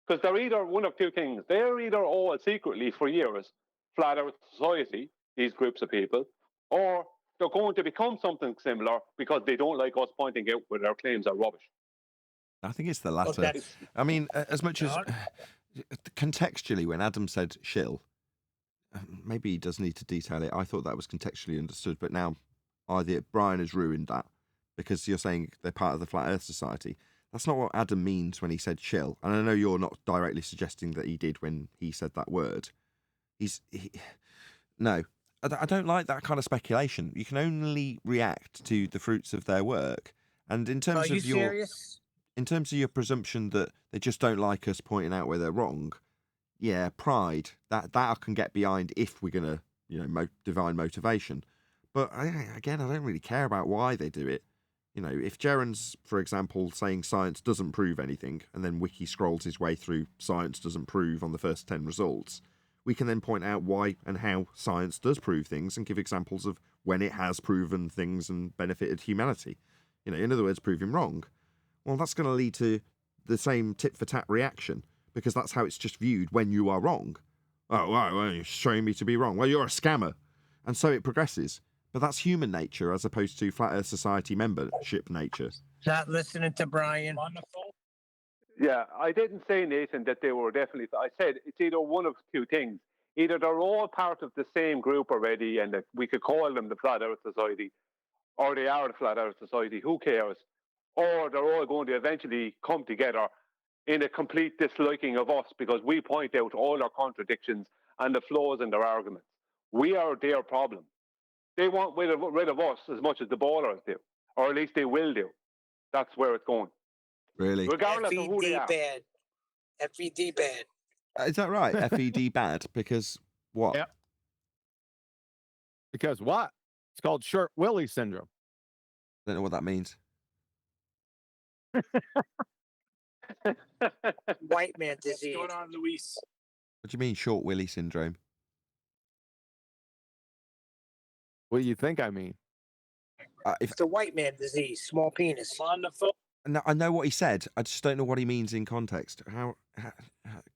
Because they're either one of two things. They're either all secretly for years flat Earth society, these groups of people, or they're going to become something similar because they don't like us pointing out where their claims are rubbish. I think it's the latter. I mean, as much as contextually, when Adam said shill, maybe he does need to detail it. I thought that was contextually understood, but now either Brian has ruined that because you're saying they're part of the Flat Earth Society. That's not what Adam means when he said shill. And I know you're not directly suggesting that he did when he said that word. No, I don't like that kind of speculation. You can only react to the fruits of their work. And in terms of in terms of your presumption that they just don't like us pointing out where they're wrong, yeah, pride, that I can get behind if we're going to, divine motivation. But again, I don't really care about why they do it. If Jaron's, for example, saying science doesn't prove anything, and then Wiki scrolls his way through science doesn't prove on the first 10 results, we can then point out why and how science does prove things and give examples of when it has proven things and benefited humanity. In other words, prove him wrong. Well, that's going to lead to the same tit for tat reaction, because that's how it's just viewed when you are wrong. Oh, well, you're showing me to be wrong. Well, you're a scammer. And so it progresses. But that's human nature as opposed to Flat Earth Society membership nature. Not listening to Brian. Yeah, I didn't say, Nathan, that they were definitely. I said it's either one of two things. Either they're all part of the same group already, and that we could call them the Flat Earth Society, or they are the Flat Earth Society. Who cares? Or they're all going to eventually come together in a complete disliking of us because we point out all our contradictions and the flaws in their arguments. We are their problem. They want rid of us as much as the ballers do, or at least they will do. That's where it's going. Really? Regardless of who they FED are. bad. FED bad. Is that right? FED bad? Because what? Yep. Because what? It's called short willy syndrome. I don't know what that means. White man disease. What's going on, Luis? What do you mean, short willy syndrome? What do you think I mean? It's the white man disease, small penis. On the phone. No, I know what he said. I just don't know what he means in context. How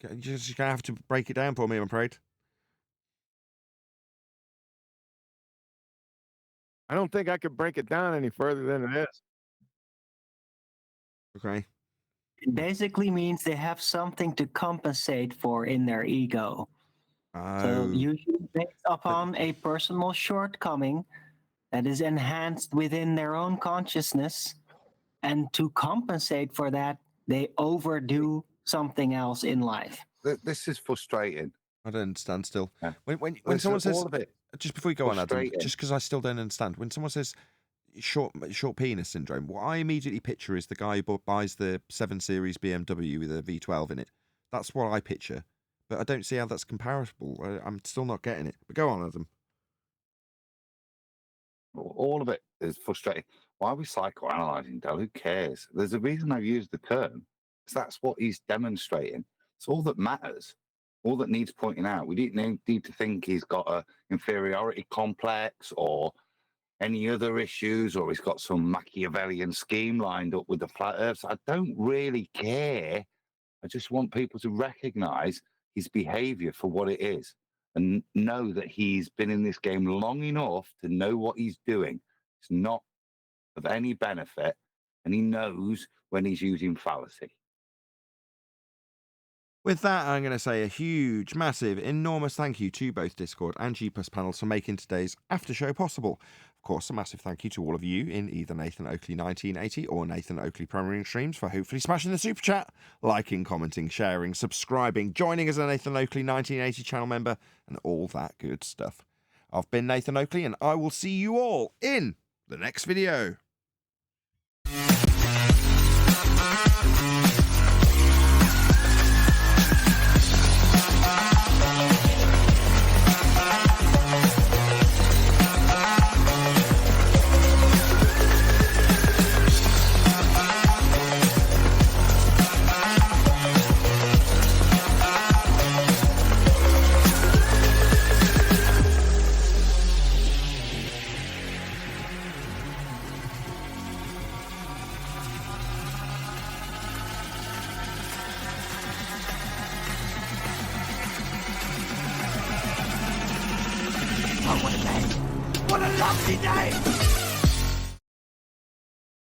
you're just gonna have to break it down for me, I'm afraid. I don't think I could break it down any further than it is. Okay. It basically means they have something to compensate for in their ego. So usually based upon a personal shortcoming that is enhanced within their own consciousness, and to compensate for that, they overdo something else in life. This is frustrating. I don't understand still. Yeah. When Listen, someone says, all of it just before you go on, Adam, frustrating. just because I still don't understand, when someone says short penis syndrome, what I immediately picture is the guy who buys the 7 Series BMW with a V12 in it. That's what I picture, but I don't see how that's comparable. I'm still not getting it. But go on, Adam. All of it is frustrating. Why are we psychoanalyzing Dell? Who cares? There's a reason I've used the term. Because that's what he's demonstrating. It's all that matters. All that needs pointing out. We don't need to think he's got an inferiority complex or any other issues, or he's got some Machiavellian scheme lined up with the flat earths. I don't really care. I just want people to recognize his behavior for what it is and know that he's been in this game long enough to know what he's doing. It's not of any benefit, and he knows when he's using fallacy. With that, I'm going to say a huge, massive, enormous thank you to both Discord and G+ panels for making today's after show possible. Of course, a massive thank you to all of you in either Nathan Oakley 1980 or Nathan Oakley Premiering Streams for hopefully smashing the super chat, liking, commenting, sharing, subscribing, joining as a Nathan Oakley 1980 channel member, and all that good stuff. I've been Nathan Oakley, and I will see you all in the next video. What a lovely day!